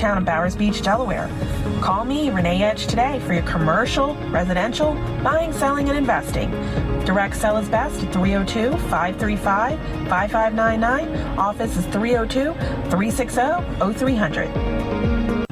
downtown Bowers Beach, Delaware. Call me, Renee Edge, today for your commercial, residential, buying, selling, and investing. Direct sell is best at 302-535-5599. Office is 302-360-0300.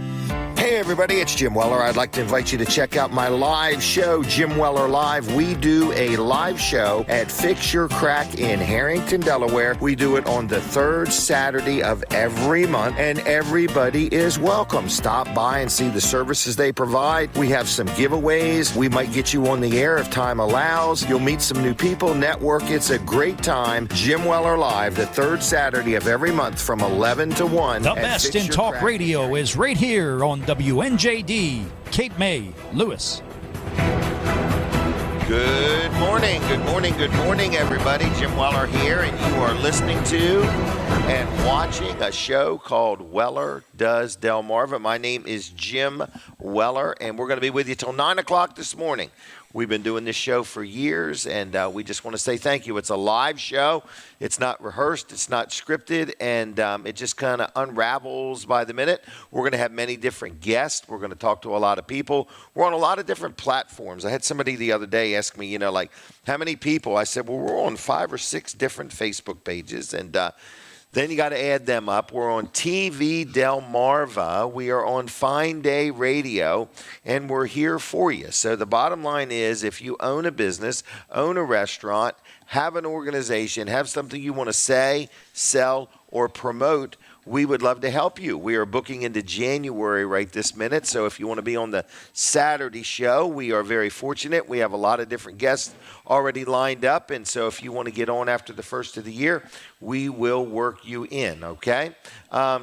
Hey everybody, it's Jim Weller. I'd like to invite you to check out my live show, Jim Weller Live. We do a live show at Fix Your Crack in Harrington, Delaware. We do it on the third Saturday of every month, and everybody is welcome. Stop by and see the services they provide. We have some giveaways. We might get you on the air if time allows. You'll meet some new people, network. It's a great time. Jim Weller Live, the third Saturday of every month from 11 to 1. The best in talk radio is right here on WNJD, Cape May, Lewis. Good morning, everybody. Jim Weller here, and you are listening to and watching a show called Weller Does Delmarva. My name is Jim Weller, and we're going to be with you till 9 o'clock this morning. We've been doing this show for years, and we just want to say thank you. It's a live show. It's not rehearsed. It's not scripted, and it just kind of unravels by the minute. We're going to have many different guests. We're going to talk to a lot of people. We're on a lot of different platforms. I had somebody the other day ask me, like, how many people? I said, well, we're on 5 or 6 different Facebook pages, and then you got to add them up. We're on TV Delmarva. We are on Fine Day Radio, and we're here for you. So the bottom line is, if you own a business, own a restaurant, have an organization, have something you want to say, sell, or promote, we would love to help you. We are booking into January right this minute, so if you want to be on the Saturday show, we are very fortunate. We have a lot of different guests already lined up, and so if you want to get on after the first of the year, we will work you in, okay?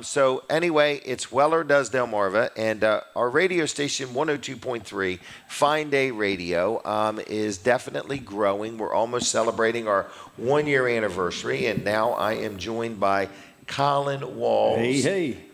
So anyway, it's Weller Does Delmarva, and our radio station, 102.3, Fine Day Radio, is definitely growing. We're almost celebrating our 1-year anniversary, and now I am joined by Colin Walls,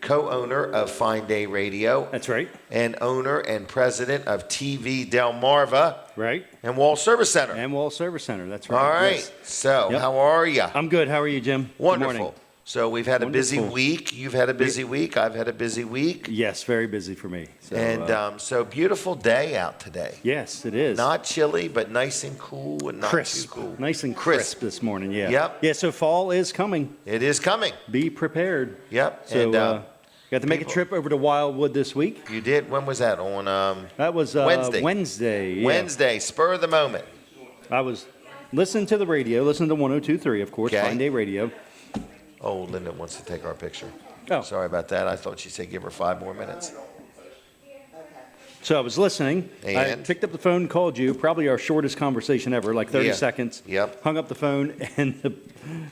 co-owner of Fine Day Radio. That's right. And owner and president of TV Delmarva. Right. And Wall Service Center. That's right. All right. Yes. So, How are you? I'm good. How are you, Jim? Wonderful. Good morning. So we've had a busy week. You've had a busy week. I've had a busy week. Yes, very busy for me. So, and so beautiful day out today. Yes, it is. Not chilly, but nice and cool and not crisp. too cool. Nice and crisp this morning, yeah. Yep. Yeah, so fall is coming. It is coming. Be prepared. Yep. So got to make a trip over to Wildwood this week. You did? When was that? On that was Wednesday. Yeah. Wednesday, spur of the moment. I was listening to the radio, listening to 102.3, of course, Fine Day Radio. Oh, Linda wants to take our picture. Oh. Sorry about that. I thought she said give her 5 more minutes. So I was listening. And? I picked up the phone and called you. Probably our shortest conversation ever, like 30 seconds. Yep. Hung up the phone, and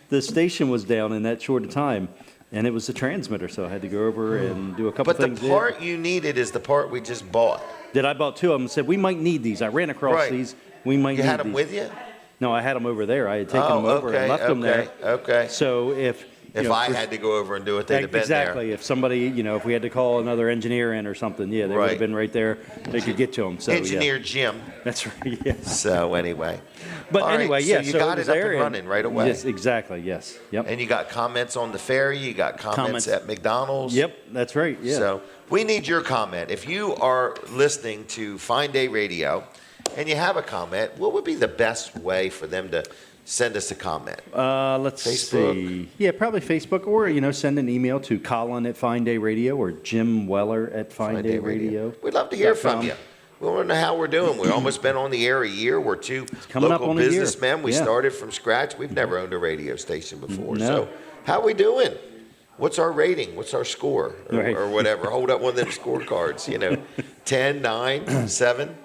the station was down in that short of time. And it was the transmitter, so I had to go over and do a couple things. But the part you needed is the part we just bought. I bought 2 of them and said, we might need these. I ran across these. We might need these. You had them with you? No, I had them over there. I had taken them over and left them there. Okay. So if I had to go over and do it, they'd have been there. Exactly. If somebody, if we had to call another engineer in or something, they would have been right there. They could get to them. So, Engineer Jim. That's right, yeah. So anyway. But anyway, so you got it up and running right away. Yes, exactly, yes. Yep. And you got comments on the ferry. You got comments at McDonald's. Yep, that's right, yeah. So we need your comment. If you are listening to Fine Day Radio and you have a comment, what would be the best way for them to send us a comment? Let's see. Yeah, probably Facebook, or send an email to Colin at Fine Day Radio or Jim Weller at Fine Day Radio. We'd love to hear from you. We want to know how we're doing. We've almost been on the air a year. We're 2 local businessmen. We started from scratch. We've never owned a radio station before. No. So how are we doing? What's our rating? What's our score? Or whatever. Hold up one of them scorecards. 10, 9, 7.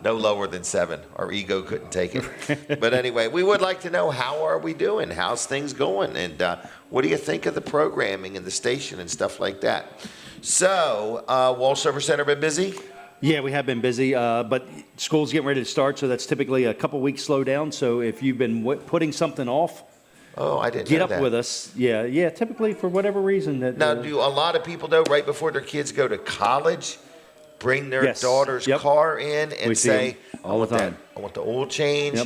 No lower than 7. Our ego couldn't take it. But anyway, we would like to know, how are we doing? How's things going? And what do you think of the programming and the station and stuff like that? So, Wall Service Center been busy? Yeah, we have been busy, but school's getting ready to start, so that's typically a couple weeks slowdown. So if you've been putting something off, I didn't get know up that. with us. Yeah, typically for whatever reason. Now, do a lot of people, though, right before their kids go to college, bring their daughter's car in and say, all the time. I want the oil change.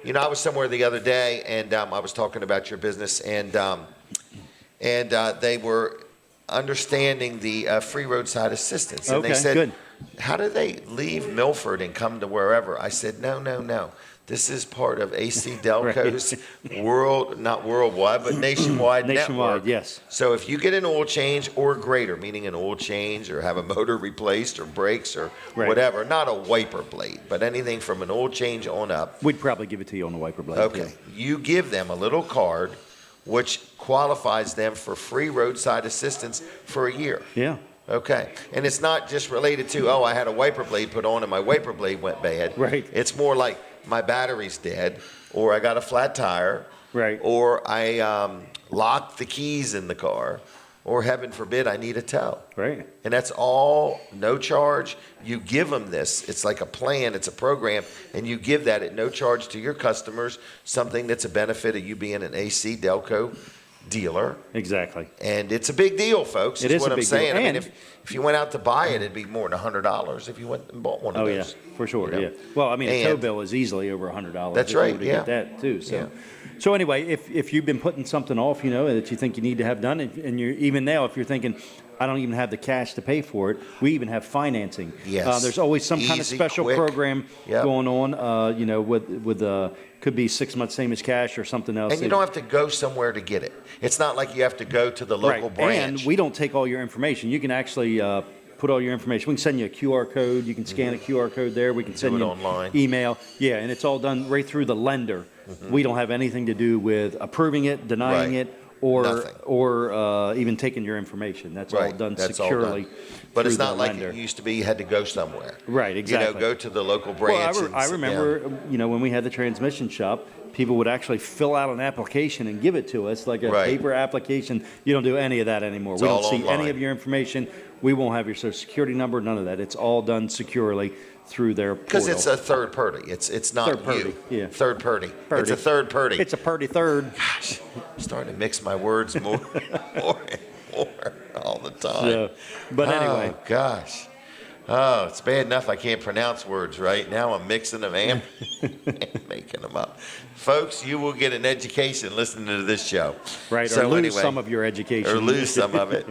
Yep. I was somewhere the other day, and I was talking about your business, and they were understanding the free roadside assistance. And they said, good. how do they leave Milford and come to wherever? I said, no. This is part of AC Delco's not worldwide, but nationwide network. Yes. So if you get an oil change or greater, meaning an oil change or have a motor replaced or brakes or whatever, not a wiper blade, but anything from an oil change on up. We'd probably give it to you on the wiper blade. Okay. You give them a little card which qualifies them for free roadside assistance for a year. Yeah. Okay. And it's not just related to, I had a wiper blade put on and my wiper blade went bad. Right. It's more like my battery's dead, or I got a flat tire, right, or I locked the keys in the car, or heaven forbid, I need a tow. Right. And that's all no charge. You give them this. It's like a plan. It's a program. And you give that at no charge to your customers, something that's a benefit of you being an AC Delco dealer. Exactly. And it's a big deal, folks. It is what a I'm big saying. deal. I mean, if you went out to buy it, it'd be more than $100 if you went and bought one of those. Oh, yeah, for sure, You know? yeah. Well, I mean, a tow bill is easily over $100. That's if you right, were to yeah. get that, too. So, Yeah. so anyway, if you've been putting something off, that you think you need to have done, and you're even now, if you're thinking, I don't even have the cash to pay for it, we even have financing. Yes. There's always some kind of Easy, special quick. program Yep. going on, with could be 6 months same as cash or something else. And you don't have to go somewhere to get it. It's not like you have to go to the local Right. branch. And we don't take all your information. You can actually put all your information. We can send you a QR code. You can scan a QR code there. We can send it you online. Email. Yeah, and it's all done right through the lender. We don't have anything to do with approving it, denying Right. it, or Nothing. even taking your information. That's all Right. done That's all securely. done. But it's through not the like lender. it used to be. You had to go somewhere. Right, exactly. Go to the local branch. Well, and I sit remember, down. when we had the transmission shop, people would actually fill out an application and give it to us, like a Right. paper application. You don't do any of that anymore. We all don't see online. any of your information. We won't have your social security number, none of that. It's all done securely through their portal. Because it's a third party. It's not Third party, you. yeah. Third party. Party. It's a third party. It's a purdy third. Gosh, I'm starting to mix my words more and more all the time. So, but anyway. Oh, gosh. Oh, it's bad enough I can't pronounce words right. Now I'm mixing them and making them up. Folks, you will get an education listening to this show. Right, So or lose anyway, some of your education. or lose some of it.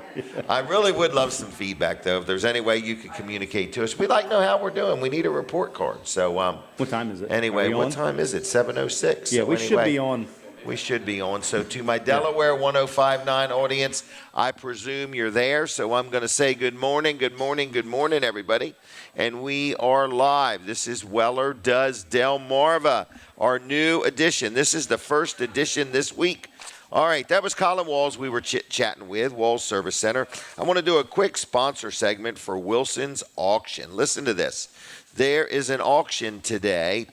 I really would love some feedback, though. If there's any way you could communicate to us, we'd like to know how we're doing. We need a report card. So, What time is it? anyway, Are we what on? time is it? 7:06. Yeah, So we should anyway, be on. We should be on. So to my Delaware 105.9 audience, I presume you're there. So I'm going to say good morning, everybody. And we are live. This is Weller Does Delmarva, our new edition. This is the first edition this week. All right, that was Colin Walls we were chit-chatting with, Walls Service Center. I want to do a quick sponsor segment for Wilson's Auction. Listen to this. There is an auction today,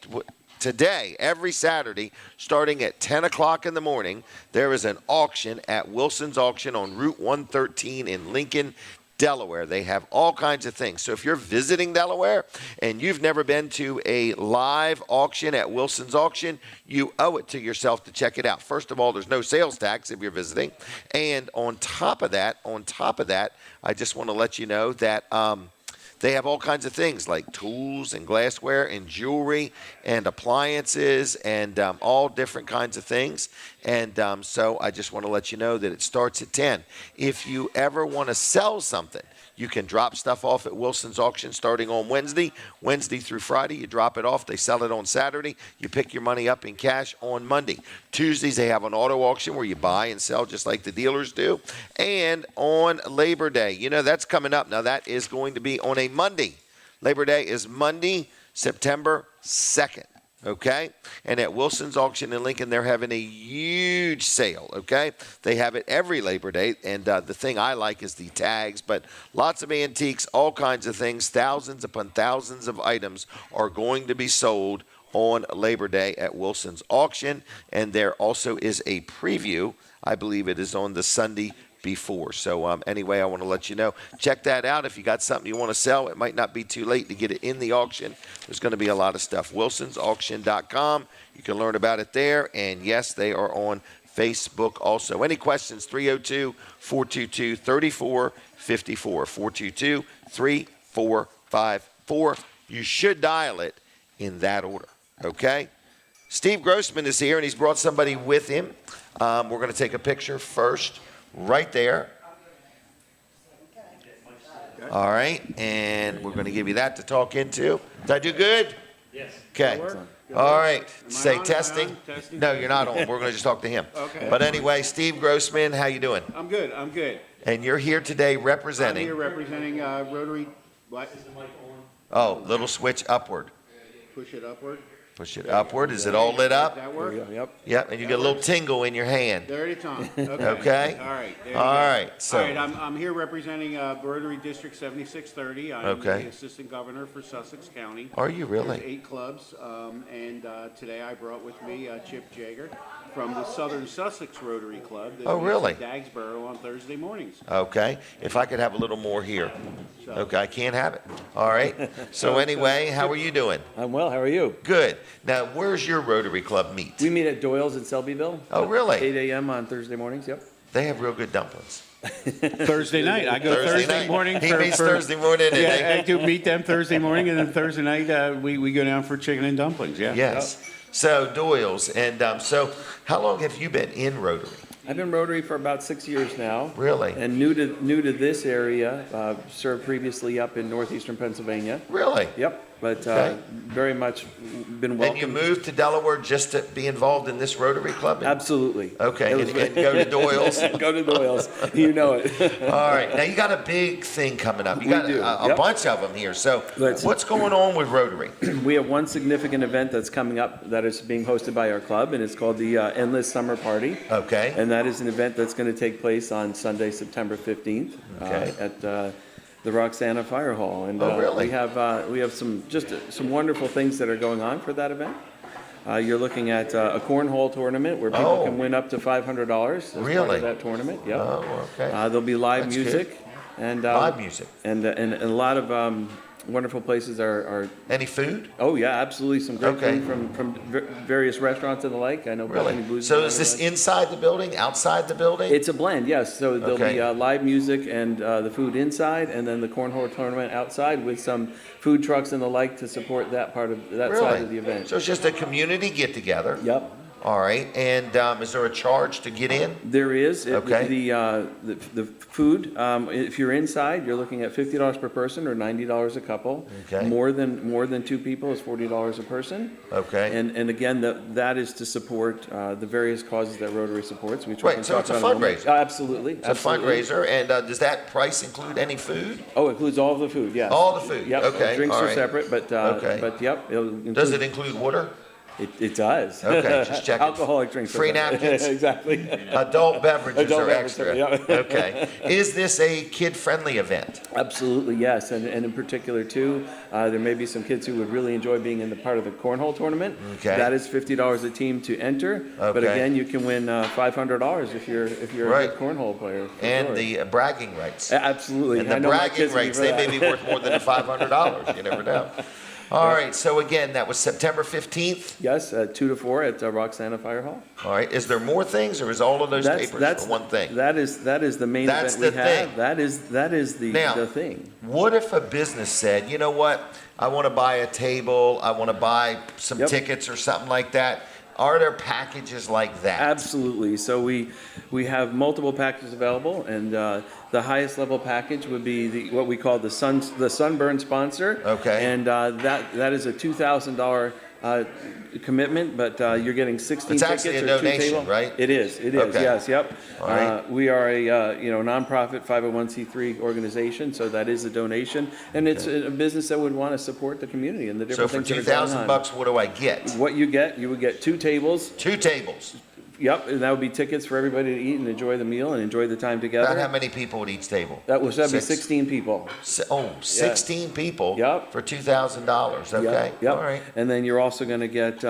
every Saturday, starting at 10 o'clock in the morning, there is an auction at Wilson's Auction on Route 113 in Lincoln, Delaware. They have all kinds of things. So if you're visiting Delaware and you've never been to a live auction at Wilson's Auction, you owe it to yourself to check it out. First of all, there's no sales tax if you're visiting. And on top of that, I just want to let you know that they have all kinds of things like tools and glassware and jewelry and appliances and all different kinds of things. And so I just want to let you know that it starts at 10. If you ever want to sell something, you can drop stuff off at Wilson's Auction starting on Wednesday through Friday. You drop it off. They sell it on Saturday. You pick your money up in cash on Monday. Tuesdays, they have an auto auction where you buy and sell just like the dealers do. And on Labor Day, that's coming up. Now, that is going to be on a Monday. Labor Day is Monday, September 2nd. Okay? And at Wilson's Auction in Lincoln, they're having a huge sale, okay? They have it every Labor Day, and the thing I like is the tags, but lots of antiques, all kinds of things, thousands upon thousands of items are going to be sold on Labor Day at Wilson's Auction, and there also is a preview. I believe it is on the Sunday before. So anyway, I want to let you know. Check that out. If you got something you want to sell, it might not be too late to get it in the auction. There's going to be a lot of stuff. WilsonsAuction.com. You can learn about it there. And yes, they are on Facebook also. Any questions? 302-422-3454. 422-3454. You should dial it in that order. Okay? Steve Grossman is here, and he's brought somebody with him. We're going to take a picture first. Right there. All right, and we're going to give you that to talk into. Did I do good? Yes. Okay. All right. Say testing. No, you're not on. We're going to just talk to him. Okay. But anyway, Steve Grossman, how you doing? I'm good. And you're here today I'm representing. here representing Rotary. What? Oh, little switch upward. Push it upward. Push it upward. Is it all lit up? Does that work? Yep. Yep. And you get a little tingle in your hand. 30 times. Okay. Okay. All right. There you All go. right. So. All right. I'm here representing Rotary District 7630. I'm Okay. the Assistant Governor for Sussex County. Are you really? There's 8 clubs, and today I brought with me Chip Jager from the Southern Sussex Rotary Club. that Oh, meets really? in Dagsboro on Thursday mornings. Okay. If I could have a little more here. So- Okay. I can't have it. All right. So anyway, how are you doing? I'm well. How are you? Good. Now, where's your Rotary Club meet? We meet at Doyle's in Selbyville. Oh, really? 8 a.m. on Thursday mornings. Yep. They have real good dumplings. Thursday night. I go Thursday night. morning. He meets Thursday morning. And Yeah, they, I do meet them Thursday morning, and then Thursday night we go down for chicken and dumplings. Yeah. yes. So Doyle's. And so how long have you been in Rotary? I've been Rotary for about 6 years now. Really? And new to this area. Served previously up in northeastern Pennsylvania. Really? Yep. But Okay. very much been And welcomed. you moved to Delaware just to be involved in this Rotary Club? Absolutely. Okay. It And, was- and go to Doyle's? Go to Doyle's. You know it. All right. Now you got a big thing coming up. You got do. a Yep. bunch of them here. So Let's- what's going on with Rotary? We have one significant event that's coming up that is being hosted by our club, and it's called the Endless Summer Party. Okay. And that is an event that's going to take place on Sunday, September 15th, Okay. at the Roxana Fire Hall. And Oh, really? we have some wonderful things that are going on for that event. You're looking at a cornhole tournament where people Oh. can win up to $500 as part Really? of that tournament. Yep. Oh, okay. There'll be live That's music and Live music. and a lot of wonderful places are. Any food? Oh yeah, absolutely. Some great Okay. food from various restaurants and the like. I know. Really? Bethany Blues So and is this other ones. inside the building, outside the building? It's a blend, yes. So there'll Okay. be live music and the food inside, and then the cornhole tournament outside with some food trucks and the like to support that part of that Really? side of the event. So it's just a community get together. Yep. All right. And is there a charge to get in? There is. Okay. The food, if you're inside, you're looking at $50 per person or $90 a couple. Okay. More than 2 people is $40 a person. Okay. And again, that is to support the various causes that Rotary supports. Which we Right, can so talk it's a about in moment. fundraiser. Absolutely. It's a fundraiser. And does that price include any food? Oh, it includes all of the food, yes. All the food? Yep. Okay, Drinks all are right. separate, but Okay. but yep. Does it include water? It does. Okay, just checking. Alcoholic drinks. are Free separate. napkins? Exactly. Adult beverages Adult are beverages, extra. yeah. Okay. Is this a kid-friendly event? Absolutely, yes, and in particular too, there may be some kids who would really enjoy being in the part of the cornhole tournament. Okay. That is $50 a team to enter, but Okay. again, you can win $500 if you're Right. a good cornhole player. for And sure. the bragging rights. Absolutely. And the I know my bragging kids would be rights, for they that. may be worth more than $500. You never know. All right. So again, that was September 15th. Yes, 2 to 4 at Roxana Fire Hall. All right. Is there more things, or is all of those papers for one thing? That is the main That's event the we thing. have. That is Now, the thing. What if a business said, you know what, I want to buy a table, I want to buy some Yep. tickets or something like that? Are there packages like that? Absolutely. So we have multiple packages available, and the highest level package would be what we call the Sunburn sponsor. Okay. And that is a $2,000 commitment, but you're getting 16 It's tickets actually a or 2 donation, tables. right? It is. Okay. Yes. Yep. All right. We are a nonprofit 501c3 organization, so that is a donation, and it's a business that would want to support the community and the So different for things that are going on. $2,000, what do I get? What you would get 2 tables. 2 tables. Yep, and that would be tickets for everybody to eat and enjoy the meal and enjoy the time together. About how many people at each table? That'd be 6? 16 people. 16 people Yep. for $2,000. Okay. Yep. All right. And then you're also going to get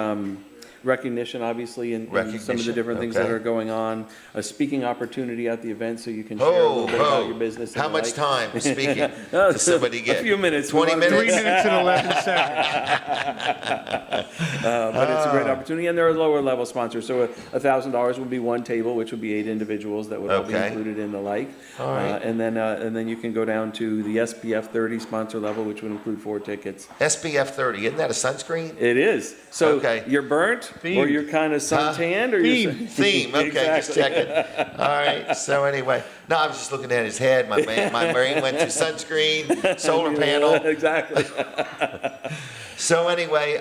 recognition, obviously, in some of the Recognition, different things okay. that are going on. A speaking opportunity at the event, so you can share a little bit about your business. and How the much like. time speaking does somebody get? A few minutes. 20 minutes? 3 minutes and 11 seconds. But it's a great opportunity, and there are lower level sponsors. So $1,000 would be one table, which would be 8 individuals that would all be Okay. included in the like. All right. And then you can go down to the SPF 30 sponsor level, which would include 4 tickets. SPF 30, isn't that a sunscreen? It is. So Okay. you're burnt, Theme. Or you're kind of suntanned, or Theme. Okay, just checking. All right. So anyway, no, I was just looking at his head. My brain went to sunscreen, solar panel. Exactly. So anyway,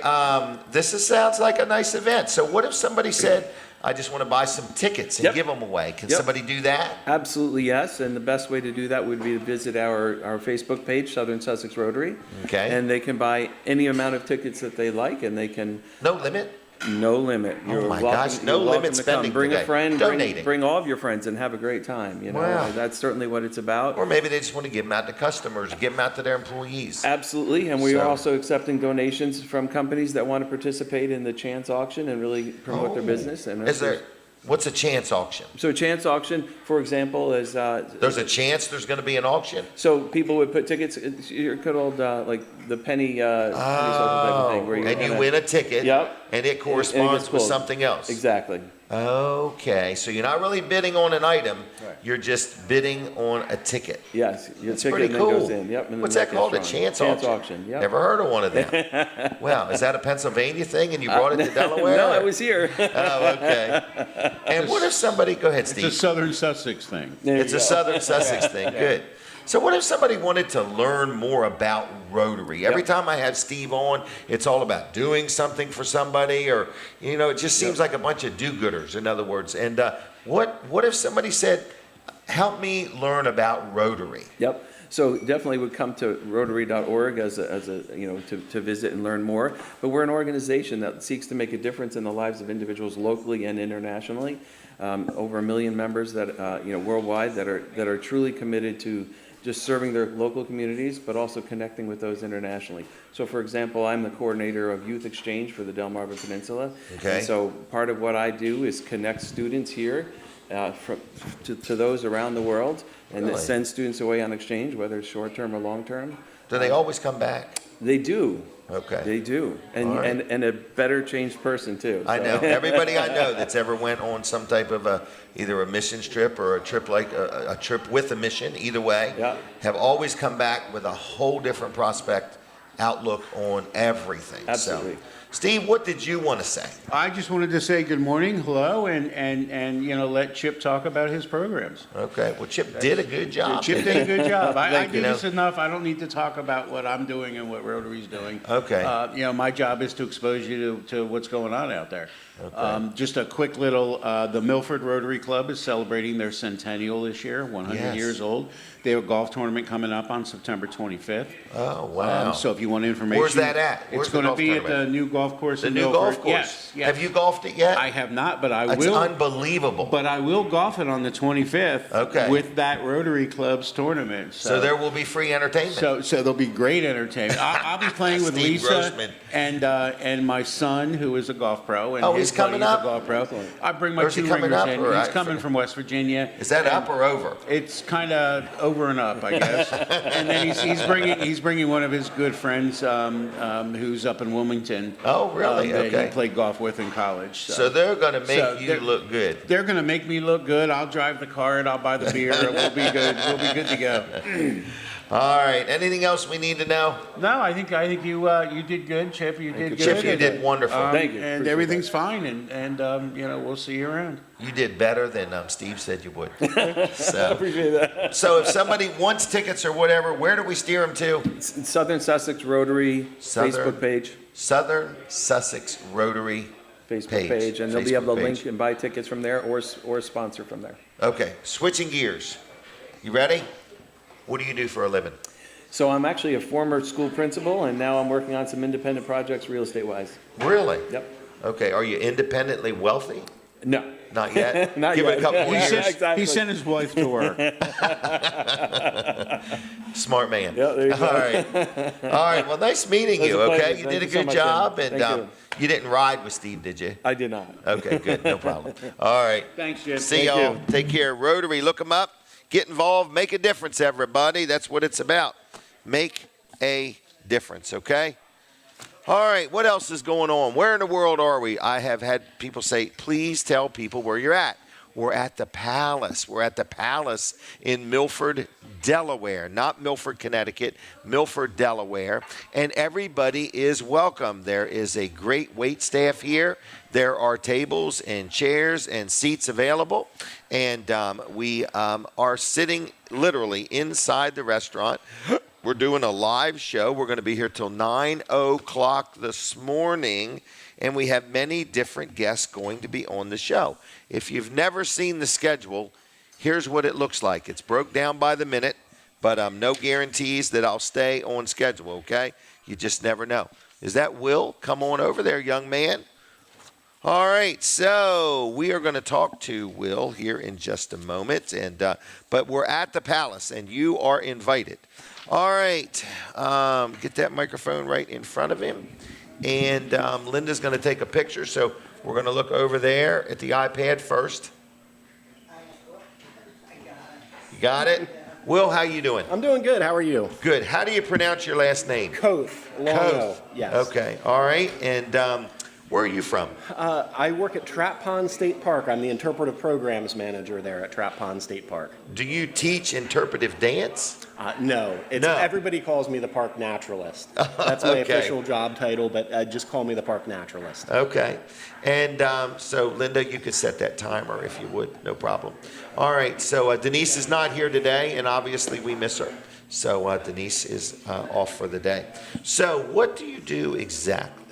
sounds like a nice event. So what if somebody said, I just want to buy some tickets and give them away? Can somebody do that? Absolutely, yes. And the best way to do that would be to visit our Facebook page, Southern Sussex Rotary. Okay. And they can buy any amount of tickets that they like, and they can... No limit? No limit. Oh my gosh, no limit spending Bring today. a friend, Donating. bring all of your friends and have a great time. You know, Wow. that's certainly what it's about. Or maybe they just want to give them out to customers, give them out to their employees. Absolutely, and we are So- also accepting donations from companies that want to participate in the chance auction and really promote their business. And What's a chance auction? so chance auction, for example, is There's a chance there's going to be an auction? so people would put tickets. It's your good old like the penny social type of thing, where And you win a ticket, Yep. and it corresponds with pulled. something else. Exactly. Okay, so you're not really bidding on an item, Right. you're just bidding on a ticket. Yes, your It's ticket pretty then cool. goes in. Yep. and then What's that gets called? A drawn. chance Chance auction? auction. Yep. Never heard of one of them. Wow, is that a Pennsylvania thing and you brought it to Delaware? No, I was here. Oh, okay. And what if somebody, go ahead, It's Steve. a Southern Sussex thing. It's a Southern Sussex thing, good. So what if somebody wanted to learn more about Rotary? Every time I have Steve on, it's all about doing something for somebody, or, you know, it just seems like a bunch of do-gooders, in other words. And what if somebody said, help me learn about Rotary? Yep. So definitely would come to Rotary.org as a to visit and learn more. But we're an organization that seeks to make a difference in the lives of individuals locally and internationally. Over 1 million members that worldwide that are truly committed to just serving their local communities, but also connecting with those internationally. So, for example, I'm the coordinator of Youth Exchange for the Delmarva Peninsula. Okay. And so part of what I do is connect students here to those around the world, and Really? send students away on exchange, whether it's short-term or long-term. Do they always come back? They do. Okay. They do. And, All right. and a better changed person, too. I So- know. Everybody I know that's ever went on some type of either a missions trip or a trip like a trip with a mission, either way, Yeah. have always come back with a whole different prospect outlook on everything. Absolutely. So, Steve, what did you want to say? I just wanted to say good morning, hello, and let Chip talk about his programs. Okay. Well, Chip did a good job. Chip didn't did a good job. I Thank do you. this enough. I don't need to talk about what I'm doing and what Rotary's doing. Okay. My job is to expose you to what's going on out there. Just a quick little, the Milford Rotary Club is celebrating their centennial this year, 100 Yes. years old. They have a golf tournament coming up on September 25th. Oh, wow. So if you want information. Where's that at? Where's It's the going to golf be at the tournament? new golf course The in new Milford. golf course? Yes, yes. Have you golfed it yet? I have not, but I It's will. unbelievable. But I will golf it on the 25th. Okay. With that Rotary Club's tournament. So there will be free entertainment. So there'll be great entertainment. I'll be playing with Steve Lisa Grossman. and my son, who is a golf pro. And Oh, his he's coming buddy's up? A golf pro. I bring my Or is he two coming ringers up, in. or He's I coming forget? from West Virginia. Is that up or over? It's kind of over and up, I guess. And then he's bringing one of his good friends who's up in Wilmington. Oh, really? That Okay. he played golf with in college. So they're going to make So you they're- look good. They're going to make me look good. I'll drive the cart. I'll buy the beer. We'll be good. We'll be good to go. All right. Anything else we need to know? No, I think you did good, Chip. You did good. Chip, you And, did wonderful. Thank you. And Appreciate everything's fine. And we'll see you around. You did better than Steve said you would. So, Appreciate that. so if somebody wants tickets or whatever, where do we steer them to? Southern Sussex Rotary Southern- Facebook page. Southern Sussex Rotary. Facebook page, and they'll be able to Facebook link page. and buy tickets from there or sponsor from there. Okay, switching gears. You ready? What do you do for a living? So I'm actually a former school principal, and now I'm working on some independent projects real estate wise. Really? Yep. Okay, are you independently wealthy? No. Not yet? Not Give yet. it a couple more Yeah, years. exactly. He sent his wife to work. Smart man. Yeah, there you go. All right. All right. Well, nice meeting It was you, a pleasure. okay? You Thank did a you so good much, job. Jim. And Thank you didn't ride with Steve, did you? I did not. Okay, good. No problem. All right. Thanks, Jim. See Thank y'all. you. Take care. Rotary, look them up. Get involved. Make a difference, everybody. That's what it's about. Make a difference, okay? All right. What else is going on? Where in the world are we? I have had people say, please tell people where you're at. We're at the Palace. We're at the Palace in Milford, Delaware. Not Milford, Connecticut, Milford, Delaware. And everybody is welcome. There is a great wait staff here. There are tables and chairs and seats available. And we are sitting literally inside the restaurant. We're doing a live show. We're going to be here till 9 o'clock this morning, and we have many different guests going to be on the show. If you've never seen the schedule, here's what it looks like. It's broke down by the minute, but no guarantees that I'll stay on schedule, okay? You just never know. Is that Will? Come on over there, young man. All right, so we are going to talk to Will here in just a moment, but we're at the Palace, and you are invited. All right, get that microphone right in front of him, and Linda's going to take a picture, so we're going to look over there at the iPad first. You got it? Will, how you doing? I'm doing good. How are you? Good. How do you pronounce your last name? Koth. Koth. Yes. Okay. All right. And where are you from? I work at Trap Pond State Park. I'm the interpretive programs manager there at Trap Pond State Park. Do you teach interpretive dance? No. Everybody calls me the park naturalist. That's my official job title, but just call me the park naturalist. Okay. And so, Linda, you could set that timer if you would. No problem. All right. So Denise is not here today, and obviously we miss her. So Denise is off for the day. So what do you do exactly?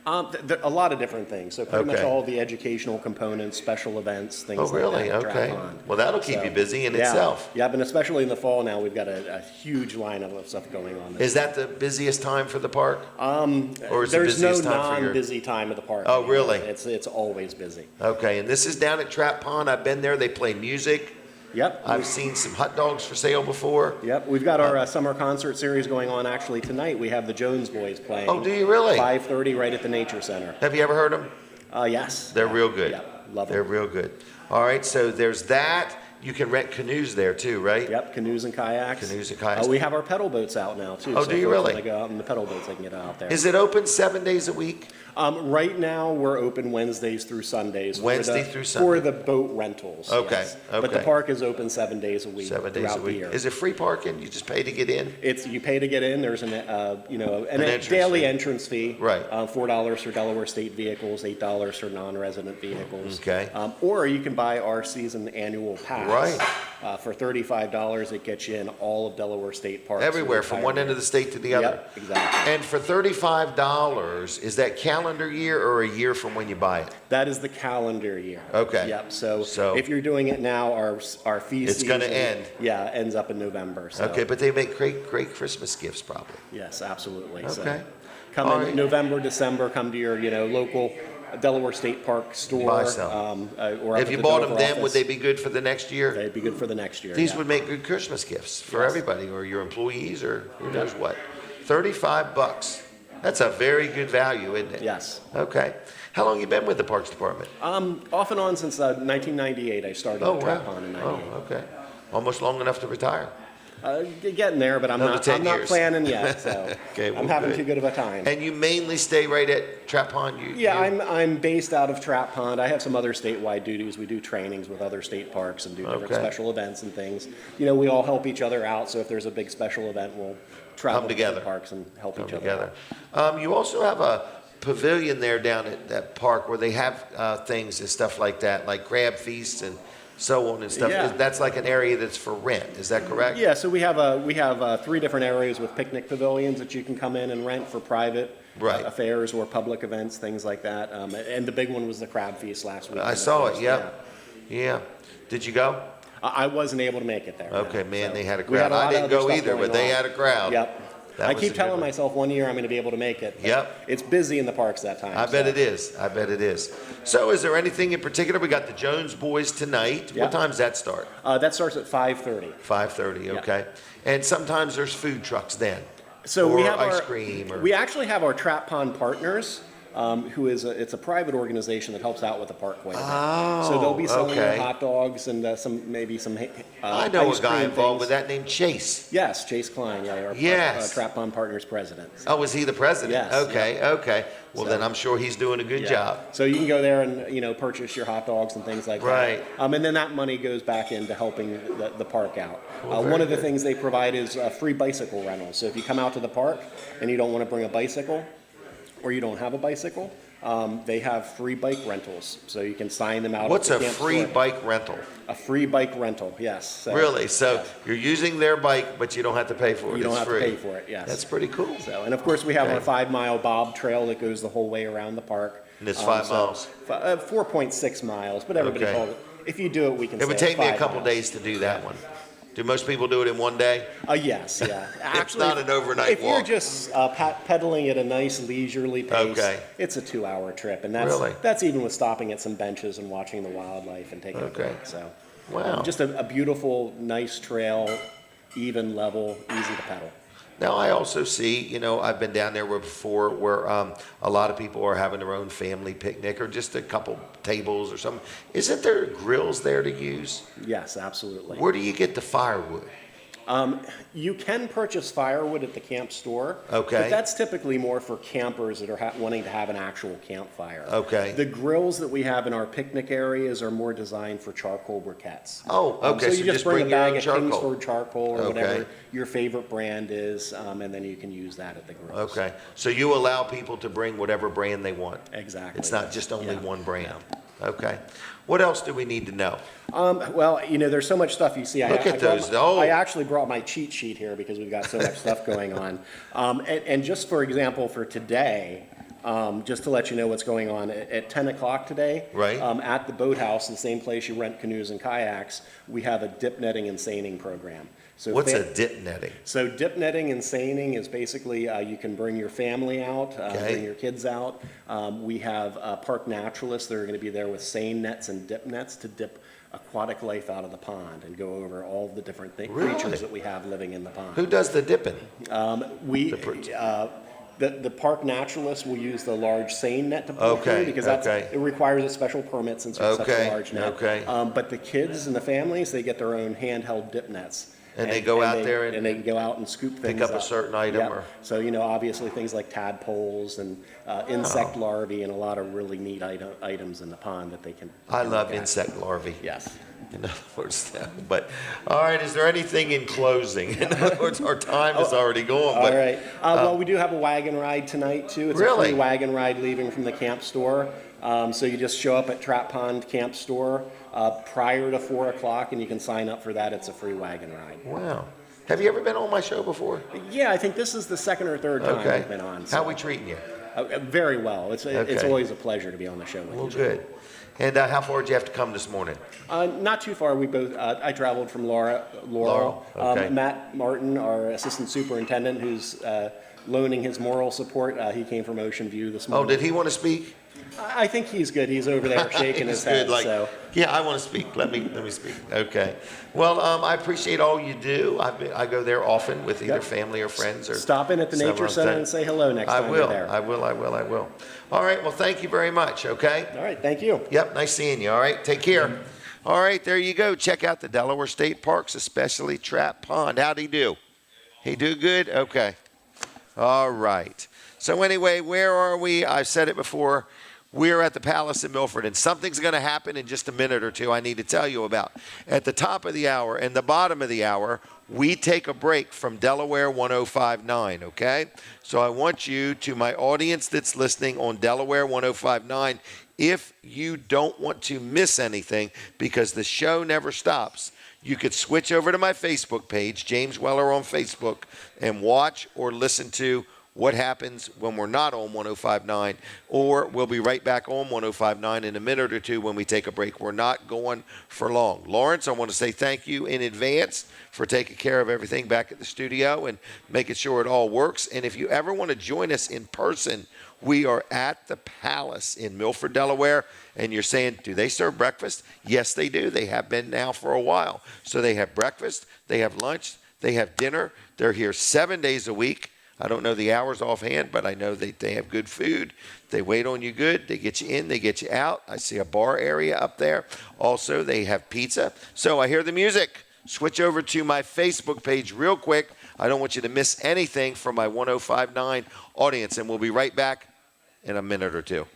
A lot of different things. So pretty much all the educational components, special events, things like that. Oh, really? Okay. Well, that'll keep you busy in itself. Yeah, and especially in the fall now, we've got a huge lineup of stuff going on. Is that the busiest time for the park? Or is there's the busiest no time for your... non-busy time of the park. Oh, really? It's always busy. Okay, and this is down at Trap Pond. I've been there. They play music. Yep. I've seen some hot dogs for sale before. Yep. We've got our summer concert series going on actually tonight. We have the Jones Boys playing. Oh, do you really? 5:30 right at the Nature Center. Have you ever heard them? Yes. They're real good. Yep. Love them. They're real good. All right, so there's that. You can rent canoes there too, right? Yep, canoes and kayaks. Canoes and kayaks. We have our pedal boats out now too. Oh, do you really? When they go out in the pedal boats, they can get out there. Is it open 7 days a week? Right now, we're open Wednesdays through Sundays. Wednesday through Sunday. For the boat rentals. Okay, yes. But the park is open 7 days a week. 7 days a week. The year. Is it free parking? You just pay to get in? You pay to get in. There's an daily entrance fee. Right. $4 for Delaware state vehicles, $8 for non-resident vehicles. Okay. Or you can buy our season annual pass. Right. For $35, it gets you in all of Delaware state parks. Everywhere, from one end of the state to the other. Yep, exactly. And for $35, is that calendar year or a year from when you buy it? That is the calendar year. Okay. Yep. So if you're doing it now, our fee season. It's going to end. Yeah, ends up in November. So. Okay, but they make great Christmas gifts probably. Yes, absolutely. Okay. So come in November, December, come to your local Delaware State Park store. Buy some. Or if you bought them then, would they be good for the next year? They'd be good for the next year. These would make good Christmas gifts for everybody, or your employees, or who knows what. $35. That's a very good value, isn't it? Yes. Okay. How long you been with the Parks Department? Off and on since 1998. I started at Trap Pond in 98. Oh, okay. Almost long enough to retire. Getting there, but I'm not planning yet. So Okay, well, I'm having good. too good of a time. And you mainly stay right at Trap Pond? I'm based out of Trap Pond. I have some other statewide duties. We do trainings with other state parks and do different special events and things. We all help each other out. So if there's a big special event, we'll travel to the parks and help each other out. You also have a pavilion there down at that park where they have things and stuff like that, like crab feasts and so on and stuff. Yeah. That's like an area that's for rent. Is that correct? Yeah. So we have 3 different areas with picnic pavilions that you can come in and rent for private affairs or public events, things like that. And the big one was the crab feast last week. I saw it. Yeah. Did you go? I wasn't able to make it there. Okay, man, they had a crowd. I didn't go either, but they had a crowd. Yep. I keep telling myself one year I'm going to be able to make it. Yep. It's busy in the parks that time. I bet it is. So is there anything in particular? We got the Jones Boys tonight. Yep. What time does that start? That starts at 5:30. 5:30, okay. And sometimes there's food trucks then. So or we have ice cream. We actually have our Trap Pond partners who is it's a private organization that helps out with the parkway event. So they'll be selling their hot dogs and maybe some I know ice a guy cream involved things. with that named Chase. Yes, Chase Klein, our Yes. Trap Pond Partners president. Oh, was he the president? Yes. Okay. Well, then I'm sure he's doing a good job. So you can go there and purchase your hot dogs and things like Right. that. And then that money goes back into helping the park out. One of the things they provide is free bicycle rentals. So if you come out to the park and you don't want to bring a bicycle, or you don't have a bicycle, they have free bike rentals. So you can sign them out. What's at a the camp free store. bike rental? A free bike rental, yes. So, Really? So yes. you're using their bike, but you don't have to pay for it. You don't It's have free. to pay for it, yes. That's pretty cool. So, and of course, we have Okay. a 5-mile bob trail that goes the whole way around the park. And it's 5 miles? 4.6 miles, but everybody Okay. calls it. If you do it, we can It would say take me a 5 couple miles. days to do that one. Do most people do it in one day? Yes, yeah. Actually, not an overnight if you're walk. just pedaling at a nice leisurely pace, Okay. it's a 2-hour trip, and Really? that's even with stopping at some benches and watching the wildlife and taking a Okay. break. So, Wow. just a beautiful, nice trail, even level, easy to pedal. Now, I also see, I've been down there before where a lot of people are having their own family picnic or just a couple tables or something. Isn't there grills there to use? Yes, absolutely. Where do you get the firewood? You can purchase firewood at the camp store. Okay. But that's typically more for campers that are wanting to have an actual campfire. Okay. The grills that we have in our picnic areas are more designed for charcoal briquettes. Oh, okay, So you just your bring a bag own of charcoal. Kingsford charcoal or Okay. whatever your favorite brand is, and then you can use that at the grills. Okay, so you allow people to bring whatever brand they want? Exactly. It's not just only Yeah. one brand? Okay. What else do we need to know? Well, there's so much stuff you see. Look at those. Oh. I actually brought my cheat sheet here because we've got so much stuff going on. And just for example, for today, just to let you know what's going on, at 10 o'clock today, Right. At the boathouse, the same place you rent canoes and kayaks, we have a dip netting and seining program. So What's a dip netting? So dip netting and seining is basically you can bring your family out, Okay. bring your kids out. We have park naturalists that are going to be there with seine nets and dip nets to dip aquatic life out of the pond and go over all of the different Really? creatures that we have living in the pond. Who does the dipping? The park naturalists will use the large seine net to pull Okay, through because okay. it requires a special permit since it's such Okay, a large net. okay. But the kids and the families, they get their own handheld dip nets. And they go out there and they can go out and scoop things up a certain item Yep. or- So, obviously things like tadpoles and insect larvae and a lot of really neat items in the pond that they can. I love look at. insect larvae. Yes. In other words, but all right, is there anything in closing? In other words, our time is already gone. All But right. Well, we do have a wagon ride tonight too. It's Really? a free wagon ride leaving from the camp store. So you just show up at Trap Pond Camp Store prior to 4 o'clock, and you can sign up for that. It's a free wagon ride. Wow. Have you ever been on my show before? Yeah, I think this is the second or third time Okay. we've been on. How we treating you? Very well. It's Okay. always a pleasure to be on the show with Well, you. good. And how far did you have to come this morning? Not too far. We both. I traveled from Laurel. Laurel, okay. Matt Martin, our assistant superintendent, who's loaning his moral support. He came from Ocean View this Oh, morning. did he want to speak? I think he's good. He's over there shaking his He's head. good, So. yeah, I want to speak. Let me speak. Okay. Well, I appreciate all you do. I go there often with either Yep. family or friends or Stop in at the Nature several Center things. and say hello next I time will. you're there. I will. All right. Well, thank you very much. Okay. All right. Thank you. Yep, nice seeing you. All right, take care. All right, there you go. Check out the Delaware State Parks, especially Trap Pond. How'd he do? He do good? Okay. All right. So anyway, where are we? I've said it before. We're at the Palace in Milford, and something's going to happen in just a minute or two I need to tell you about. At the top of the hour and the bottom of the hour, we take a break from Delaware 105.9, okay? So I want you, to my audience that's listening on Delaware 105.9, if you don't want to miss anything, because the show never stops, you could switch over to my Facebook page, James Weller on Facebook, and watch or listen to what happens when we're not on 105.9, or we'll be right back on 105.9 in a minute or two when we take a break. We're not going for long. Lawrence, I want to say thank you in advance for taking care of everything back at the studio and making sure it all works. And if you ever want to join us in person, we are at the Palace in Milford, Delaware. And you're saying, do they serve breakfast? Yes, they do. They have been now for a while. So they have breakfast, they have lunch, they have dinner. They're here 7 days a week. I don't know the hours offhand, but I know that they have good food. They wait on you good. They get you in. They get you out. I see a bar area up there. Also, they have pizza. So I hear the music. Switch over to my Facebook page real quick. I don't want you to miss anything from my 105.9 audience, and we'll be right back in a minute or two.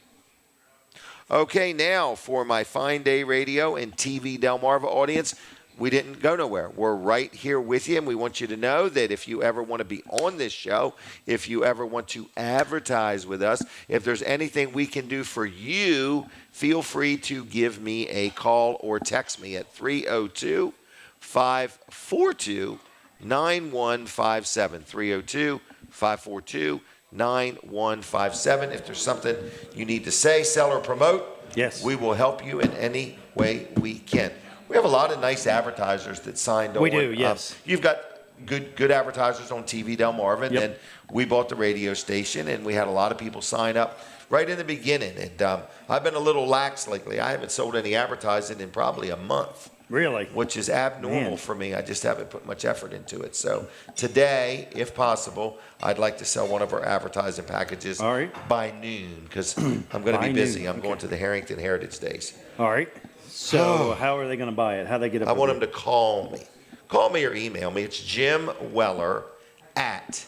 Okay, now for my Fine Day Radio and TV Delmarva audience, we didn't go nowhere. We're right here with you, and we want you to know that if you ever want to be on this show, if you ever want to advertise with us, if there's anything we can do for you, feel free to give me a call or text me at 302-542-9157. 302-542-9157. If there's something you need to say, sell, or promote, yes, we will help you in any way we can. We have a lot of nice advertisers that signed on. We do, yes. You've got good advertisers on TV Delmarva, and then we bought the radio station, and we had a lot of people sign up right in the beginning. And I've been a little lax lately. I haven't sold any advertising in probably a month. Really? Which is abnormal for me. I just haven't put much effort into it. So today, if possible, I'd like to sell one of our advertising packages by noon, because I'm going to be busy. I'm going to the Harrington Heritage Days. All right. So how are they going to buy it? How they get it? I want them to call me. Call me or email me. It's Jim Weller at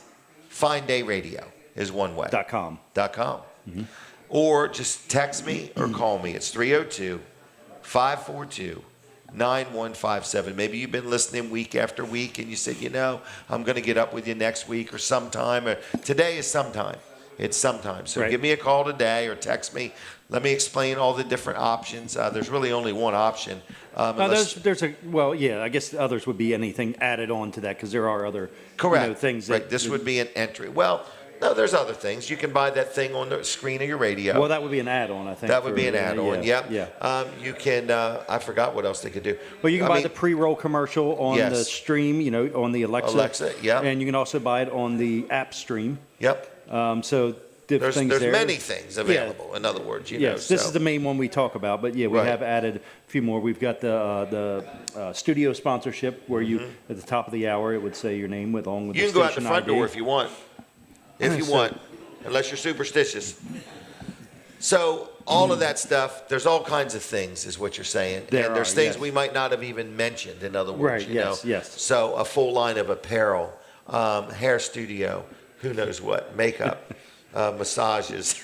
Fine Day Radio is one way. .com. Mm-hmm. Or just text me or call me. It's 302-542-9157. Maybe you've been listening week after week and you said, I'm going to get up with you next week or sometime. Or today is sometime. It's sometime. So give me a call today or text me. Let me explain all the different options. There's really only one option. I guess the others would be anything added on to that, because there are other things. Right. This would be an entry. Well, no, there's other things. You can buy that thing on the screen of your radio. Well, that would be an add-on, I think. That would be an add-on, Yeah. You can, I forgot what else they could do. Well, you can buy the pre-roll commercial on the stream, on the Alexa. And you can also buy it on the app stream. Yep. There's many things available, in other words. This is the main one we talk about, but we have added a few more. We've got the studio sponsorship, where you, at the top of the hour, it would say your name along with the station ID. You can go out the front door if you want. Unless you're superstitious. So all of that stuff, there's all kinds of things, is what you're saying. There's things we might not have even mentioned, in other words. Yes. So a full line of apparel, hair studio, who knows what, makeup, massages.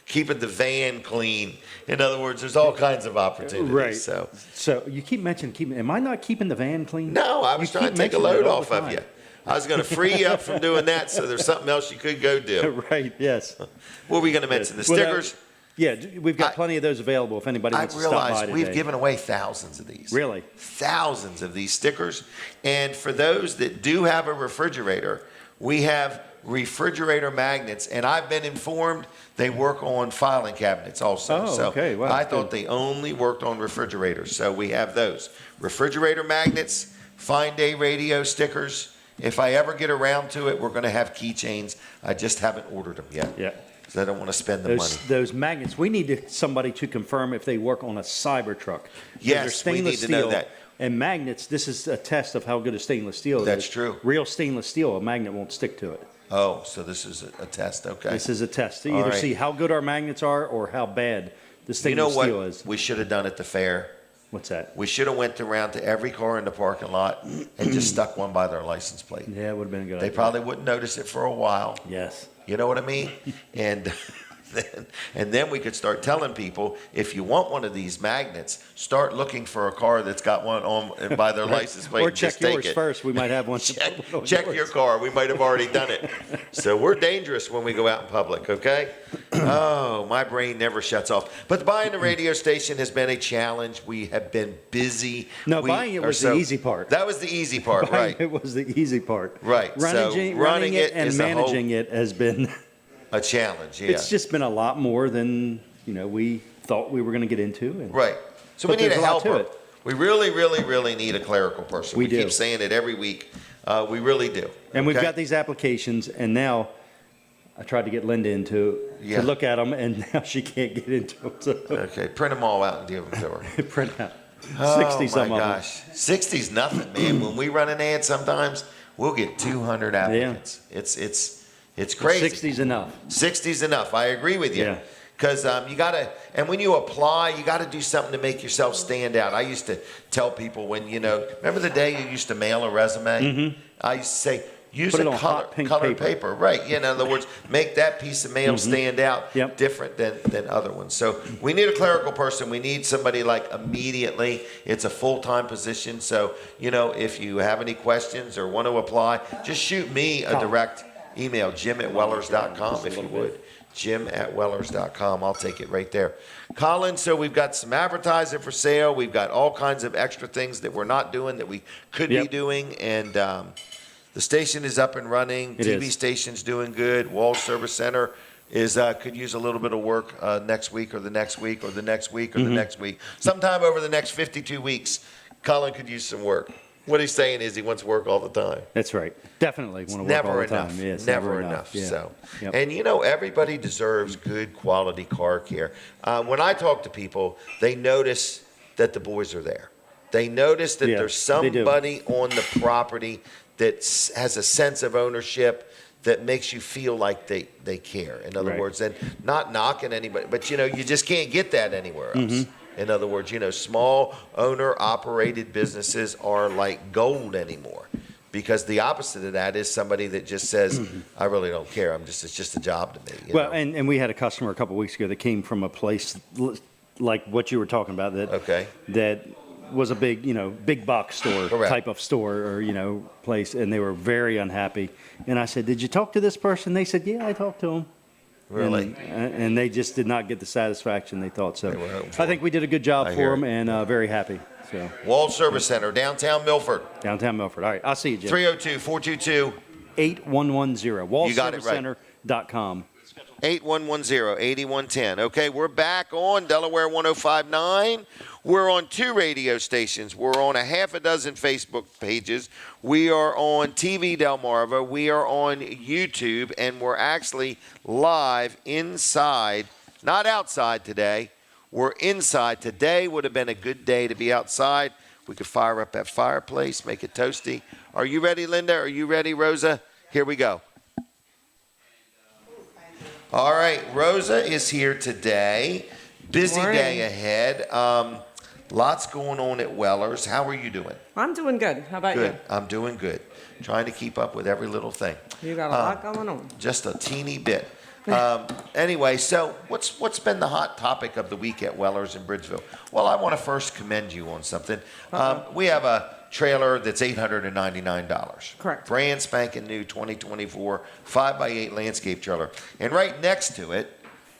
Keeping the van clean. In other words, there's all kinds of opportunities. So you keep mentioning, am I not keeping the van clean? No, I was trying to take a load off of you. I was going to free you up from doing that, so there's something else you could go do. Yes. What were we going to mention? The stickers? We've got plenty of those available if anybody wants to stop by today. I realize we've given away thousands of these. Really? Thousands of these stickers. And for those that do have a refrigerator, we have refrigerator magnets, and I've been informed they work on filing cabinets also. I thought they only worked on refrigerators. So we have those. Refrigerator magnets, Fine Day Radio stickers. If I ever get around to it, we're going to have keychains. I just haven't ordered them yet. Because I don't want to spend the money. Those magnets, we need somebody to confirm if they work on a Cybertruck. Yes, we need to know that. And magnets, this is a test of how good a stainless steel is. That's true. Real stainless steel, a magnet won't stick to it. Oh, so this is a test. Okay. This is a test to either see how good our magnets are or how bad the stainless steel is. We should have done at the fair? What's that? We should have went around to every car in the parking lot and just stuck one by their license plate. Yeah, it would have been a good idea. They probably wouldn't notice it for a while. Yes. You know what I mean? And then we could start telling people, if you want one of these magnets, start looking for a car that's got one on by their license plate. Or check yours first. We might have one. Check your car. We might have already done it. So we're dangerous when we go out in public, okay? Oh, my brain never shuts off. But buying the radio station has been a challenge. We have been busy. No, buying it was the easy part. That was the easy part, right? It was the easy part. Right. Running it and managing it has been a challenge. Yeah. It's just been a lot more than we thought we were going to get into. Right. So we need a helper. We really, really, really need a clerical person. We keep saying it every week. We really do. And we've got these applications, and now I tried to get Linda to look at them, and now she can't get into them. So. Okay, print them all out and give them to her. Print out. Oh, 60 my gosh. 60's nothing, man. When we run an ad sometimes, we'll get 200 applicants. It's crazy. 60's enough. 60's enough. I agree with you. Yeah. Because you got to, and when you apply, you got to do something to make yourself stand out. I used to tell people when, remember the day you used to mail a resume? Mm-hmm. I used to say, use a colored paper. Right. In other words, make that piece of mail stand out different than other ones. So we need a clerical person. We need somebody like immediately. It's a full-time position. So, if you have any questions or want to apply, just shoot me a direct email, jim@wellers.com if you would. jim@wellers.com. I'll take it right there. Colin, so we've got some advertising for sale. We've got all kinds of extra things that we're not doing that we could be doing. And the station is up and running. TV station's doing good. Wall Service Center could use a little bit of work next week or the next week or the next week or the next week. Sometime over the next 52 weeks, Colin could use some work. What he's saying is he wants work all the time. That's right. Definitely want to work all the time. Yeah, it's never enough. Yeah. So, and everybody deserves good quality car care. When I talk to people, they notice that the boys are there. They notice that there's somebody on the property that has a sense of ownership that makes you feel like they care. In other words, and not knocking anybody, but you just can't get that anywhere else. In other words, small owner-operated businesses are like gold anymore, because the opposite of that is somebody that just says, "I really don't care. It's just a job to me." Well, and we had a customer a couple of weeks ago that came from a place like what you were talking about that was a big box store type of store or place, and they were very unhappy. And I said, "Did you talk to this person?" They said, "Yeah, I talked to him." Really? And they just did not get the satisfaction they thought. So I think we did a good job for them, and very happy. So Wall Service Center, downtown Milford. Downtown Milford. All right, I'll see you, Jim. 302-422. 8110. WallServiceCenter.com. 8110-8110. Okay, we're back on Delaware 105.9. We're on 2 radio stations. We're on a half a dozen Facebook pages. We are on TV Delmarva. We are on YouTube, and we're actually live inside, not outside today. We're inside. Today would have been a good day to be outside. We could fire up that fireplace, make it toasty. Are you ready, Linda? Are you ready, Rosa? Here we go. All right, Rosa is here today. Busy day ahead. Lots going on at Weller's. How are you doing? I'm doing good. How about you? Good. I'm doing good. Trying to keep up with every little thing. You got a lot going on. Just a teeny bit. Anyway, so what's been the hot topic of the week at Weller's in Bridgeville? Well, I want to first commend you on something. We have a trailer that's $899. Correct. Brand spanking new 2024 5x8 landscape trailer. And right next to it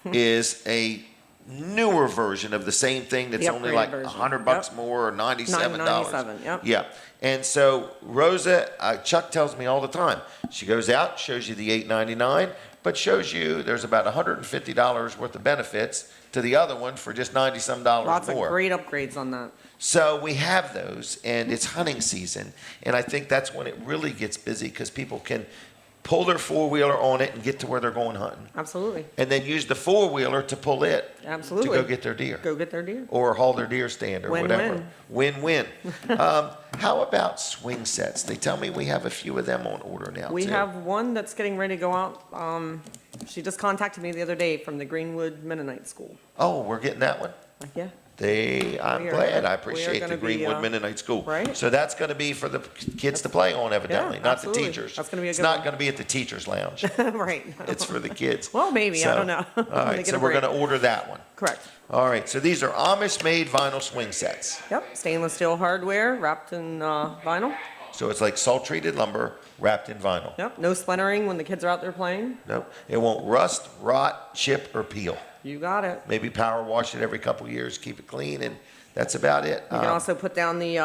is a newer version of the same thing that's only like $100 more or $97. $97, yep. Yeah. And so Rosa, Chuck tells me all the time, she goes out, shows you the $899, but shows you there's about $150 worth of benefits to the other one for just $90-some more. Lots of great upgrades on that. So we have those, and it's hunting season, and I think that's when it really gets busy because people can pull their four-wheeler on it and get to where they're going hunting. Absolutely. And then use the four-wheeler to pull it. Absolutely. To go get their deer. Go get their deer. Or haul their deer stand or whatever. Win-win. How about swing sets? They tell me we have a few of them on order now, We have one that's getting ready to go out. She just contacted me the other day from the Greenwood Mennonite School. Oh, we're getting that one? Yeah. I'm glad. I appreciate the Greenwood Mennonite School. Right. So that's going to be for the kids to play on, evidently, not absolutely. the teachers. That's going to be a It's good not one. going to be at the teachers' lounge. Right. It's for the kids. Well, maybe. I don't know. All right. So we're going to order that one. Correct. All right. So these are Amish-made vinyl swing sets. Yep. Stainless steel hardware wrapped in vinyl. So it's like salt-treated lumber wrapped in vinyl. Yep. No splintering when the kids are out there playing. Nope. It won't rust, rot, chip, or peel. You got it. Maybe power wash it every couple years, keep it clean, and that's about it. You can also put down the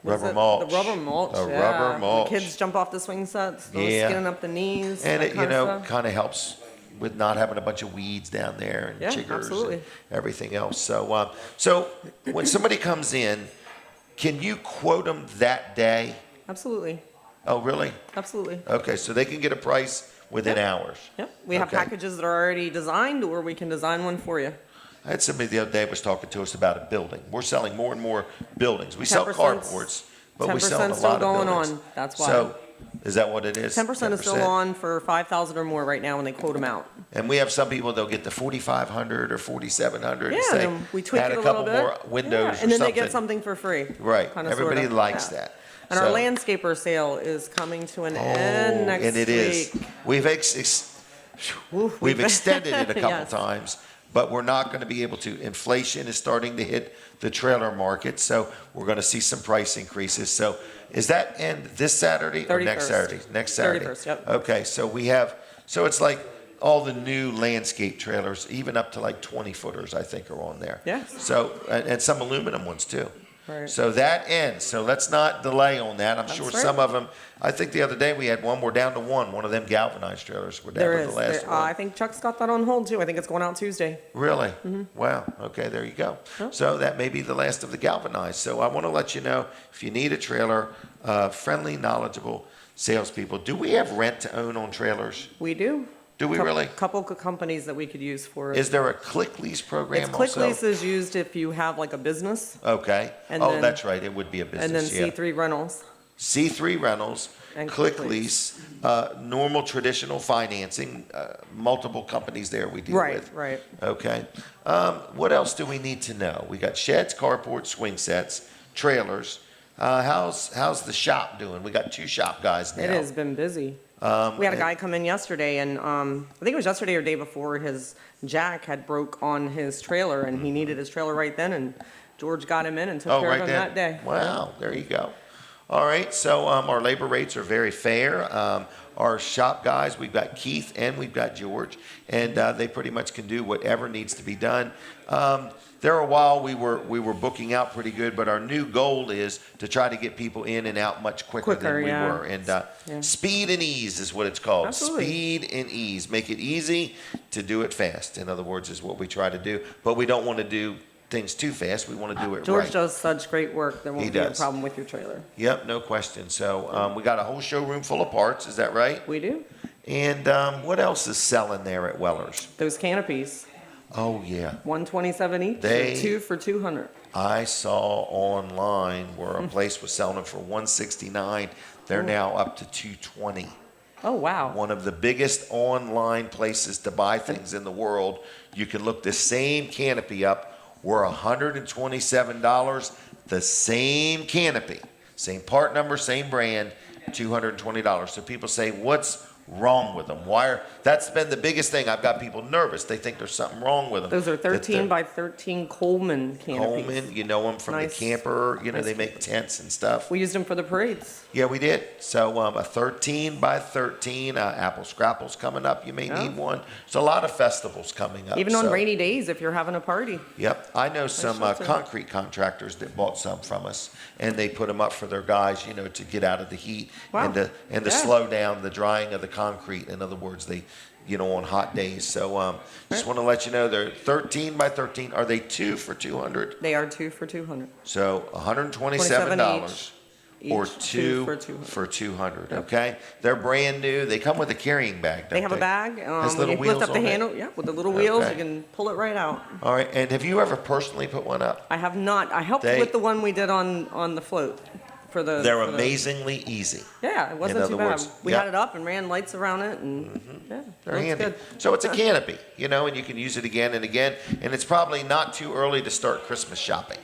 rubber mulch. The rubber mulch. Rubber mulch. The kids jump off the swing sets, skinning up the knees. And it, stuff. kind of helps with not having a bunch of weeds down there and chiggers and everything else. So, so when somebody comes in, can you quote them that day? Absolutely. Oh, really? Absolutely. Okay, so they can get a price within hours. Yep. We have packages that are already designed, or we can design one for you. I had somebody the other day was talking to us about a building. We're selling more and more buildings. We sell carports, but we sell a lot of buildings. On. That's why. So Is that what it is? 10% is still on for 5,000 or more right now when they quote them out. And we have some people, they'll get the 4,500 or 4,700 and Yeah, say, then we tweak add it a a couple little bit. more windows or And then they something. get something for free. Right. Kinda, Everybody sorta. likes Yeah. that. And our landscaper sale is coming to an end next week. And it is. We've extended it a couple Yes. times, but we're not going to be able to. Inflation is starting to hit the trailer market, so we're going to see some price increases. So is that end this Saturday or next 31st. Saturday? Next Saturday. 31st, yep. Okay, so it's like all the new landscape trailers, even up to like 20 footers, I think, are on there. Yes. So, and some aluminum ones too. Right. So that ends. So let's not delay on that. I'm sure right. some of them, I think the other day we had one, we're down to one. One of them galvanized trailers. We're down There to is. the last one. I think Chuck's got that on hold too. I think it's going out Tuesday. Really? Wow. Okay, there you go. So that may be the last of the galvanized. So I want to let you know, if you need a trailer, friendly, knowledgeable salespeople. Do we have rent to own on trailers? We do. Do we really? Couple companies that we could use for it. Is there a click lease program It's click also? lease is used if you have like a business. Okay. And Oh, then- that's right. It would be a business. And then yeah. C3 rentals. C3 rentals, And click Click lease, normal traditional financing, multiple companies there we deal with. Right. Okay. What else do we need to know? We got sheds, carports, swing sets, trailers. How's the shop doing? We got 2 shop guys now. It has been busy. We had a guy come in yesterday, and I think it was yesterday or day before, his jack had broke on his trailer, and he needed his trailer right then, and George got him in and took care of him that day. Wow, there you go. All right, so our labor rates are very fair. Our shop guys, we've got Keith and we've got George, and they pretty much can do whatever needs to be done. There a while we were booking out pretty good, but our new goal is to try to get people in and out much quicker than we yeah. were. And speed and ease is what it's called. Absolutely. Speed and ease. Make it easy to do it fast. In other words, is what we try to do. But we don't want to do things too fast. We want to do it George right. does such great work. There He won't be a does. problem with your trailer. Yep, no question. So we got a whole showroom full of parts. Is that right? We do. And what else is selling there at Weller's? Those canopies, Oh, yeah. $127 each, They- 2 for $200. I saw online where a place was selling them for $169. They're now up to $220. Oh, wow. One of the biggest online places to buy things in the world. You can look the same canopy up. We're $127. The same canopy, same part number, same brand, $220. So people say, what's wrong with them? That's been the biggest thing. I've got people nervous. They think there's something wrong with them. Those are That 13 they're- by 13 Coleman canopies. Coleman, you know them from Nice. the camper. You know, Nice. they make tents and stuff. We used them for the parades. Yeah, we did. So a 13 by 13 apple scrapple's coming up. You may need one. There's a lot of festivals coming up. Even on so- rainy days if you're having a party. Yep, I know some shelter. concrete contractors that bought some from us, and they put them up for their guys, you know, to get out of the heat Wow. and to Yeah. slow down the drying of the concrete. In other words, they, you know, on hot days. So just want to let you know they're 13 by 13. Are they 2 for 200? They are 2 for $200. So $127 or Each, 2 for $200. for 200. Okay, they're brand new. They come with a carrying bag. Don't They have a bag. Has When little you wheels lift up the on it? handle, yeah, with the little wheels, Okay. you can pull it right out. All right, and have you ever personally put one up? I have not. I helped They- with the one we did on the float for the. They're for the- amazingly easy. Yeah, it wasn't other too bad. words, We yeah. had it up and ran lights around it, and yeah, They're looks handy. good. So it's a canopy, you know, and you can use it again and again. And it's probably not too early to start Christmas shopping.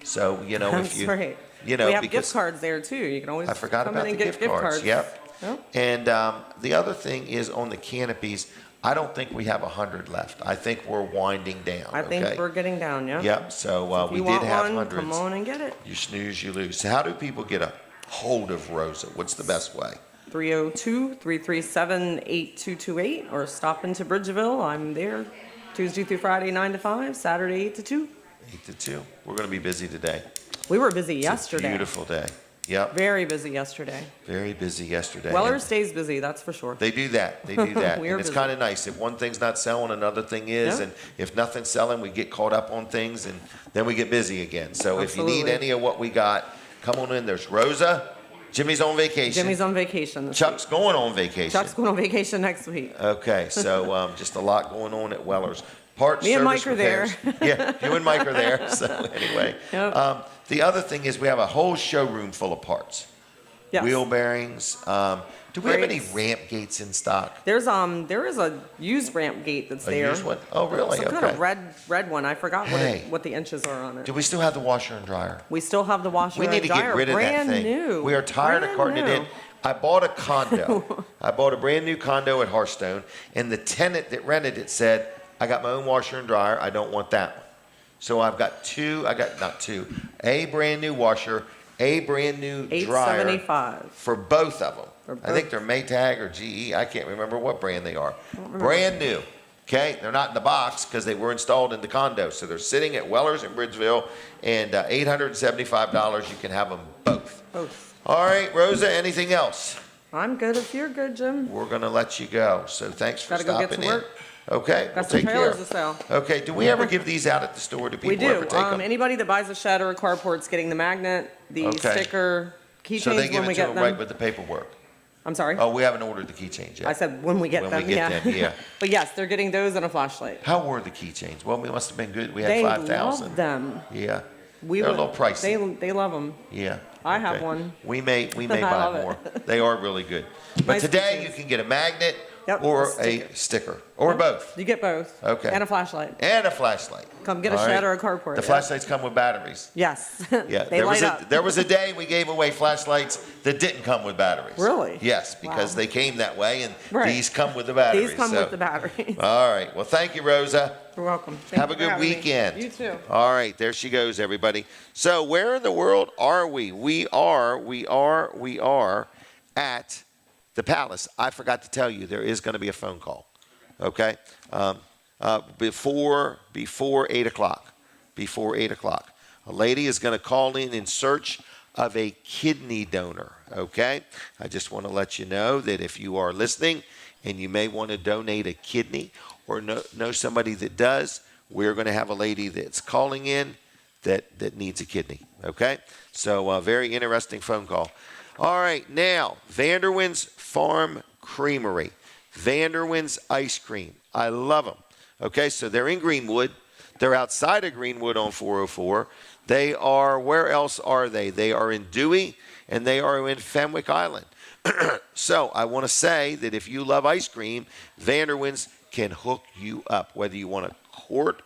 So, you know, That's if you, right. you know, We have because gift cards there too. You can always I forgot come about in the and get gift cards. Yep. Yep. And the other thing is on the canopies, I don't think we have 100 left. I think we're winding down. I think okay? we're getting down. Yeah. Yep. So If we you did want have one, hundreds. come on and get it. You snooze, you lose. So how do people get a hold of Rosa? What's the best way? 302-337-8228 or stop into Bridgeville. I'm there Tuesday through Friday 9 to 5, Saturday 8 to 2. 8 to 2. We're going to be busy today. We were busy It's yesterday. a beautiful day. Yep. Very busy yesterday. Very busy yesterday. Weller And- stays busy, that's for sure. They do that. They do that. We And are it's busy. kind of nice. If one thing's not selling, another thing is. Yeah. And if nothing's selling, we get caught up on things and then we get busy again. So if you need Absolutely. any of what we got, come on in. There's Rosa. Jimmy's on vacation. Jimmy's on vacation this Chuck's going on vacation. week. Chuck's going on vacation next week. Okay, so just a lot going on at Weller's. Parts, Me and service, Mike are there. repairs. Yeah, you and Mike are there. So anyway, Yep. the other thing is we have a whole showroom full of parts. wheel bearings. Do we have any ramp gates in stock? There is a used ramp gate that's there. A used one? Oh, really? Some kind of red one. I forgot what the inches are on it. Do we still have the washer and dryer? We still have the washer and dryer. We need to get rid of that thing. New. We are tired of carting it in. I bought a condo. I bought a brand new condo at Hearthstone, and the tenant that rented it said, I got my own washer and dryer. I don't want that one. So I've got a brand new washer, a brand new dryer $875 for both of them. I think they're Maytag or GE. I can't remember what brand they are. Brand new. Okay, they're not in the box because they were installed in the condo. So they're sitting at Weller's in Bridgeville, and $875. You can have them both. All right, Rosa. Anything else? I'm good. If you're good, Jim. We're gonna let you go. So thanks for stopping in. Gotta go get to work. Okay, got some trailers to sell. Okay, do we ever give these out at the store to people? We do. Ever take them? Anybody that buys a shed or a carport's getting the magnet, the sticker, keychains so they give when we it to get them them. right with the paperwork. I'm sorry? Oh, we haven't ordered the keychains yet. I said when we get them. When we get them, yeah. But yes, they're getting those and a flashlight. How were the keychains? Well, we must have been good. We had They 5,000. love them. Yeah. They're a little pricey. They love them. Yeah. I have one. We may I buy love more. it. They are really good. But Nice today keychains. you can get a magnet Yep, or a a sticker or both. You get both. Okay. And a flashlight. And a flashlight. Come get a All shed right. or a carport. The flashlights come with batteries. Yes. Yeah, They light up. there was a day we gave away flashlights that didn't come with batteries. Really? Yes, because Wow. they came that way, and Right. these come with the batteries. These come with the batteries. All right. Well, thank you, Rosa. You're welcome. Have a good weekend. You too. All right, there she goes, everybody. So, where in the world are we? We are at the Palace. I forgot to tell you, there is going to be a phone call. Okay, before 8 o'clock. Before 8 o'clock, a lady is going to call in search of a kidney donor. Okay, I just want to let you know that if you are listening and you may want to donate a kidney or know somebody that does, we're going to have a lady that's calling in that needs a kidney. Okay, so a very interesting phone call. All right, now Vanderwin's Farm Creamery. Vanderwin's Ice Cream. I love them. Okay, so they're in Greenwood. They're outside of Greenwood on 404. They are, where else are they? They are in Dewey, and they are in Fenwick Island. So I want to say that if you love ice cream, Vanderwin's can hook you up, whether you want a quart,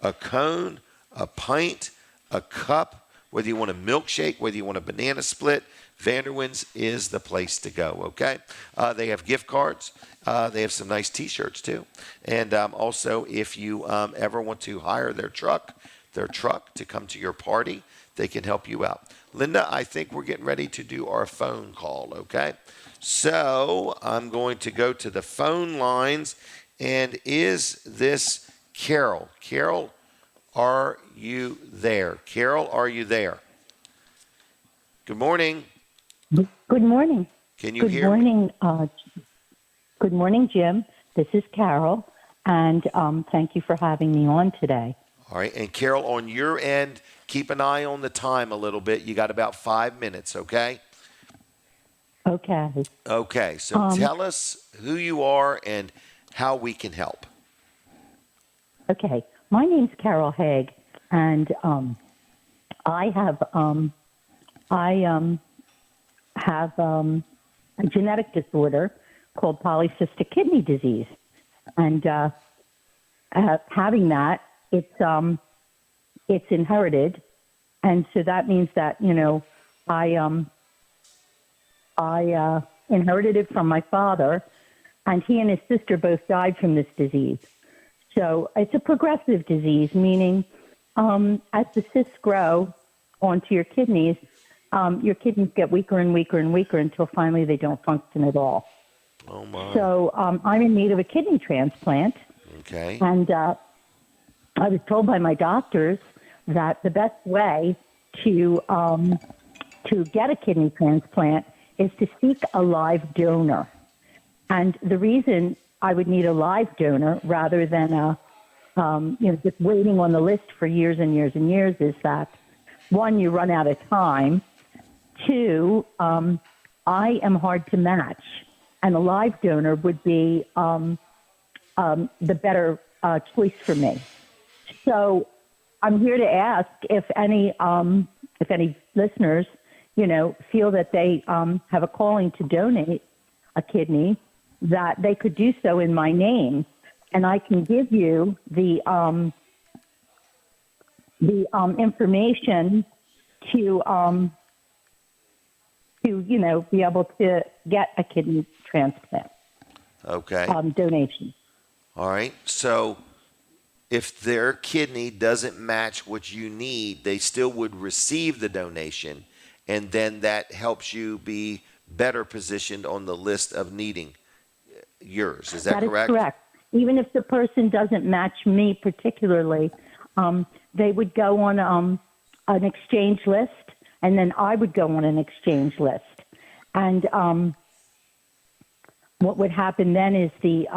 a cone, a pint, a cup, whether you want a milkshake, whether you want a banana split, Vanderwin's is the place to go, okay? They have gift cards. They have some nice T-shirts, too. And also, if you ever want to hire their truck to come to your party, they can help you out. Linda, I think we're getting ready to do our phone call, okay? So I'm going to go to the phone lines. And is this Carol? Carol, are you there? Carol, are you there? Good morning. Good morning. Can you hear me? Good morning, Jim. This is Carol, and thank you for having me on today. All right, and Carol, on your end, keep an eye on the time a little bit. You got about 5 minutes, okay? Okay. Okay, so tell us who you are and how we can help. Okay, my name's Carol Haig, and I have a genetic disorder called polycystic kidney disease, and having that, it's inherited, and so that means that I inherited it from my father, and he and his sister both died from this disease. So it's a progressive disease, meaning as the cysts grow onto your kidneys get weaker and weaker and weaker until finally they don't function at all. Oh, my. So I'm in need of a kidney transplant. Okay. And I was told by my doctors that the best way to get a kidney transplant is to seek a live donor. And the reason I would need a live donor rather than just waiting on the list for years and years and years is that, one, you run out of time. Two, I am hard to match, and a live donor would be the better choice for me. So I'm here to ask if any listeners feel that they have a calling to donate a kidney, that they could do so in my name, and I can give you the information to be able to get a kidney transplant. Okay. Donation. All right. So if their kidney doesn't match what you need, they still would receive the donation, and then that helps you be better positioned on the list of needing yours. Is that correct? That is correct. Even if the person doesn't match me particularly, they would go on an exchange list, and then I would go on an exchange list. And what would happen then is the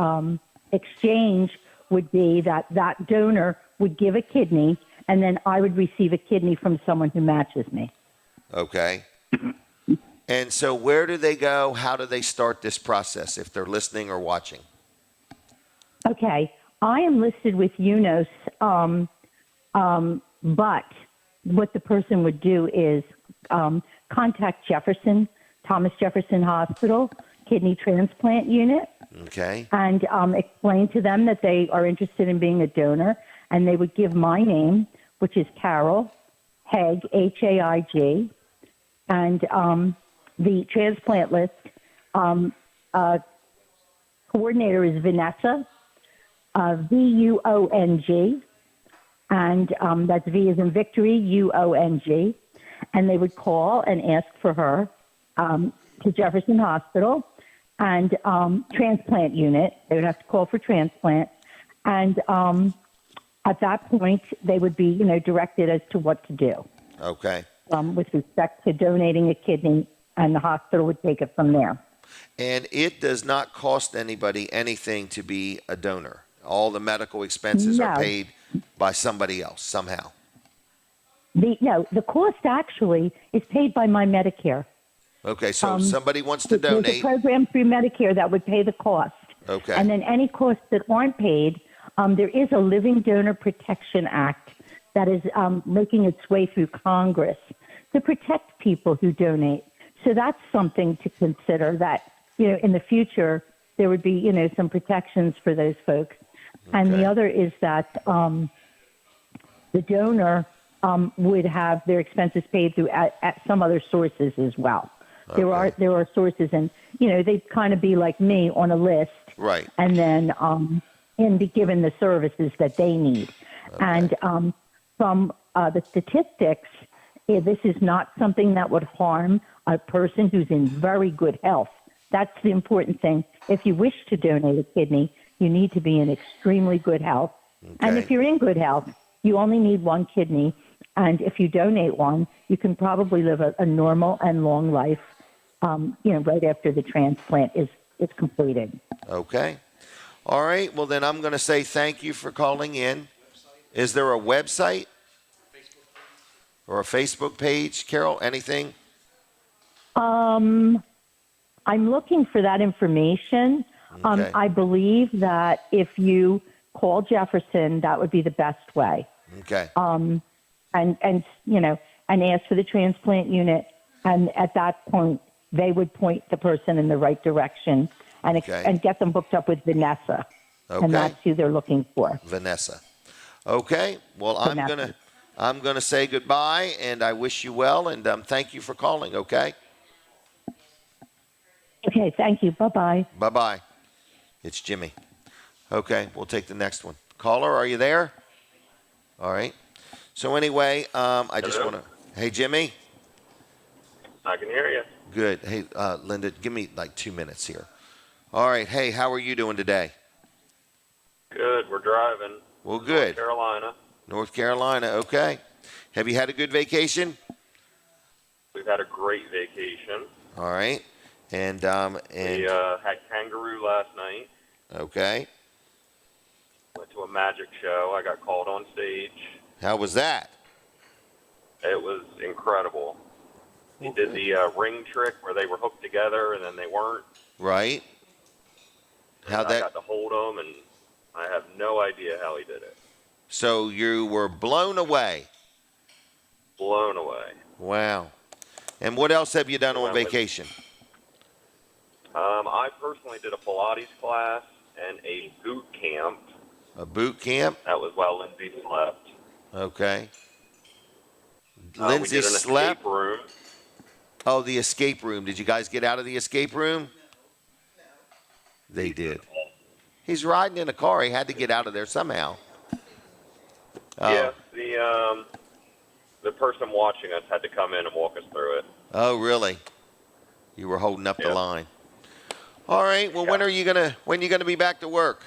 exchange would be that donor would give a kidney, and then I would receive a kidney from someone who matches me. Okay. And so where do they go? How do they start this process if they're listening or watching? Okay. I am listed with UNOS, but what the person would do is contact Thomas Jefferson Hospital, Kidney Transplant Unit. Okay. And explain to them that they are interested in being a donor, and they would give my name, which is Carol Haig, Haig, and the transplant list coordinator is Vanessa, VUONG, and that's V as in victory, UONG, and they would call and ask for her to Jefferson Hospital and transplant unit. They would have to call for transplant, and at that point they would be, directed as to what to do. Okay. With respect to donating a kidney, and the hospital would take it from there. And it does not cost anybody anything to be a donor. All the medical expenses are paid by somebody else somehow. The cost actually is paid by my Medicare. Okay, so somebody wants to donate. There's a program through Medicare that would pay the cost. Okay. And then any costs that aren't paid, there is a Living Donor Protection Act that is making its way through Congress to protect people who donate. So that's something to consider, that, in the future there would be, some protections for those folks. Okay. And the other is that the donor would have their expenses paid through at some other sources as well. Okay. There are sources, and they'd kind of be like me on a list, right? And then and be given the services that they need. Okay. And from the statistics, this is not something that would harm a person who's in very good health. That's the important thing. If you wish to donate a kidney, you need to be in extremely good health. Okay. And if you're in good health, you only need one kidney. And if you donate one, you can probably live a normal and long life, right after the transplant is completed. Okay. All right. Well, then I'm going to say thank you for calling in. Is there a website or a Facebook page, Carol? Anything? I'm looking for that information. Okay. I believe that if you call Jefferson, that would be the best way. Okay. And ask for the transplant unit, and at that point, they would point the person in the right direction and get them booked up with Vanessa. Okay. And that's who they're looking for. Vanessa. Okay. Well, I'm gonna say goodbye, and I wish you well, and thank you for calling. Okay. Okay. Thank you. Bye-bye. Bye-bye. It's Jimmy. Okay. We'll take the next one. Caller, are you there? All right. So anyway, I just want to. Hey, Jimmy. I can hear you. Good. Hey, Linda, give me like 2 minutes here. All right. Hey, how are you doing today? Good. We're driving. Well, good. North Carolina. North Carolina. Okay. Have you had a good vacation? We've had a great vacation. All right. And we had kangaroo last night. Okay. Went to a magic show. I got called on stage. How was that? It was incredible. He did the ring trick where they were hooked together and then they weren't. Right. I got to hold them, and I have no idea how he did it. So you were blown away. Blown away. Wow. And what else have you done on vacation? I personally did a Pilates class and a boot camp. A boot camp? That was while Lindsay slept. Okay. Lindsay Lindsay slept? Escape room. Oh, the escape room. Did you guys get out of the escape room? They did. He's riding in a car. He had to get out of there somehow. Yeah, the person watching us had to come in and walk us through it. Oh, really? You were holding up the line. All right. Well, when are you gonna be back to work?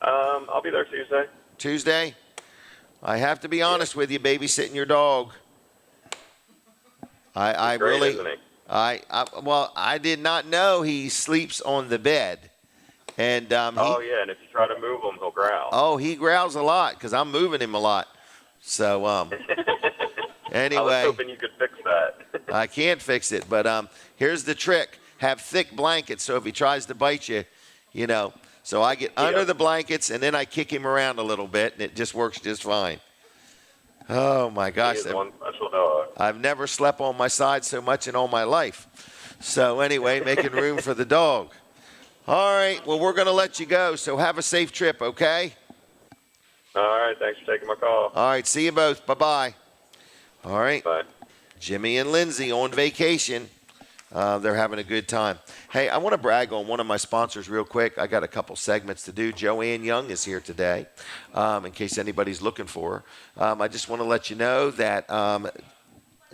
I'll be there Tuesday. Tuesday? I have to be honest with you, babysitting your dog. I Great, really, isn't he? I did not know he sleeps on the bed. And and if you try to move him, he'll growl. Oh, he growls a lot because I'm moving him a lot. So anyway, I was hoping you could fix that. I can't fix it, but here's the trick: have thick blankets so if he tries to bite you, So I get under the blankets and then I kick him around a little bit, and it just works just fine. Oh my gosh! He is one special dog. I've never slept on my side so much in all my life. So anyway, making room for the dog. All right, well, we're going to let you go, so have a safe trip, okay? All right, thanks for taking my call. All right, see you both. Bye-bye. All right. Bye. Jimmy and Lindsay on vacation. They're having a good time. Hey, I want to brag on one of my sponsors real quick. I got a couple segments to do. Joanne Young is here today, in case anybody's looking for her. I just want to let you know that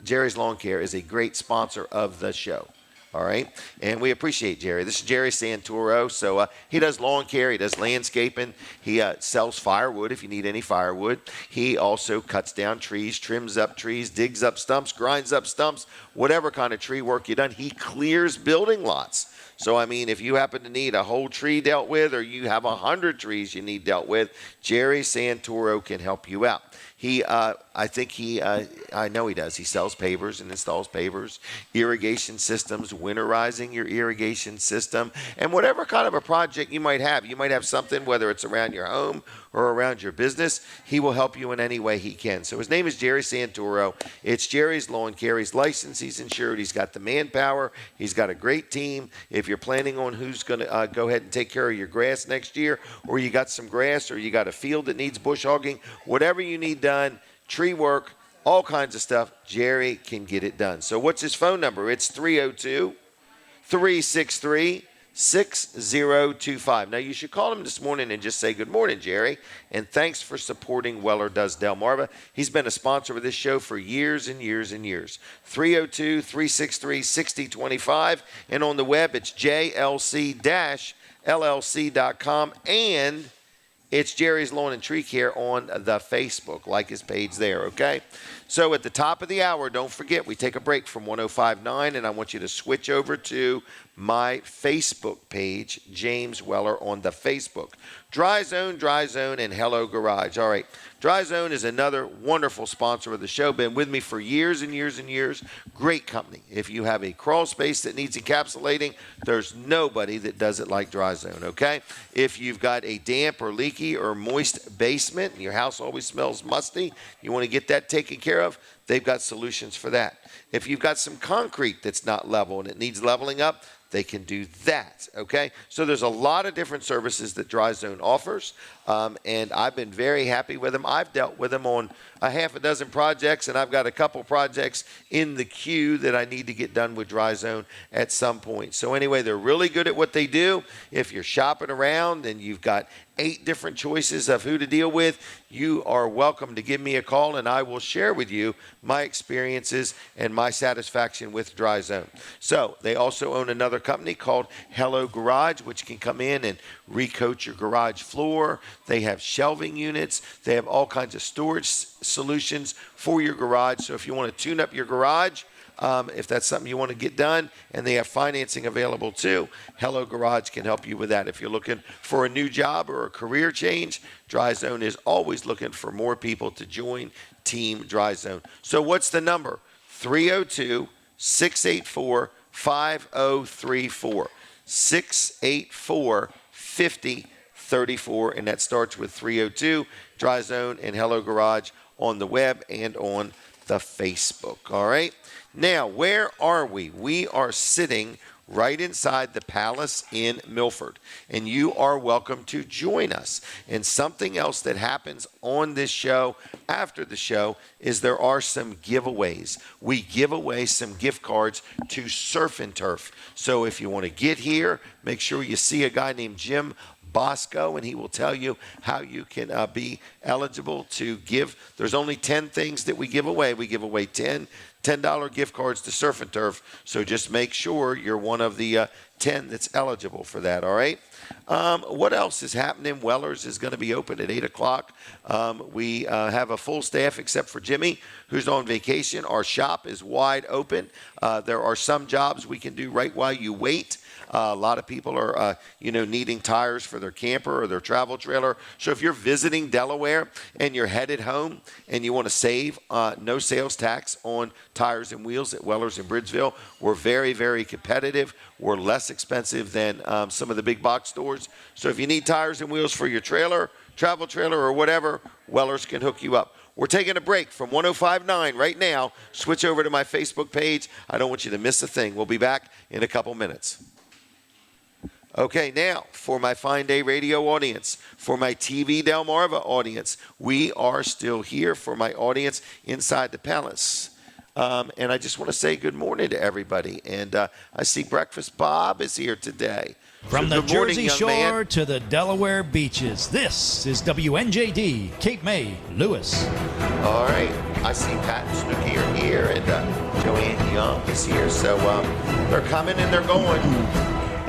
Jerry's Lawn Care is a great sponsor of the show. All right, and we appreciate Jerry. This is Jerry Santoro. So he does lawn care. He does landscaping. He sells firewood if you need any firewood. He also cuts down trees, trims up trees, digs up stumps, grinds up stumps, whatever kind of tree work you've done. He clears building lots. So, I mean, if you happen to need a whole tree dealt with or you have 100 trees you need dealt with, Jerry Santoro can help you out. I know he does. He sells pavers and installs pavers, irrigation systems, winterizing your irrigation system, and whatever kind of a project you might have. You might have something, whether it's around your home or around your business. He will help you in any way he can. So his name is Jerry Santoro. It's Jerry's Lawn Care. He's licensed. He's insured. He's got the manpower. He's got a great team. If you're planning on who's going to go ahead and take care of your grass next year, or you got some grass, or you got a field that needs bush hogging, whatever you need done, tree work, all kinds of stuff, Jerry can get it done. So what's his phone number? It's 302-363-6025. Now, you should call him this morning and just say, good morning, Jerry, and thanks for supporting Weller Does Delmarva. He's been a sponsor of this show for years and years and years. 302-363-6025, and on the web, it's jlc-llc.com, and it's Jerry's Lawn and Tree Care on the Facebook. Like his page there, okay? So at the top of the hour, don't forget, we take a break from 105.9, and I want you to switch over to my Facebook page, James Weller on the Facebook. Dry Zone, and Hello Garage. All right, Dry Zone is another wonderful sponsor of the show. Been with me for years and years and years. Great company. If you have a crawl space that needs encapsulating, there's nobody that does it like Dry Zone, okay? If you've got a damp or leaky or moist basement and your house always smells musty, you want to get that taken care of, they've got solutions for that. If you've got some concrete that's not level and it needs leveling up, they can do that, okay? So there's a lot of different services that Dry Zone offers, and I've been very happy with them. I've dealt with them on a half a dozen projects, and I've got a couple projects in the queue that I need to get done with Dry Zone at some point. So anyway, they're really good at what they do. If you're shopping around and you've got 8 different choices of who to deal with, you are welcome to give me a call, and I will share with you my experiences and my satisfaction with Dry Zone. So they also own another company called Hello Garage, which can come in and recoat your garage floor. They have shelving units. They have all kinds of storage solutions for your garage. So if you want to tune up your garage, if that's something you want to get done, and they have financing available too, Hello Garage can help you with that. If you're looking for a new job or a career change, Dry Zone is always looking for more people to join Team Dry Zone. So what's the number? 302-684-5034. 684-5034, and that starts with 302. Dry Zone and Hello Garage on the web and on the Facebook. All right. Now, where are we? We are sitting right inside the Palace in Milford, and you are welcome to join us. And something else that happens on this show after the show is there are some giveaways. We give away some gift cards to Surf and Turf. So if you want to get here, make sure you see a guy named Jim Bosco, and he will tell you how you can be eligible to give. There's only 10 things that we give away. We give away $10 gift cards to Surf and Turf, so just make sure you're one of the 10 that's eligible for that, all right? What else is happening? Weller's is going to be open at 8 o'clock. We have a full staff except for Jimmy, who's on vacation. Our shop is wide open. There are some jobs we can do right while you wait. A lot of people are, needing tires for their camper or their travel trailer. So if you're visiting Delaware and you're headed home and you want to save no sales tax on tires and wheels at Weller's in Bridgeville, we're very, very competitive. We're less expensive than some of the big box stores. So if you need tires and wheels for your trailer, travel trailer, or whatever, Weller's can hook you up. We're taking a break from 105.9 right now. Switch over to my Facebook page. I don't want you to miss a thing. We'll be back in a couple minutes. Okay, now, for my Fine Day Radio audience, for my TV Delmarva audience, we are still here for my audience inside the Palace. And I just want to say good morning to everybody. And I see Breakfast Bob is here today. From the Jersey Shore to the Delaware beaches, this is WNJD, Cape May, Lewis. All right. I see Pat and Snooki are here, and Joanne Young is here. So they're coming and they're going.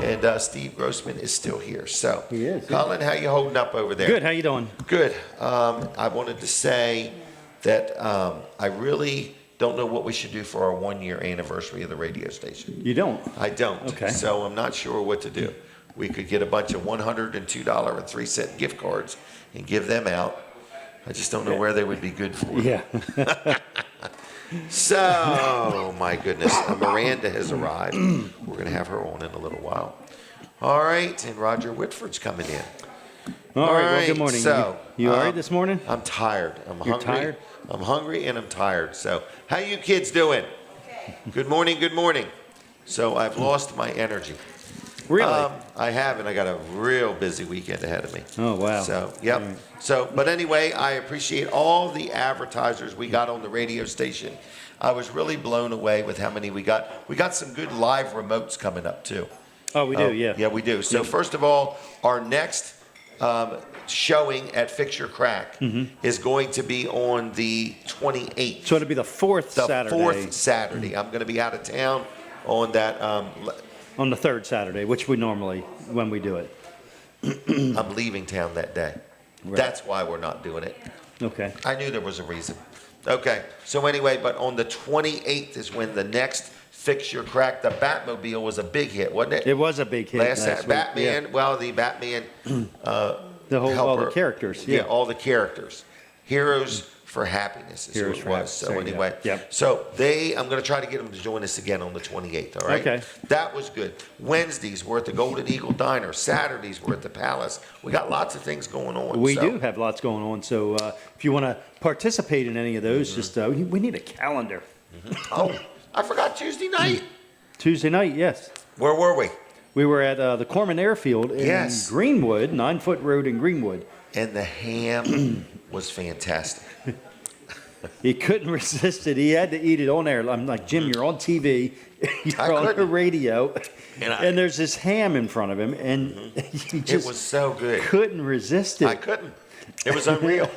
And Steve Grossman is still here. So, he is. Colin, how you holding up over there? Good. How you doing? Good. I wanted to say that I really don't know what we should do for our 1-year anniversary of the radio station. You don't? I don't. Okay. So I'm not sure what to do. We could get a bunch of $102.03 gift cards and give them out. I just don't know where they would be good for. Yeah. So, my goodness, Miranda has arrived. We're going to have her on in a little while. All right, and Roger Whitford's coming in. All right, well, good morning. So, you all right this morning? I'm tired. You're tired? I'm hungry and I'm tired. So, how you kids doing? Good morning, good morning. So, I've lost my energy. Really? I have, and I got a real busy weekend ahead of me. Oh, wow. So, yep. Right. So, but anyway, I appreciate all the advertisers we got on the radio station. I was really blown away with how many we got. We got some good live remotes coming up, too. Oh, we do, yeah. Yeah, we do. So, first of all, our next showing at Fix Your Crack is going to be on the 28th. So, it'll be the fourth Saturday. The fourth Saturday. I'm going to be out of town on that. On the third Saturday, which we normally, when we do it. I'm leaving town that day. Right. That's why we're not doing it. Okay. I knew there was a reason. Okay. So anyway, but on the 28th is when the next Fix Your Crack, the Batmobile was a big hit, wasn't it? It was a big hit last week. Batman, yeah. Well, the Batman the whole, helper, all the characters. Yeah, all the characters. Heroes for Happiness is Heroes who it was. So anyway, yep. So I'm going to try to get them to join us again on the 28th, all right? Okay. That was good. Wednesdays, we're at the Golden Eagle Diner. Saturdays, we're at the Palace. We got lots of things going on. We do have lots going on. So if you want to participate in any of those, just we need a calendar. Oh, I forgot Tuesday night. Tuesday night, yes. Where were we? We were at the Corman Airfield in Greenwood, 9 Foot Road in Greenwood. And the ham was fantastic. He couldn't resist it. He had to eat it on air. I'm like, Jim, you're on TV, you're on the radio, and there's this ham in front of him, and he just it was so good. Couldn't resist it. I couldn't. It was unreal.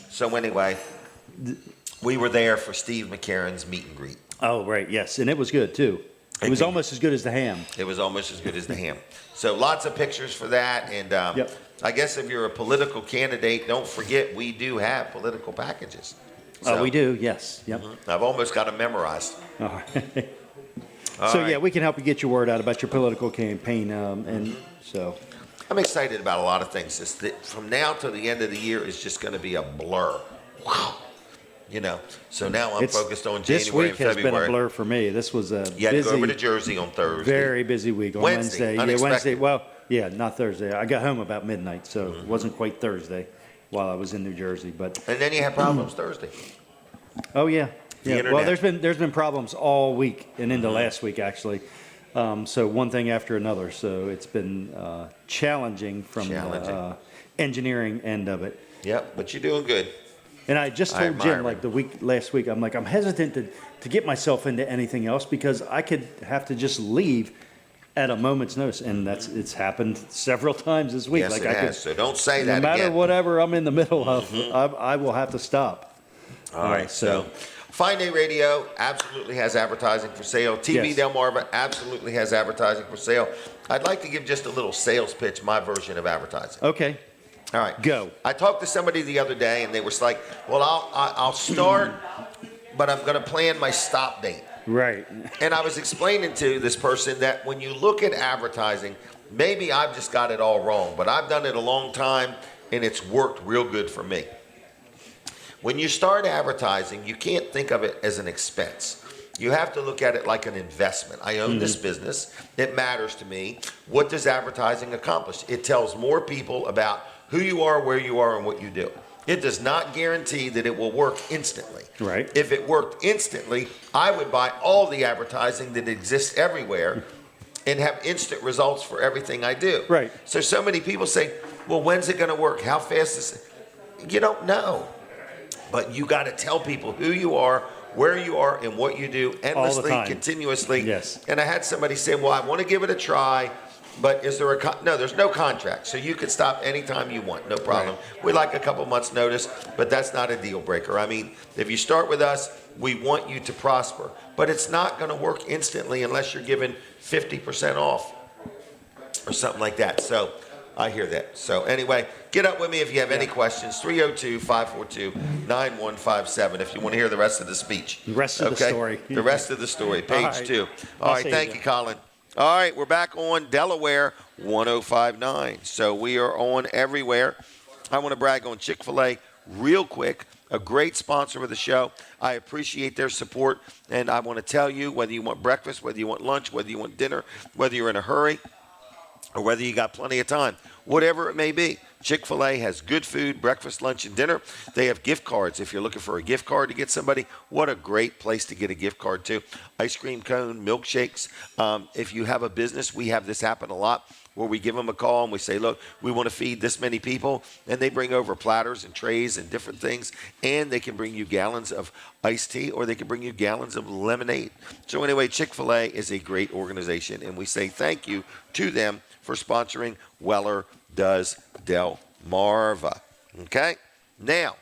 So anyway, we were there for Steve McCarron's meet and greet. Oh, right, yes, and it was good too. It was almost as good as the ham. It was almost as good as the ham. So lots of pictures for that, and I guess if you're a political candidate, don't forget we do have political packages. So, we do, yes. Yep. I've almost got them memorized. All right. Yeah, we can help you get your word out about your political campaign, and so. I'm excited about a lot of things. From now till the end of the year is just going to be a blur. Wow. So now I'm focused on January and February. This week has been a blur for me. This was a You had to go over to Jersey on Thursday. Very busy week on Wednesday. Unexpected. Yeah, Wednesday. Well, yeah, not Thursday. I got home about midnight, so it wasn't quite Thursday while I was in New Jersey. But and then you had problems Thursday. Oh yeah, yeah. internet. Well, there's been problems all week and into last week actually. So one thing after another. So it's been challenging from the engineering end of it. Yep, but you're doing good. And I just told Jim like last week, I'm hesitant to get myself into anything else because I could have to just leave at a moment's notice, and it's happened several times this week. Yes, like it has. So don't say that again. No matter whatever I'm in the middle of, I will have to stop. All right. So Fine Day Radio absolutely has advertising for sale. TV Delmarva absolutely has advertising for sale. I'd like to give just a little sales pitch, my version of advertising. Okay. All right. Go. I talked to somebody the other day, and they were like, well, I'll start, but I'm going to plan my stop date. Right. And I was explaining to this person that when you look at advertising, maybe I've just got it all wrong, but I've done it a long time, and it's worked real good for me. When you start advertising, you can't think of it as an expense. You have to look at it like an investment. I own this business. It matters to me. What does advertising accomplish? It tells more people about who you are, where you are, and what you do. It does not guarantee that it will work instantly. Right. If it worked instantly, I would buy all the advertising that exists everywhere and have instant results for everything I do. Right. So many people say, well, when's it going to work? How fast is it? You don't know. But you got to tell people who you are, where you are, and what you do endlessly, continuously. Yes. And I had somebody say, well, I want to give it a try. But is there no, there's no contract. So you can stop anytime you want, no problem. Right. We like a couple months notice, but that's not a deal breaker. I mean, if you start with us, we want you to prosper. But it's not going to work instantly unless you're given 50% off or something like that. So I hear that. So anyway, get up with me if you have any questions. 302-542-9157 if you want to hear the rest of the speech. The rest of the story. The rest of the story, page 2. All right, thank you, Colin. All right, we're back on Delaware 105.9. So we are on everywhere. I want to brag on Chick-fil-A real quick, a great sponsor of the show. I appreciate their support, and I want to tell you, whether you want breakfast, whether you want lunch, whether you want dinner, whether you're in a hurry, or whether you got plenty of time, whatever it may be, Chick-fil-A has good food, breakfast, lunch, and dinner. They have gift cards. If you're looking for a gift card to get somebody, what a great place to get a gift card to. Ice cream cone, milkshakes. If you have a business, we have this happen a lot where we give them a call and we say, look, we want to feed this many people. And they bring over platters and trays and different things. And they can bring you gallons of iced tea or they can bring you gallons of lemonade. So anyway, Chick-fil-A is a great organization. And we say thank you to them for sponsoring Weller Does Delmarva. Okay? Now,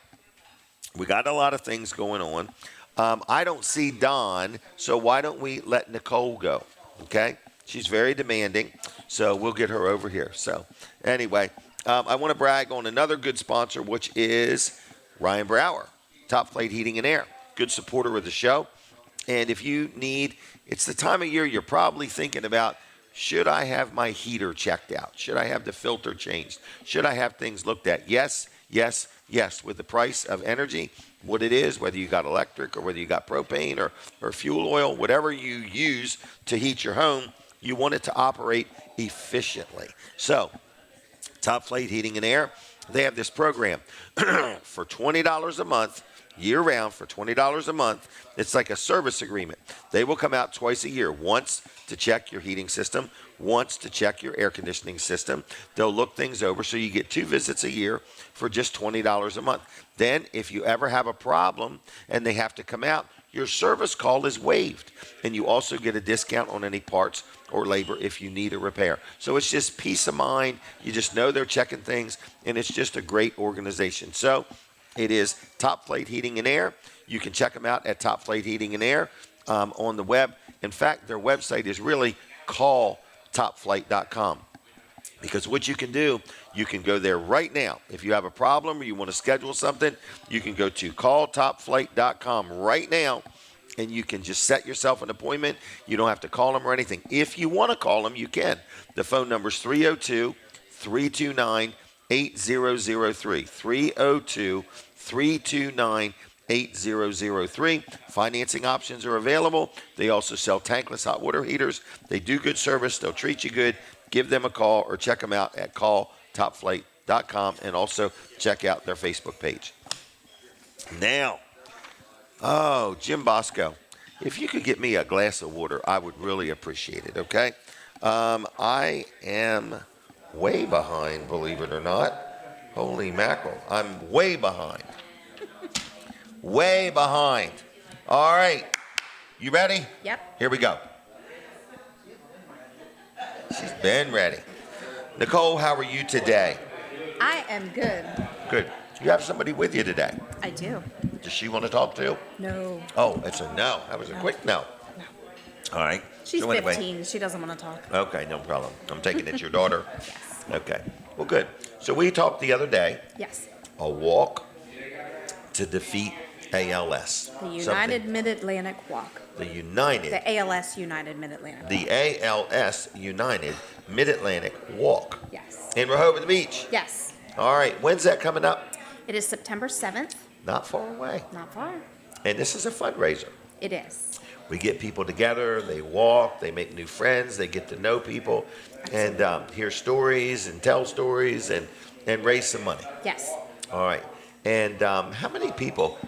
we got a lot of things going on. I don't see Don, so why don't we let Nicole go? Okay? She's very demanding, so we'll get her over here. So anyway, I want to brag on another good sponsor, which is Ryan Brower, Top Flight Heating and Air. Good supporter of the show. And if you need, it's the time of year you're probably thinking about, should I have my heater checked out? Should I have the filter changed? Should I have things looked at? Yes, yes, yes. With the price of energy, what it is, whether you got electric or whether you got propane or fuel oil, whatever you use to heat your home, you want it to operate efficiently. So, Top Flight Heating and Air, they have this program for $20 a month, year-round for $20 a month. It's like a service agreement. They will come out twice a year, once to check your heating system, once to check your air conditioning system. They'll look things over, so you get 2 visits a year for just $20 a month. Then, if you ever have a problem and they have to come out, your service call is waived. And you also get a discount on any parts or labor if you need a repair. So it's just peace of mind. You just know they're checking things, and it's just a great organization. So it is Top Flight Heating and Air. You can check them out at Top Flight Heating and Air on the web. In fact, their website is really calltopflight.com. Because what you can do, you can go there right now. If you have a problem or you want to schedule something, you can go to calltopflight.com right now, and you can just set yourself an appointment. You don't have to call them or anything. If you want to call them, you can. The phone number is 302-329-8003. 302-329-8003. Financing options are available. They also sell tankless hot water heaters. They do good service. They'll treat you good. Give them a call or check them out at calltopflight.com, and also check out their Facebook page. Now, Oh, Jim Bosco, if you could get me a glass of water, I would really appreciate it, okay? I am way behind, believe it or not. Holy mackerel, I'm way behind. Way behind. All right, you ready? Yep. Here we go. She's been ready. Nicole, how are you today? I am good. Good. You have somebody with you today. I do. Does she want to talk to? No. Oh, it's a no. That was a quick no. No. All right. She's So anyway. 15. She doesn't want to talk. Okay, no problem. I'm taking it your daughter. Yes. Okay. Well, good. So we talked the other day. Yes. A walk to defeat ALS. The United Mid-Atlantic Walk. The ALS United Mid-Atlantic The ALS United Mid-Atlantic Walk. Yes. In Rehoboth Beach. Yes. All right. When's that coming up? It is September 7th. Not far away. Not far. And this is a fundraiser. It is. We get people together, they walk, they make new friends, they get to know people, and hear stories and tell stories and raise some money. Yes. All right. And how many people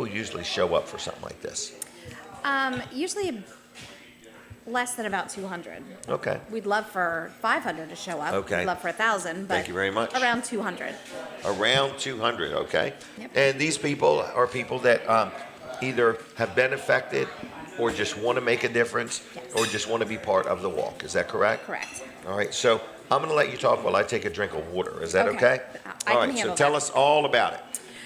usually show up for something like this? Usually less than about 200. Okay. We'd love for 500 to show up. Okay. We'd love for 1,000, but Thank you very much. around 200. Around 200, okay. Yep. And these people are people that either have been affected or just want to make a difference or just want to be part of the walk. Is that correct? Correct. All right. So I'm going to let you talk while I take a drink of water. Is that Okay. okay? I All can right. So handle tell that. us all about it.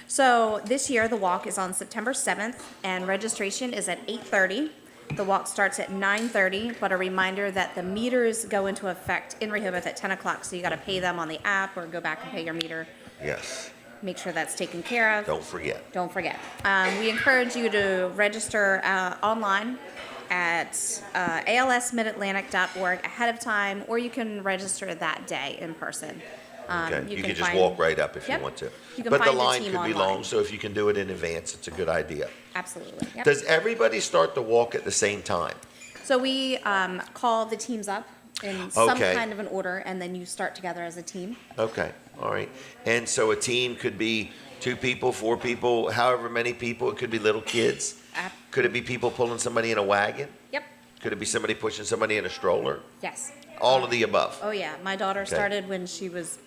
So this year, the walk is on September 7th, and registration is at 8:30. The walk starts at 9:30, but a reminder that the meters go into effect in Rehoboth at 10 o'clock, so you got to pay them on the app or go back and pay your meter. Yes. Make sure that's taken care of. Don't forget. Don't forget. We encourage you to register online at alsmidatlantic.org ahead of time, or you can register that day in person. Okay. You can just walk right up if you Yep. want to. You can But the find the line team could be online. long, so if you can do it in advance, it's a good idea. Absolutely. Yep. Does everybody start the walk at the same time? So we call the teams up in some Okay. kind of an order, and then you start together as a team. Okay, all right. And so a team could be 2 people, 4 people, however many people. It could be little kids. Could it be people pulling somebody in a wagon? Yep. Could it be somebody pushing somebody in a stroller? Yes. All of the above. Oh yeah, my daughter Okay. started when she was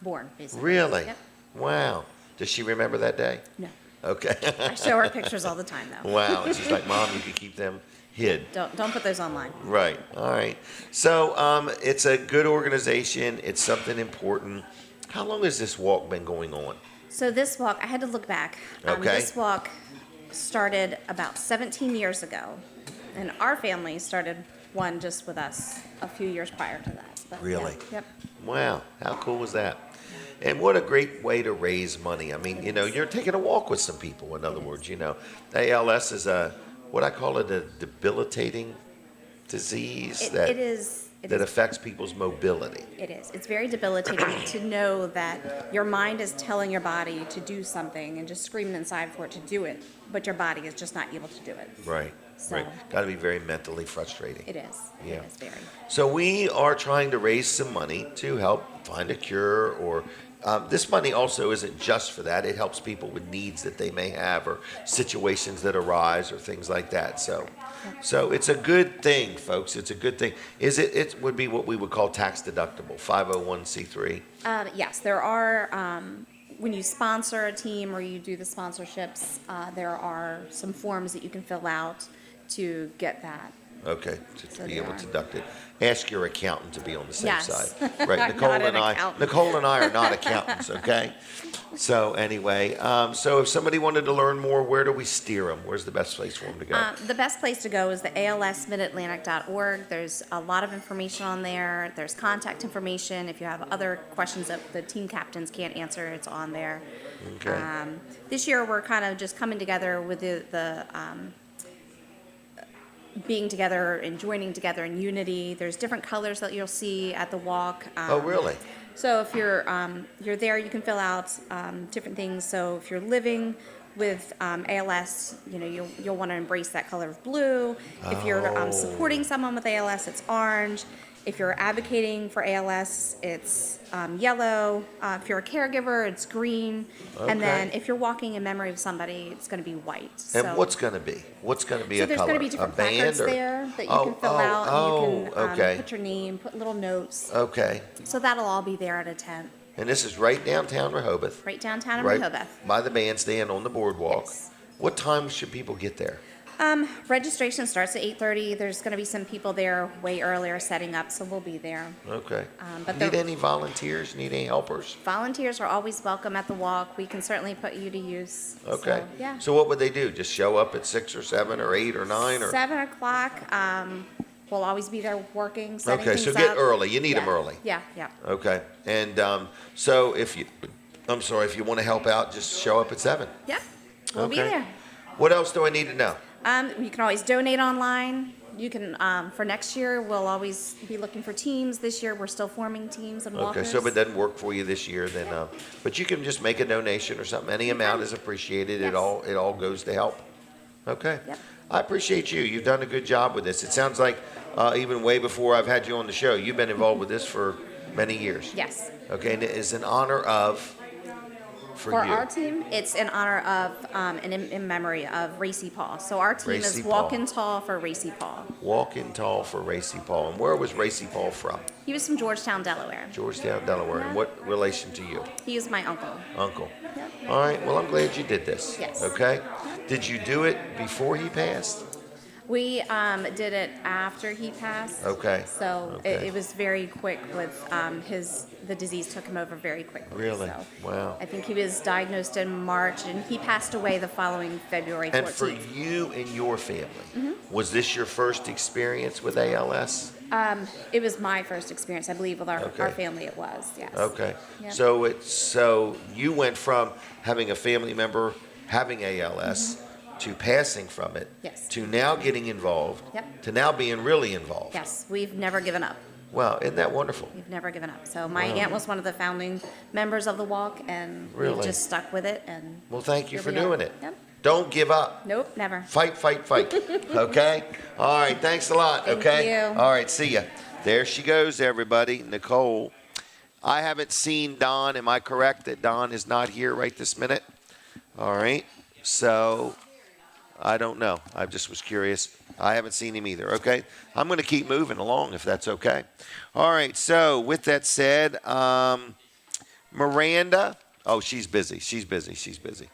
born, basically. Really? Yep. Wow. Does she remember that day? No. Okay. I show her pictures all the time, though. Wow. And she's like, Mom, you could keep them hid. Don't put those online. Right. All right. So it's a good organization. It's something important. How long has this walk been going on? So this walk, I had to look back. Okay. This walk started about 17 years ago, and our family started one just with us a few years prior to that. But, yeah. Really? Yep. Wow. How cool was that? And what a great way to raise money. I mean, you know, you're taking a walk with some people, in other words, you know. ALS is what I call it, a debilitating disease It is. that affects people's mobility. It is. It's very debilitating to know that your mind is telling your body to do something and just screaming inside for it to do it, but your body is just not able to do it. Right. So- Right. Got to be very mentally frustrating. It is. Yeah. It is very. So we are trying to raise some money to help find a cure, or this money also isn't just for that. It helps people with needs that they may have or situations that arise or things like that. So it's a good thing, folks. It's a good thing. It would be what we would call tax deductible, 501c3. Yes, there are, when you sponsor a team or you do the sponsorships, there are some forms that you can fill out to get that. Okay, to So be they able are. to deduct it. Ask your accountant to be on the safe Yes. side. Right, I'm Nicole not an and I. accountant. Nicole and I are not accountants. Okay. So anyway, so if somebody wanted to learn more, where do we steer them? Where's the best place for them to go? The best place to go is the alsmidatlantic.org. There's a lot of information on there. There's contact information. If you have other questions that the team captains can't answer, it's on there. Okay. This year, we're kind of just coming together with the being together and joining together in unity. There's different colors that you'll see at the walk. Oh, really? So if you're there, you can fill out different things. So if you're living with ALS, you know, you'll want to embrace that color of blue. If you're supporting someone with ALS, it's orange. If you're advocating for ALS, it's yellow. If you're a caregiver, it's green. Okay. And then if you're walking in memory of somebody, it's going to be white. And what's going to be? What's going to be So a there's color? going to be different a band placards or? there that you can fill out. And you can okay. put your name, put little notes. Okay. So that'll all be there at a tent. And this is right downtown Rehoboth. Right downtown in Right Rehoboth. by the bandstand on the boardwalk. Yes. What time should people get there? Registration starts at 8:30. There's going to be some people there way earlier setting up, so we'll be there. Okay. But Need the any volunteers? Need any helpers? volunteers are always welcome at the walk. We can certainly put you to use. Okay. So, yeah. So what would they do? Just show up at 6 or 7 or 8 or 9 or? 7 o'clock. We'll always be there working, setting Okay, things so up. get early. You need Yeah. them early. Yeah, yeah. Okay. And so if you want to help out, just show up at 7. Yeah, we'll be Okay. there. What else do I need to know? You can always donate online. You can, for next year, we'll always be looking for teams. This year, we're still forming teams and walkers. Okay, so if it doesn't work for you this year, then, but you can just make a donation or something. Any amount is appreciated. Yes. It all goes to help. Okay. Yep. I appreciate you. You've done a good job with this. It sounds like even way before I've had you on the show, you've been involved with this for many years. Yes. Okay, and it is an honor of, for you. our team, it's in honor of and in memory of Racy Paul. So our team Racy is Paul. Walkin' Tall for Racy Paul. Walking Tall for Racy Paul. And where was Racy Paul from? He was from Georgetown, Delaware. Georgetown, Delaware. And what relation to you? He is my uncle. Uncle. Yep. All right, well, I'm glad you did this. Yes. Okay? Did you do it before he passed? We did it after he passed. Okay. So Okay. it was very quick with the disease took him over very quickly. Really? So Wow. I think he was diagnosed in March and he passed away the following February 14th. And for you and your family, was this your first experience with ALS? It was my first experience, I believe, with our Okay. family. It was, yes. Okay. Yeah. So you went from having a family member having ALS to passing from it Yes. to now getting involved Yep. to now being really involved. Yes, we've never given up. Wow, isn't that wonderful? We've never given up. So my Wow. aunt was one of the founding members of the walk, and Really? we've just stuck with it. And Well, thank you here for we are. doing it. Yep. Don't give up. Nope, never. Fight, fight, fight. Okay? All right, thanks a lot. Thank Okay? you. All right, see ya. There she goes, everybody. Nicole. I haven't seen Don. Am I correct that Don is not here right this minute? All right. So I don't know. I just was curious. I haven't seen him either. Okay. I'm going to keep moving along if that's okay. All right. So with that said, Miranda. Oh, she's busy. She's busy. She's busy.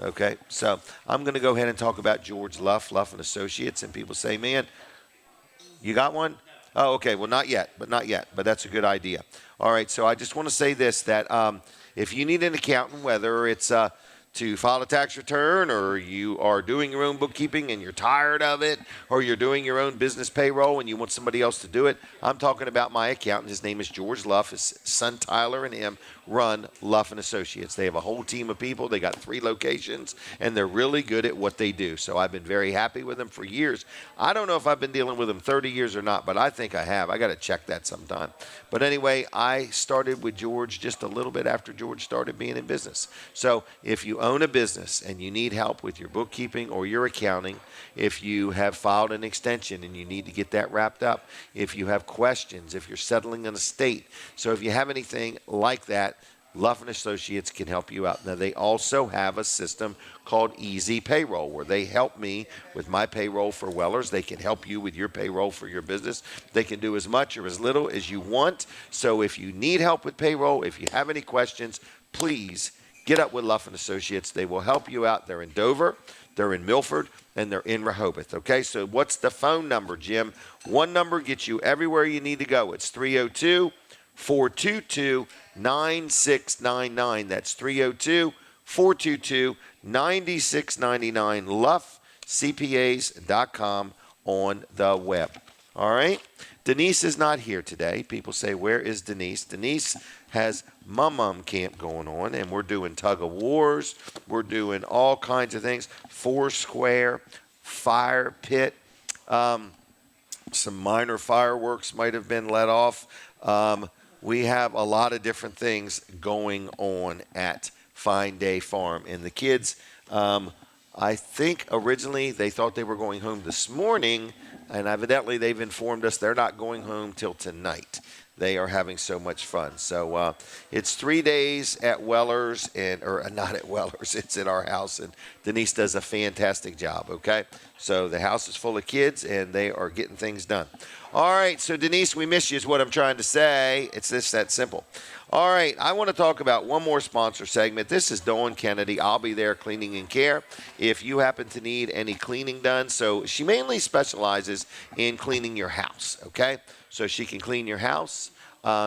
Okay. So I'm going to go ahead and talk about George Luff and Associates. And people say, man, you got one? Oh, okay. Well, not yet. But that's a good idea. All right. So I just want to say this, that if you need an accountant, whether it's to file a tax return, or you are doing your own bookkeeping and you're tired of it, or you're doing your own business payroll and you want somebody else to do it, I'm talking about my accountant. His name is George Luff. His son Tyler and him run Luff and Associates. They have a whole team of people. They got 3 locations, and they're really good at what they do. So I've been very happy with them for years. I don't know if I've been dealing with them 30 years or not, but I think I have. I got to check that sometime. But anyway, I started with George just a little bit after George started being in business. So if you own a business and you need help with your bookkeeping or your accounting, if you have filed an extension and you need to get that wrapped up, if you have questions, if you're settling an estate, so if you have anything like that, Luff and Associates can help you out. Now, they also have a system called Easy Payroll, where they help me with my payroll for Wellers. They can help you with your payroll for your business. They can do as much or as little as you want. So if you need help with payroll, if you have any questions, please get up with Luff and Associates. They will help you out. They're in Dover, they're in Milford, and they're in Rehoboth. Okay, so what's the phone number, Jim? One number gets you everywhere you need to go. It's 302-422-9699. That's 302-422-9699. LuffCPAs.com on the web. All right? Denise is not here today. People say, where is Denise? Denise has Mum Camp going on, and we're doing tug of wars. We're doing all kinds of things. Foursquare, fire pit. Some minor fireworks might have been let off. We have a lot of different things going on at Fine Day Farm. And the kids, I think originally they thought they were going home this morning, and evidently they've informed us they're not going home till tonight. They are having so much fun. So it's 3 days at Weller's, or not at Weller's, it's at our house, and Denise does a fantastic job, okay? So the house is full of kids, and they are getting things done. All right, so Denise, we miss you is what I'm trying to say. It's just that simple. All right, I want to talk about one more sponsor segment. This is Dawn Kennedy. I'll be there, cleaning and care, if you happen to need any cleaning done. So she mainly specializes in cleaning your house, okay? So she can clean your house.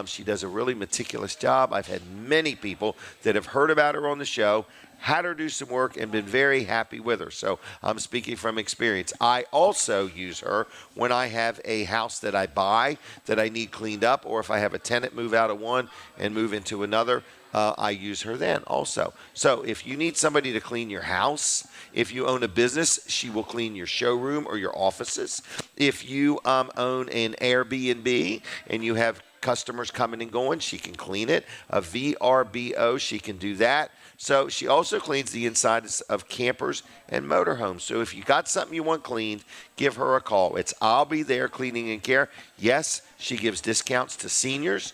She does a really meticulous job. I've had many people that have heard about her on the show, had her do some work, and been very happy with her. So I'm speaking from experience. I also use her when I have a house that I buy that I need cleaned up, or if I have a tenant move out of one and move into another, I use her then also. So if you need somebody to clean your house, if you own a business, she will clean your showroom or your offices. If you own an Airbnb and you have customers coming and going, she can clean it. A VRBO, she can do that. So she also cleans the insides of campers and motorhomes. So if you got something you want cleaned, give her a call. It's I'll Be There Cleaning and Care. Yes, she gives discounts to seniors,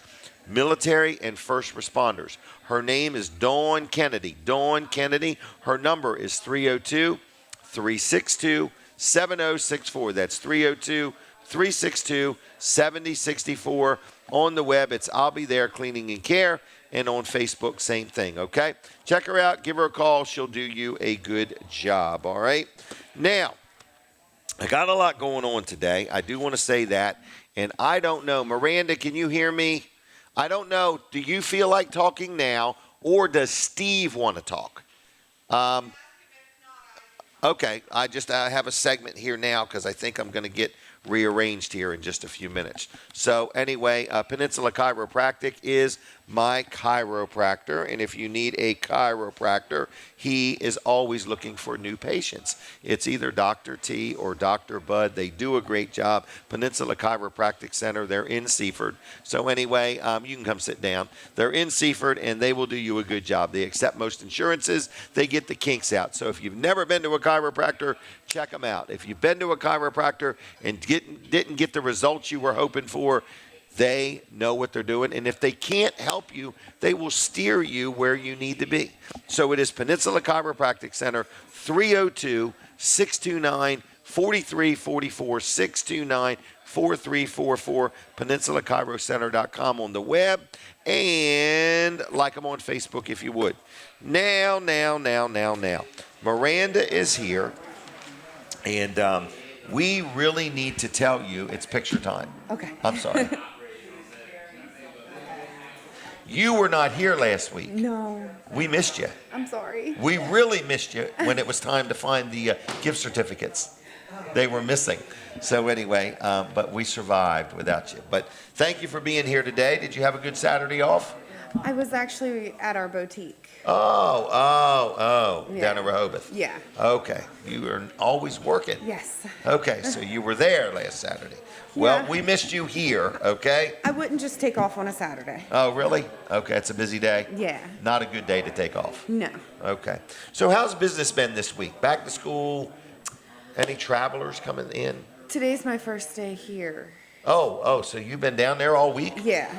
military, and first responders. Her name is Dawn Kennedy. Dawn Kennedy. Her number is 302-362-7064. That's 302-362-7064. On the web, it's I'll Be There Cleaning and Care. And on Facebook, same thing, okay? Check her out. Give her a call. She'll do you a good job, all right? Now, I got a lot going on today. I do want to say that. And I don't know. Miranda, can you hear me? I don't know. Do you feel like talking now, or does Steve want to talk? Okay. I have a segment here now because I think I'm going to get rearranged here in just a few minutes. So anyway, Peninsula Chiropractic is my chiropractor, and if you need a chiropractor, he is always looking for new patients. It's either Dr. T or Dr. Bud. They do a great job. Peninsula Chiropractic Center, they're in Seaford. So anyway, you can come sit down. They're in Seaford, and they will do you a good job. They accept most insurances. They get the kinks out. So if you've never been to a chiropractor, check them out. If you've been to a chiropractor and didn't get the results you were hoping for, they know what they're doing. And if they can't help you, they will steer you where you need to be. So it is Peninsula Chiropractic Center, 302-629-4344, 629-4344, PeninsulaChiroCenter.com on the web. And like them on Facebook if you would. Now. Miranda is here. And we really need to tell you it's picture time. Okay. I'm sorry. You were not here last week. No. We missed you. I'm sorry. We really missed you when it was time to find the gift certificates. They were missing. So anyway, but we survived without you. But thank you for being here today. Did you have a good Saturday off? I was actually at our boutique. Oh. Yeah. Down in Rehoboth. Yeah. Okay. You were always working. Yes. Okay, so you were there last Saturday. Well, Yeah. we missed you here, okay? I wouldn't just take off on a Saturday. Oh, really? Okay, it's a busy day? Yeah. Not a good day to take off? No. Okay. So how's business been this week? Back to school? Any travelers coming in? Today's my first day here. Oh, so you've been down there all week? Yeah.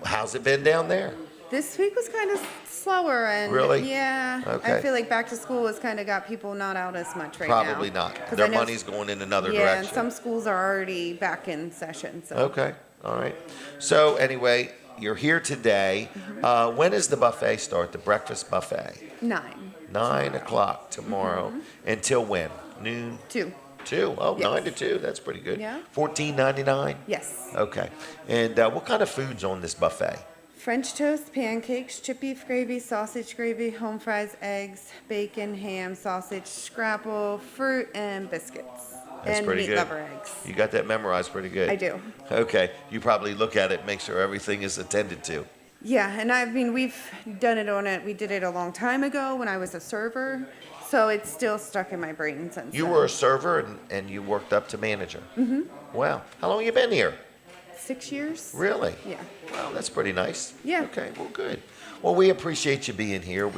How's it been down there? This week was kind of slower and Really? yeah. Okay. I feel like back to school has kind of got people not out as much right now. Probably not. 'Cause Their I know- money's going in another Yeah, direction. and some schools are already back in session. So. Okay, all right. So anyway, you're here today. Mm-hmm. When does the buffet start, the breakfast buffet? 9. 9 o'clock tomorrow. Mm-hmm. Until when? Noon? 2. 2? Oh, Yes. 9 to 2. That's pretty good. Yeah. $14.99? Yes. Okay. And what kind of food's on this buffet? French toast, pancakes, chip beef gravy, sausage gravy, home fries, eggs, bacon, ham, sausage, scrapple, fruit, and biscuits. That's and pretty meat good. lover eggs. You got that memorized pretty good. I do. Okay. You probably look at it, make sure everything is attended to. Yeah, and I mean, we've done it on it. We did it a long time ago when I was a server, so it's still stuck in my brain since You then. were a server and you worked up to manager. Mm-hmm. Wow. How long have you been here? 6 years. Really? Yeah. Well, that's pretty nice. Yeah. Okay, well, good. Well, we appreciate you being here.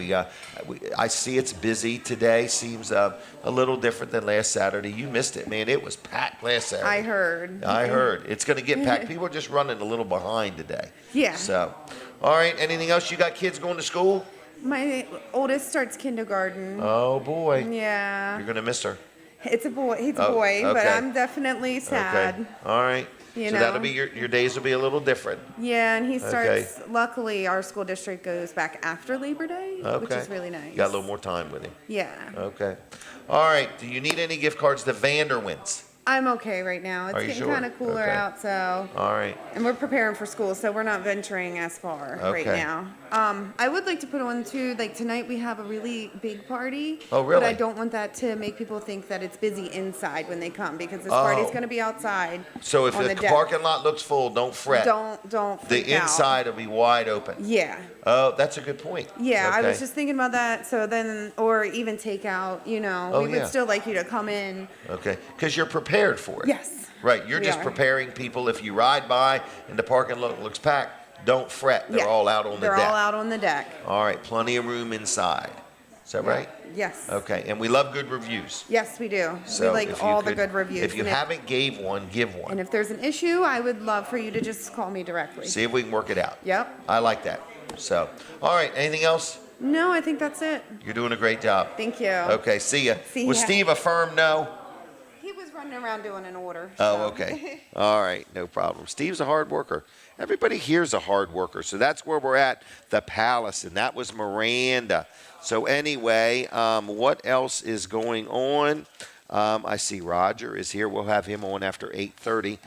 I see it's busy today. Seems a little different than last Saturday. You missed it, man. It was packed last Saturday. I heard. It's going to get packed. People are just running a little behind today. Yeah. So, all right. Anything else? You got kids going to school? My oldest starts kindergarten. Oh, boy. Yeah. You're going to miss her. It's a boy. He's a boy, but okay. I'm definitely sad. Okay. All right. You So know? that'll be your days will be a little different. Yeah, and he starts, Okay. luckily, our school district goes back after Labor Day, which Okay. is really nice. Got a little more time with him. Yeah. Okay. All right. Do you need any gift cards to Vanderwints? I'm okay right now. It's Are you getting sure? kind of cooler Okay. out, so. All right. And we're preparing for school, so we're not venturing as far right Okay. now. I would like to put on too, like tonight we have a really big party. Oh, really? But I don't want that to make people think that it's busy inside when they come, because this party's Oh. going to be outside. So if on the deck. parking lot looks full, don't fret. Don't The freak out. inside will be wide open. Yeah. Oh, that's a good point. Yeah, I Okay. was just thinking about that. So then, or even take out, we yeah. would still like you to come in. Okay. Because you're prepared for it. Yes. Right. You're We just are. preparing people. If you ride by and the parking lot looks packed, don't fret. They're Yeah. all out on the They're deck. all out on the deck. All right. Plenty of room inside. Is that right? Yes. Okay. And we love good reviews. Yes, we do. So we like if you all the could- good reviews. If you And haven't gave one, give one. And if there's an issue, I would love for you to just call me directly. See if we can work it out. Yep. I like that. So, all right. Anything else? No, I think that's it. You're doing a great job. Thank you. Okay. See ya. See Was ya. Steve a firm no? He was running around doing an order. Oh, so. okay. All right, no problem. Steve's a hard worker. Everybody here's a hard worker. So that's where we're at, the Palace, and that was Miranda. So anyway, what else is going on? I see Roger is here. We'll have him on after 8:30.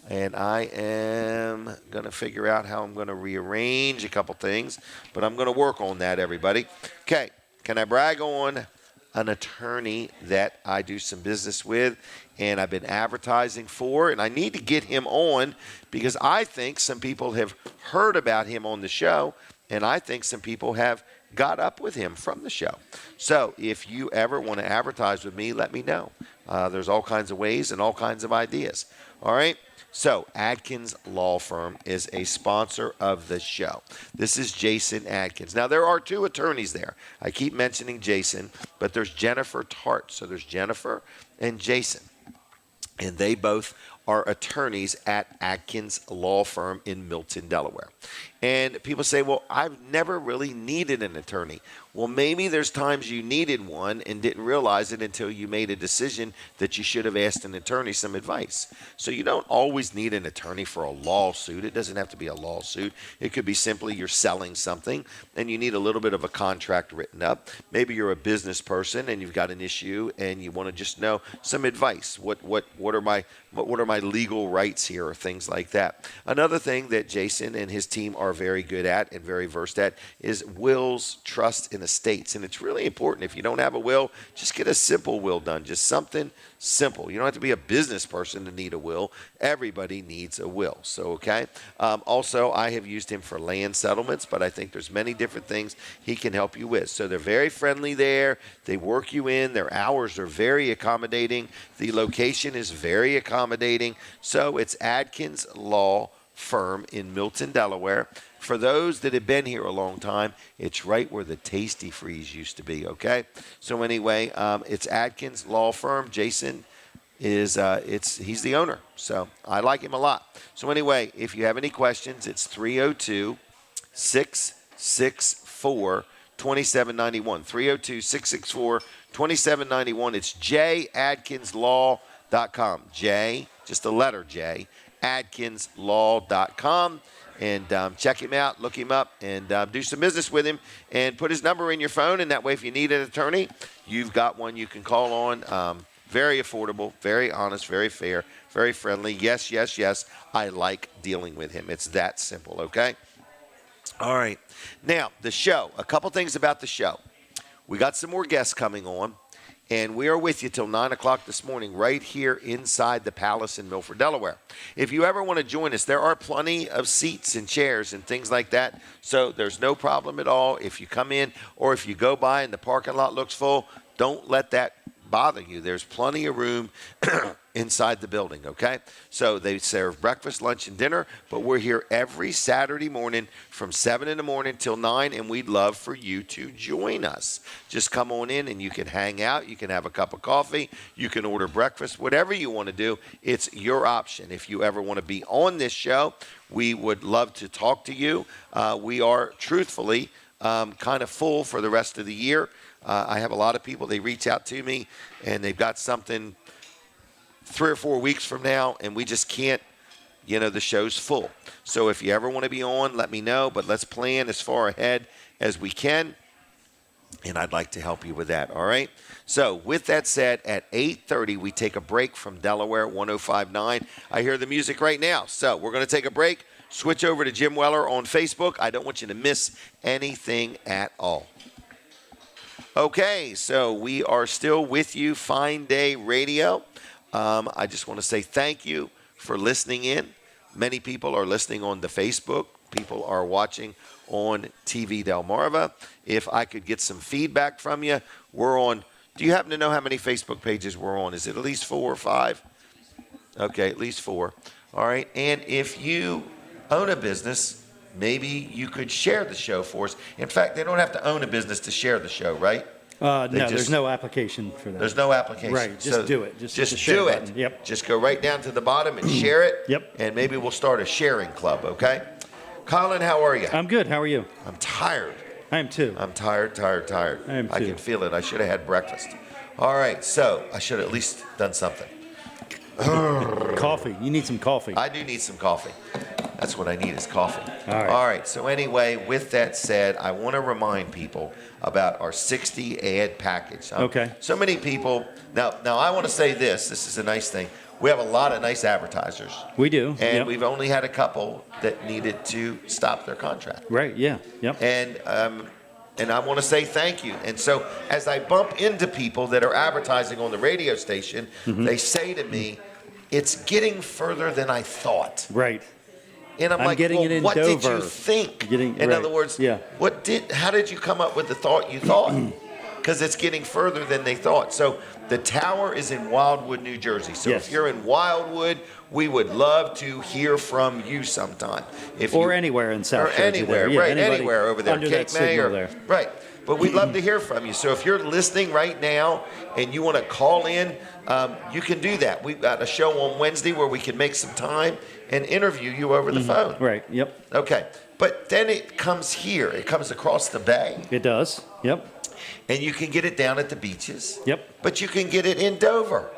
And I am going to figure out how I'm going to rearrange a couple things, but I'm going to work on that, everybody. Okay, can I brag on an attorney that I do some business with and I've been advertising for, and I need to get him on because I think some people have heard about him on the show, and I think some people have got up with him from the show. So if you ever want to advertise with me, let me know. There's all kinds of ways and all kinds of ideas. All right? So Adkins Law Firm is a sponsor of the show. This is Jason Adkins. Now, there are two attorneys there. I keep mentioning Jason, but there's Jennifer Tart. So there's Jennifer and Jason. And they both are attorneys at Adkins Law Firm in Milton, Delaware. And people say, well, I've never really needed an attorney. Well, maybe there's times you needed one and didn't realize it until you made a decision that you should have asked an attorney some advice. So you don't always need an attorney for a lawsuit. It doesn't have to be a lawsuit. It could be simply you're selling something and you need a little bit of a contract written up. Maybe you're a business person and you've got an issue and you want to just know some advice. What are my legal rights here, or things like that. Another thing that Jason and his team are very good at and very versed at is wills, trusts, and estates. And it's really important. If you don't have a will, just get a simple will done. Just something simple. You don't have to be a business person to need a will. Everybody needs a will. So, okay. Also, I have used him for land settlements, but I think there's many different things he can help you with. So they're very friendly there. They work you in. Their hours are very accommodating. The location is very accommodating. So it's Adkins Law Firm in Milton, Delaware. For those that have been here a long time, it's right where the Tasty Freeze used to be, okay? So anyway, it's Adkins Law Firm. Jason is he's the owner, so I like him a lot. So anyway, if you have any questions, it's 302-664-2791. 302-664-2791. It's jadkinslaw.com. J, just the letter J, adkinslaw.com. And check him out, look him up, and do some business with him. And put his number in your phone, and that way if you need an attorney, you've got one you can call on. Very affordable, very honest, very fair, very friendly. Yes, yes, yes, I like dealing with him. It's that simple, okay? All right. Now, the show. A couple things about the show. We got some more guests coming on. And we are with you till 9 o'clock this morning right here inside the Palace in Milford, Delaware. If you ever want to join us, there are plenty of seats and chairs and things like that. So there's no problem at all. If you come in or if you go by and the parking lot looks full, don't let that bother you. There's plenty of room inside the building, okay? So they serve breakfast, lunch, and dinner, but we're here every Saturday morning from 7 in the morning till 9, and we'd love for you to join us. Just come on in and you can hang out. You can have a cup of coffee. You can order breakfast, whatever you want to do. It's your option. If you ever want to be on this show, we would love to talk to you. We are truthfully kind of full for the rest of the year. I have a lot of people, they reach out to me and they've got something 3 or 4 weeks from now, and we just can't, the show's full. So if you ever want to be on, let me know, but let's plan as far ahead as we can, and I'd like to help you with that, all right? So with that said, at 8:30, we take a break from Delaware 105.9. I hear the music right now, so we're going to take a break, switch over to Jim Weller on Facebook. I don't want you to miss anything at all. Okay, so we are still with you, Fine Day Radio. I just want to say thank you for listening in. Many people are listening on the Facebook. People are watching on TV Delmarva. If I could get some feedback from you, we're on. Do you happen to know how many Facebook pages we're on? Is it at least 4 or 5? Okay, at least 4. All right. And if you own a business, maybe you could share the show for us. In fact, they don't have to own a business to share the show, right? No, there's no application for that. There's no application. Right, just do it. Just do it. Button. Yep. Just go right down to the bottom and share it. Yep. And maybe we'll start a sharing club, okay? Colin, how are you? I'm good. How are you? I'm tired. I am too. I'm tired. I am too. I can feel it. I should have had breakfast. All right, so I should have at least done something. Coffee. You need some coffee. I do need some coffee. That's what I need is coffee. All right. So anyway, with that said, I want to remind people about our 60 ad package. Okay. So many people. Now I want to say this. This is a nice thing. We have a lot of nice advertisers. We do. And we've only had a couple that needed to stop their contract. Right. Yeah. Yep. And I want to say thank you. And so as I bump into people that are advertising on the radio station, they say to me, it's getting further than I thought. Right. And I'm like, getting well, it in what Dover. did you think? In right. other words, how did you come up with the thought you thought? Because it's getting further than they thought. So the tower is in Wildwood, New Jersey. So if you're in Wildwood, we would love to hear from you sometime. Anywhere in South Jersey. Anywhere, right, anywhere over there. Under that signal there. Right. But we'd love to hear from you. So if you're listening right now and you want to call in, you can do that. We've got a show on Wednesday where we can make some time and interview you over the phone. Right, yep. Okay. But then it comes here. It comes across the bay. It does, yep. And you can get it down at the beaches. Yep. But you can get it in Dover.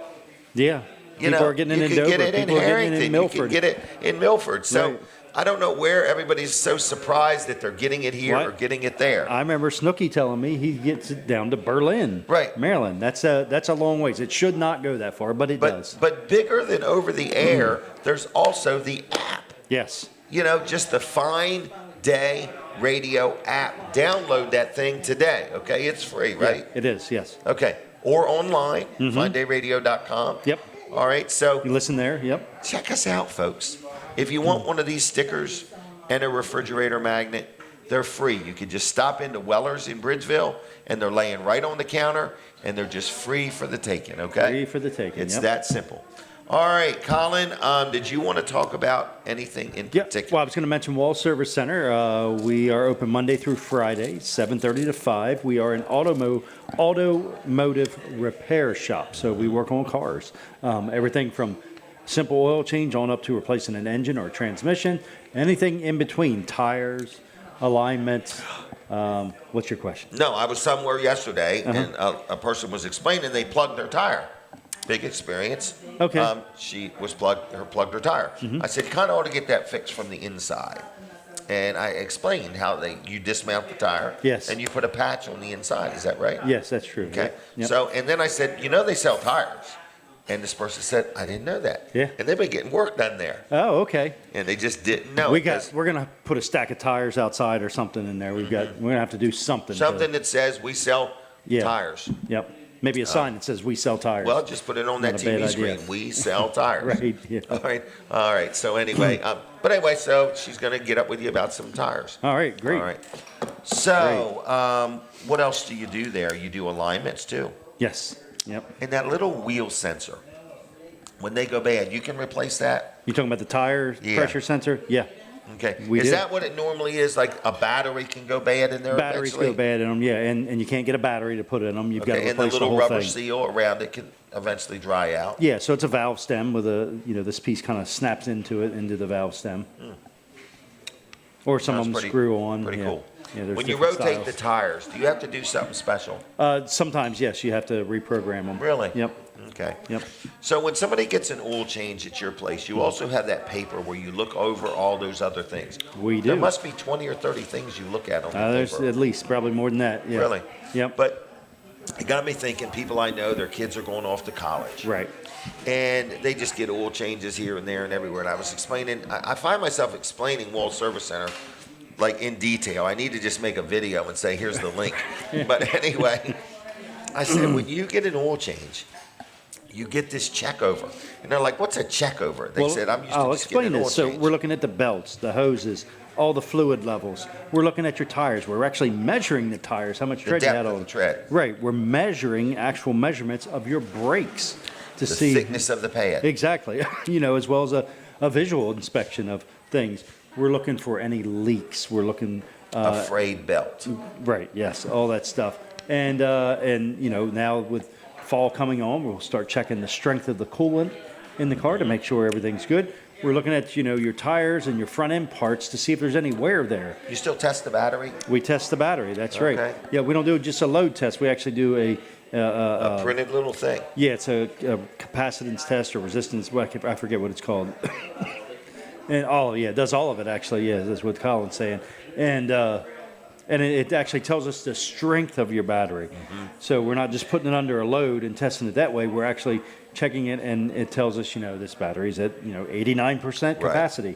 Yeah. People are getting it in Dover. You can get it in Harrington. You can get it in Milford. So right. I don't know where everybody's so surprised that they're getting it here or getting it there. I remember Snooky telling me he gets it down to Berlin, right, Maryland. That's a long ways. It should not go that far, but it does. But bigger than over the air, there's also the app. Yes. Just the Fine Day Radio app. Download that thing today. Okay, it's free, right? Yeah, it is. Yes. Okay, or online, finedayradio.com. Yep. All right, so you listen there. Yep. Check us out, folks. If you want one of these stickers and a refrigerator magnet, they're free. You can just stop into Weller's in Bridgeville, and they're laying right on the counter, and they're just free for the taking, okay? Free for the taking, It's that simple. All right, Colin, did you want to talk about anything in particular? Well, I was going to mention Wall Service Center. We are open Monday through Friday, 7:30 to 5. We are an automotive repair shop, so we work on cars. Everything from simple oil change on up to replacing an engine or a transmission, anything in between, tires, alignments. What's your question? No, I was somewhere yesterday, and a person was explaining they plugged their tire. Big experience. Okay. She was plugged her tire. I said, you kind of ought to get that fixed from the inside. And I explained how you dismount the tire. Yes. And you put a patch on the inside. Is that right? Yes, that's true. Okay. Yep. So, and then I said, they sell tires. And this person said, I didn't know that. Yeah. And they've been getting work done there. Oh, okay. And they just didn't know. We're gonna put a stack of tires outside or something in there. We're gonna have to do something. That says we sell tires. Yep. Maybe a sign that says we sell tires. Well, just put it on that TV screen. We sell tires. Right. Yeah. All right. So anyway, so she's going to get up with you about some tires. All right. Great. All right. So what else do you do there? You do alignments too? Yes. Yep. And that little wheel sensor. when they go bad, you can replace that? You talking about the tire pressure sensor? Yeah. Okay. Is that what it normally is? Like a battery can go bad in there? Batteries eventually? go bad in them, yeah, and you can't get a battery to put in them. You've got to replace and the little whole rubber thing. seal around it can eventually dry out. Yeah, so it's a valve stem with a, this piece kind of snaps into the valve stem. Or some of them screw on. Pretty cool. Yeah, there's when you different rotate styles. the tires, do you have to do something special? Sometimes, yes, you have to reprogram them. Really? Yep. Okay. Yep. So when somebody gets an oil change at your place, you also have that paper where you look over all those other things. We do. There must be 20 or 30 things you look at on the There's paper. at least probably more than that. Yeah. Really? Yep. But it got me thinking, people I know, their kids are going off to college. Right. And they just get oil changes here and there and everywhere. And I was explaining, I find myself explaining Wall Service Center like in detail. I need to just make a video and say, here's the link. But anyway, I said, when you get an oil change, you get this check over. And they're like, what's a check over? They said, I'm used to just getting an oil this. So change. we're looking at the belts, the hoses, all the fluid levels. We're looking at your tires. We're actually measuring the tires, how much tread you had on the tread. Right. We're measuring actual measurements of your brakes to the see the thickness of the pad. Exactly. As well as a visual inspection of things. We're looking for any leaks. We're looking a frayed belt. Right. Yes. All that stuff. And now with fall coming on, we'll start checking the strength of the coolant in the car to make sure everything's good. We're looking at your tires and your front end parts to see if there's any wear there. You still test the battery? We test the battery. That's Okay. right. Yeah, we don't do just a load test. We actually do a printed little thing. Yeah, it's a capacitance test or resistance. I forget what it's called. And it does all of it actually. Yeah, that's what Colin's saying. And it actually tells us the strength of your battery. Mm-hmm. So we're not just putting it under a load and testing it that way. We're actually checking it, and it tells us, this battery's at 89% capacity.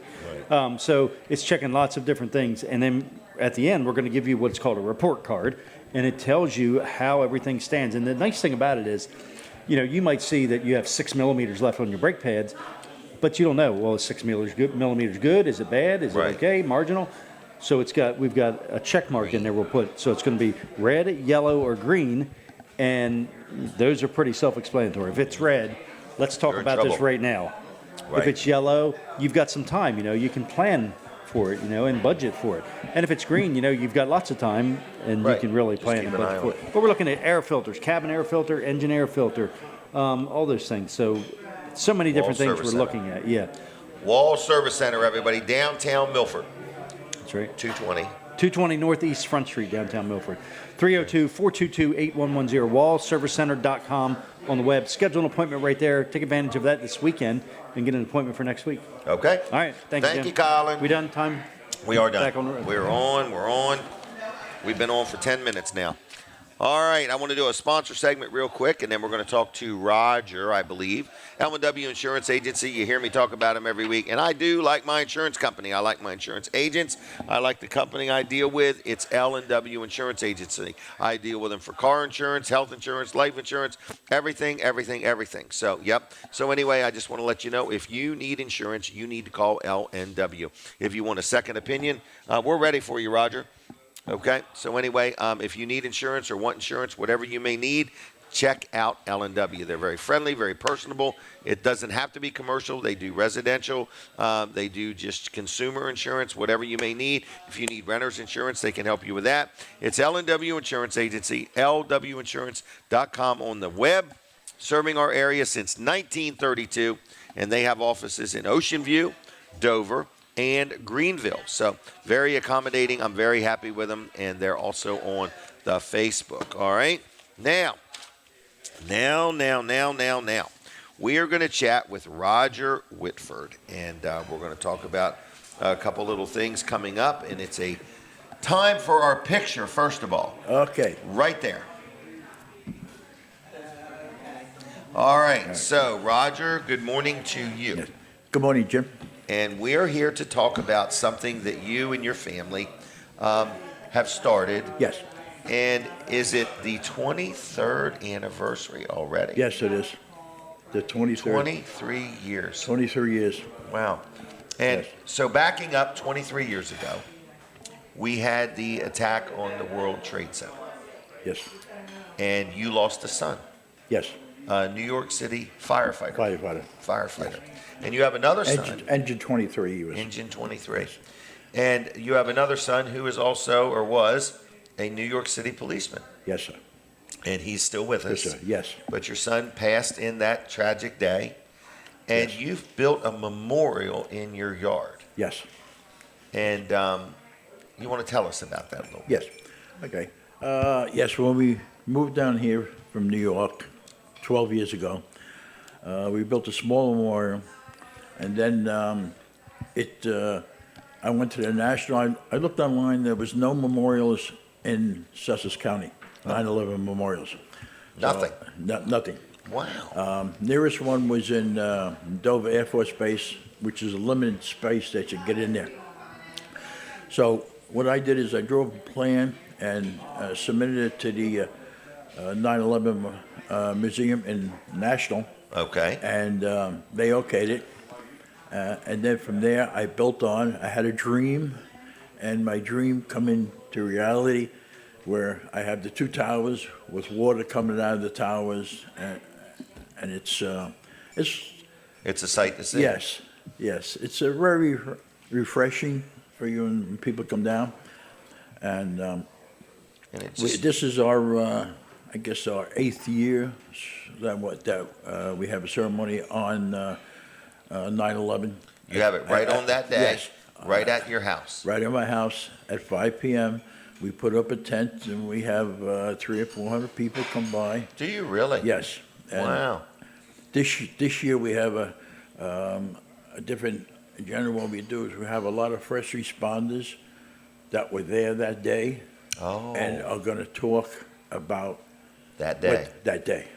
Right. So it's checking lots of different things, and then at the end we're going to give you what's called a report card, and it tells you how everything stands. And the nice thing about it is, you might see that you have 6 millimeters left on your brake pads, but you don't know. Well, is 6 millimeters good? Is it bad? Is it okay? Marginal? So we've got a check mark in there we'll put. So it's going to be red, yellow, or green, and those are pretty self-explanatory. If it's red, let's talk about this right now. Right. If it's yellow, you've got some time. You can plan for it, and budget for it. And if it's green, you've got lots of time, and you can really plan and budget for it. But we're looking at air filters, cabin air filter, engine air filter, all those things. So many different things we're looking at. Yeah. Wall Service Center, everybody, downtown Milford. That's right. 220 Northeast Front Street, downtown Milford. 302-422-8110, wallservicecenter.com on the web. Schedule an appointment right there. Take advantage of that this weekend and get an appointment for next week. Okay. All right. Thank you, Colin. We done? Time? We are done. Back on the road. We're on. We've been on for 10 minutes now. All right, I want to do a sponsor segment real quick, and then we're going to talk to Roger, I believe. L&W Insurance Agency. You hear me talk about them every week, and I do like my insurance company. I like my insurance agents. I like the company I deal with. It's L&W Insurance Agency. I deal with them for car insurance, health insurance, life insurance, everything. So, yep. So anyway, I just want to let you know, if you need insurance, you need to call L&W. If you want a second opinion, we're ready for you, Roger. Okay, so anyway, if you need insurance or want insurance, whatever you may need, check out L&W. They're very friendly, very personable. It doesn't have to be commercial. They do residential. They do just consumer insurance, whatever you may need. If you need renter's insurance, they can help you with that. It's L&W Insurance Agency, lwinsurance.com on the web, serving our area since 1932, and they have offices in Ocean View, Dover, and Greenville. So very accommodating. I'm very happy with them, and they're also on the Facebook. All right. Now. We are going to chat with Roger Whitford, and we're going to talk about a couple little things coming up, and it's a time for our picture, first of all. Okay. Right there. All right. So, Roger, good morning to you. Yes. Good morning, Jim. And we are here to talk about something that you and your family have started. Yes. And is it the 23rd anniversary already? Yes, it is. The 23rd. 23 years. 23 years. Wow. And so backing up 23 years ago, we had the attack on the World Trade Center. Yes. And you lost a son. Yes. New York City firefighter. Firefighter. And you have another son. Engine 23 he was. Engine 23. And you have another son who is also, or was, a New York City policeman. Yes, sir. And he's still with us. Yes, sir. Yes. But your son passed in that tragic day. And you've built a memorial in your yard. Yes. And you want to tell us about that a little Yes. Okay. Yes, when we moved down here from New York 12 years ago, we built a small memorial. And then I went to the national, I looked online, there was no memorials in Sussex County, 9/11 memorials. Nothing? Nothing. Wow. Nearest one was in Dover Air Force Base, which is a limited space that you get in there. So what I did is I drew up a plan and submitted it to the 9/11 Museum in National. Okay. And they okayed it. And then from there, I built on. I had a dream, and my dream come into reality, where I have the two towers with water coming out of the towers, and it's a sight to see. Yes, yes, it's a very refreshing for you when people come down, and this is our, I guess, our 8th year that we have a ceremony on 9/11. You have it right on that day, yes, right at your house. Right at my house at 5 p.m. We put up a tent and we have 300 or 400 people come by. Do you really? Yes. And wow. This year we have a different. In general, what we do is we have a lot of first responders that were there that day, and are going to talk about that day. That day.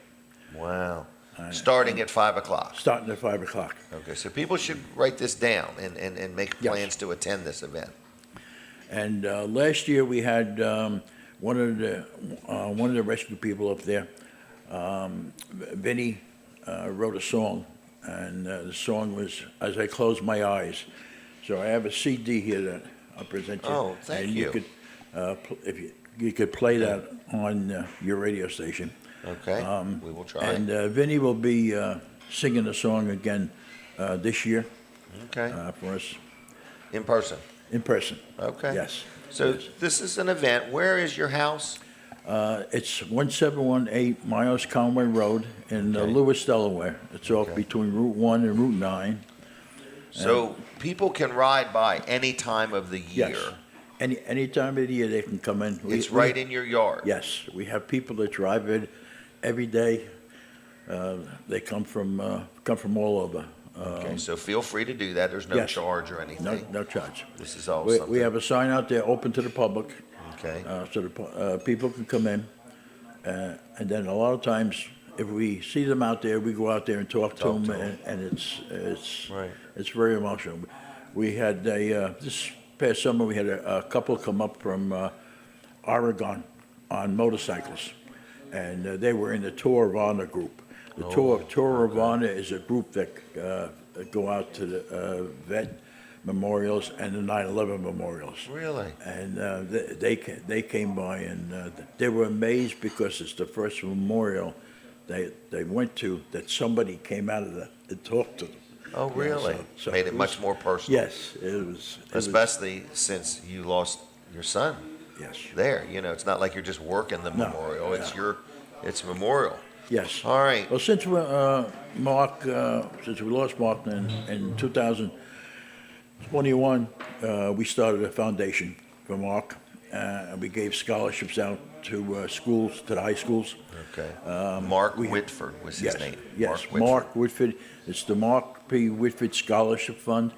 Wow. Starting at 5 o'clock. Starting at 5 o'clock. Okay, so people should write this down and make plans to attend this event. And last year we had one of the rescue people up there. Vinny wrote a song, and the song was "As I Close My Eyes." So I have a CD here that I'll present you. Oh, thank and you. You could, if you could play that on your radio station. Okay, we will try. And Vinny will be singing the song again this year. Okay. For us. In person? In person. Okay. Yes. So this is an event. Where is your house? It's 1718 Miles Conway Road in Lewis, Delaware. It's off between Route 1 and Route 9. So people can ride by any time of the year? Yes. Any time of the year they can come in. It's right in your yard? Yes. We have people that drive it every day. They come from all over. Okay, so feel free to do that. There's no charge or anything. No charge. This is all We have a sign out there open to the public. Okay. So the people can come in. And then a lot of times, if we see them out there, we go out there and talk to them, and it's very emotional. We had this past summer, we had a couple come up from Oregon on motorcycles, and they were in the Tour of Honor group. The Tour of Honor is a group that go out to the vet memorials and the 9/11 memorials. Really? And they came by, and they were amazed because it's the first memorial they went to that somebody came out of that and talked to them. Oh, really? So made it much more personal. Yes, it was. Especially since you lost your son. Yes. There, it's not like you're just working the memorial. It's memorial. Yes. All right. Well, since we lost Mark in 2021, we started a foundation for Mark. We gave scholarships out to schools, to the high schools. Okay. Mark Whitford was his name. Yes, Mark Whitford. It's the Mark P. Whitford Scholarship Fund.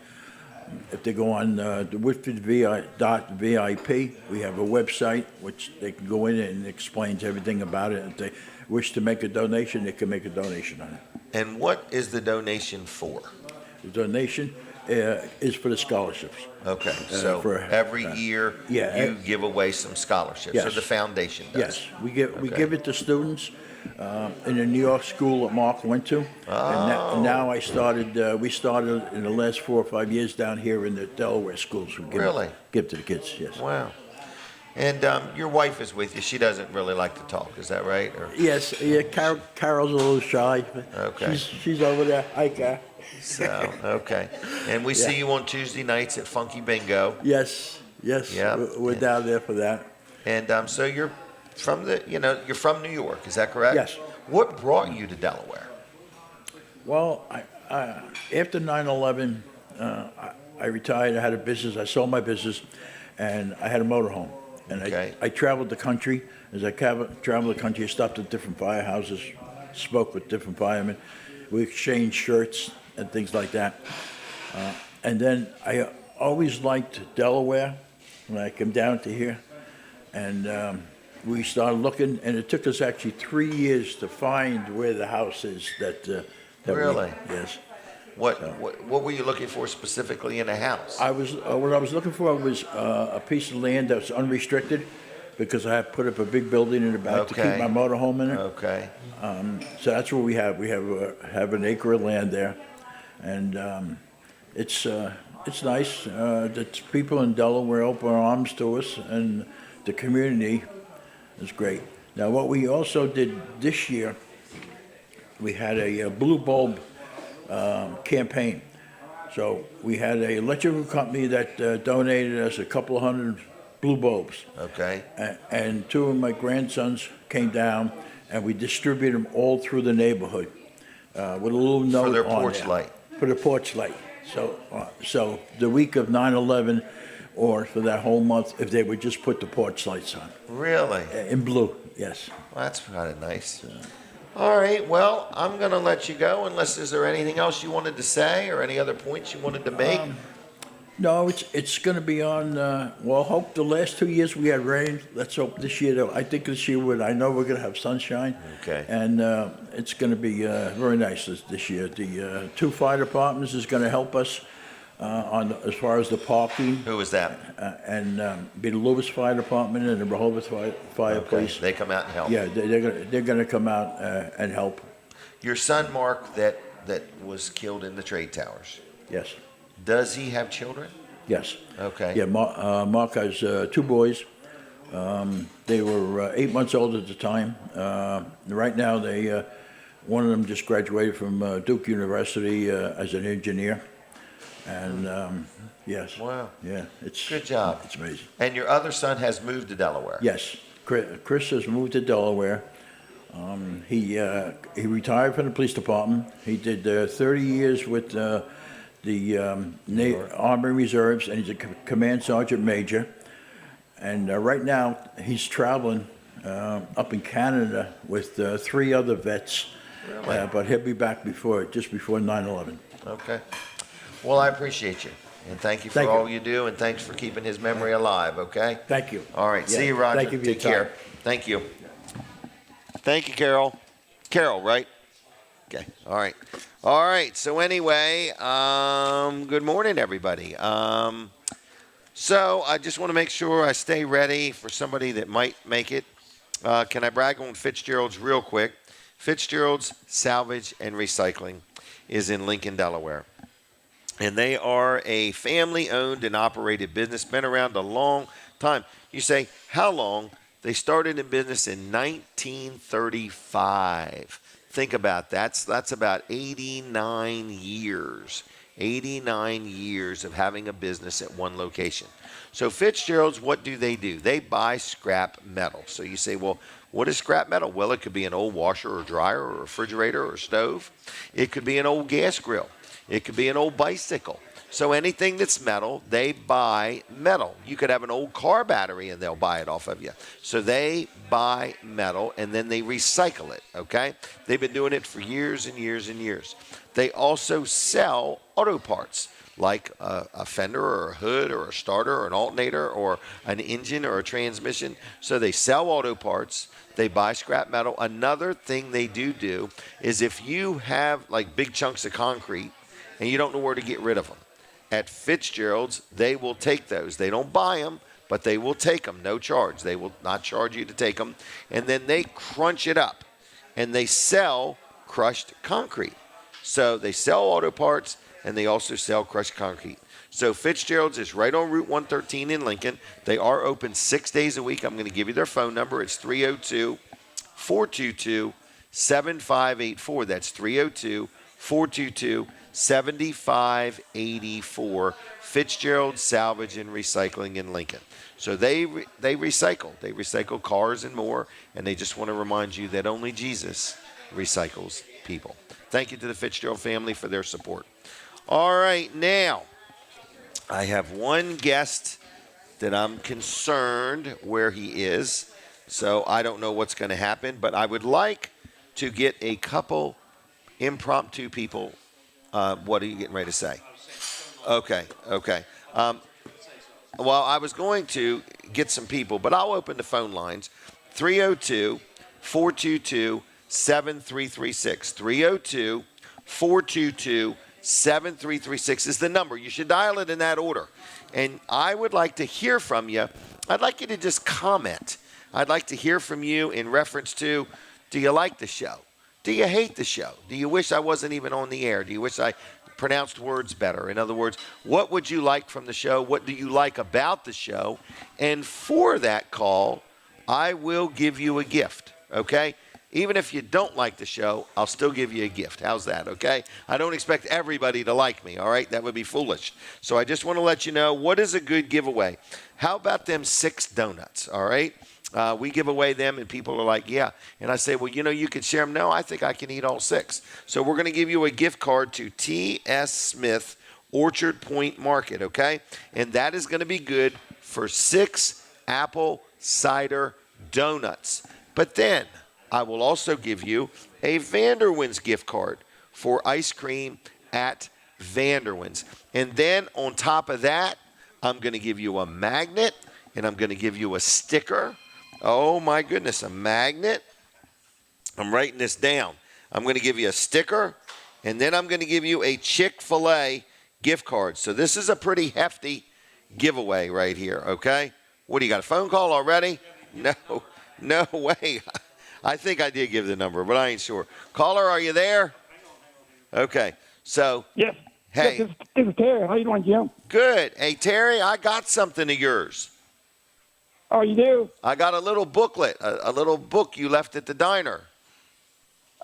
If they go on the whitfordvi.vip, we have a website which they can go in and it explains everything about it. If they wish to make a donation, they can make a donation on it. And what is the donation for? The donation is for the scholarships. Okay, so for every year you give away some scholarships, or the foundation does? Yes, we give it to students in the New York school that Mark went to. And now we started in the last 4 or 5 years down here in the Delaware schools. We give to the kids, yes. Wow. And your wife is with you. She doesn't really like to talk. Is that right? Or? Yes. Yeah. Carol's a little shy. Okay. She's over there. Hi, Carol. So, okay. And we see you on Tuesday nights at Funky Bingo. Yes. Yep. We're down there for that. And so you're from you're from New York. Is that correct? Yes. What brought you to Delaware? Well, after 9/11, I retired. I had a business. I sold my business, and I had a motorhome. And I traveled the country. As I traveled the country, I stopped at different firehouses, spoke with different firemen. We exchanged shirts and things like that. And then I always liked Delaware when I came down to here. And we started looking, and it took us actually 3 years to find where the house is that Really? Yes. What were you looking for specifically in a house? What I was looking for was a piece of land that was unrestricted, because I had put up a big building in the back to keep my motorhome in it. Okay. So that's what we have. We have an acre of land there, and it's nice. The people in Delaware open arms to us, and the community is great. Now, what we also did this year, we had a blue bulb campaign. So we had an electrical company that donated us a couple of hundred blue bulbs. Okay. And two of my grandsons came down, and we distributed them all through the neighborhood with a little note for their on porch there. light. For the porch light. So the week of 9/11, or for that whole month, if they would just put the porch lights on. Really? In blue, yes. Well, that's kind of nice. All right. Well, I'm going to let you go unless is there anything else you wanted to say or any other points you wanted to make? No, it's going to be on. Well, hope the last 2 years we had rain. Let's hope this year, though. I think this year I know we're going to have sunshine. Okay. And it's going to be very nice this year. The two fire departments is going to help us as far as the parking. Who is that? And be the Lewis Fire Department and the Rehoboth Fire Police. They come out and help. Yeah, they're going to come out and help. Your son Mark that was killed in the trade towers. Yes. Does he have children? Yes. Okay. Yeah, Mark has two boys. They were 8 months old at the time. Right now, one of them just graduated from Duke University as an engineer. And yes. Wow. Yeah, it's good job. It's amazing. And your other son has moved to Delaware. Yes, Chris has moved to Delaware. He retired from the police department. He did 30 years with the Army Reserves, and he's a command sergeant major. And right now he's traveling up in Canada with 3 other vets. Really? But he'll be back just before 9/11. Okay. Well, I appreciate you, and thank you for all you do, and thanks for keeping his memory alive, okay? Thank you. All right. Yeah. See you, Roger. Thank you for your Take care. time. Thank you. Thank you, Carol. Carol, right? Okay. All right. All right. So anyway, good morning, everybody. So I just want to make sure I stay ready for somebody that might make it. Can I brag on Fitzgerald's real quick? Fitzgerald's Salvage and Recycling is in Lincoln, Delaware. And they are a family-owned and operated business, been around a long time. You say, how long? They started in business in 1935. Think about that. That's about 89 years. 89 years of having a business at one location. So Fitzgerald's, what do? They buy scrap metal. So you say, well, what is scrap metal? Well, it could be an old washer or dryer or refrigerator or stove. It could be an old gas grill. It could be an old bicycle. So anything that's metal, they buy metal. You could have an old car battery and they'll buy it off of you. So they buy metal and then they recycle it, okay? They've been doing it for years and years and years. They also sell auto parts like a fender or a hood or a starter or an alternator or an engine or a transmission. So they sell auto parts. They buy scrap metal. Another thing they do is if you have like big chunks of concrete and you don't know where to get rid of them, at Fitzgerald's, they will take those. They don't buy them, but they will take them, no charge. They will not charge you to take them. And then they crunch it up, and they sell crushed concrete. So they sell auto parts, and they also sell crushed concrete. So Fitzgerald's is right on Route 113 in Lincoln. They are open 6 days a week. I'm going to give you their phone number. It's 302-422-7584. That's 302-422-7584. Fitzgerald Salvage and Recycling in Lincoln. So they recycle. They recycle cars and more, and they just want to remind you that only Jesus recycles people. Thank you to the Fitzgerald family for their support. All right, now I have one guest that I'm concerned where he is, so I don't know what's going to happen, but I would like to get a couple impromptu people. What are you getting ready to say? Okay. Well, I was going to get some people, but I'll open the phone lines. 302-422-7336. 302-422-7336 is the number. You should dial it in that order. And I would like to hear from you. I'd like you to just comment. I'd like to hear from you in reference to, do you like the show? Do you hate the show? Do you wish I wasn't even on the air? Do you wish I pronounced words better? In other words, what would you like from the show? What do you like about the show? And for that call, I will give you a gift, okay? Even if you don't like the show, I'll still give you a gift. How's that, okay? I don't expect everybody to like me, all right? That would be foolish. So I just want to let you know, what is a good giveaway? How about them 6 donuts, all right? We give away them, and people are like, yeah. And I say, well, you could share them. No, I think I can eat all 6. So we're going to give you a gift card to T.S. Smith Orchard Point Market, okay? And that is going to be good for 6 apple cider donuts. But then I will also give you a Vanderwins gift card for ice cream at Vanderwins. And then on top of that, I'm going to give you a magnet, and I'm going to give you a sticker. Oh, my goodness, a magnet. I'm writing this down. I'm going to give you a sticker, and then I'm going to give you a Chick-fil-A gift card. So this is a pretty hefty giveaway right here, okay? What, do you got a phone call already? No way. I think I did give the number, but I ain't sure. Caller, are you there? Okay, so. Yes. Hey. This is Terry. How you doing, Jim? Good. Hey, Terry, I got something of yours. Oh, you do? I got a little booklet, a little book you left at the diner.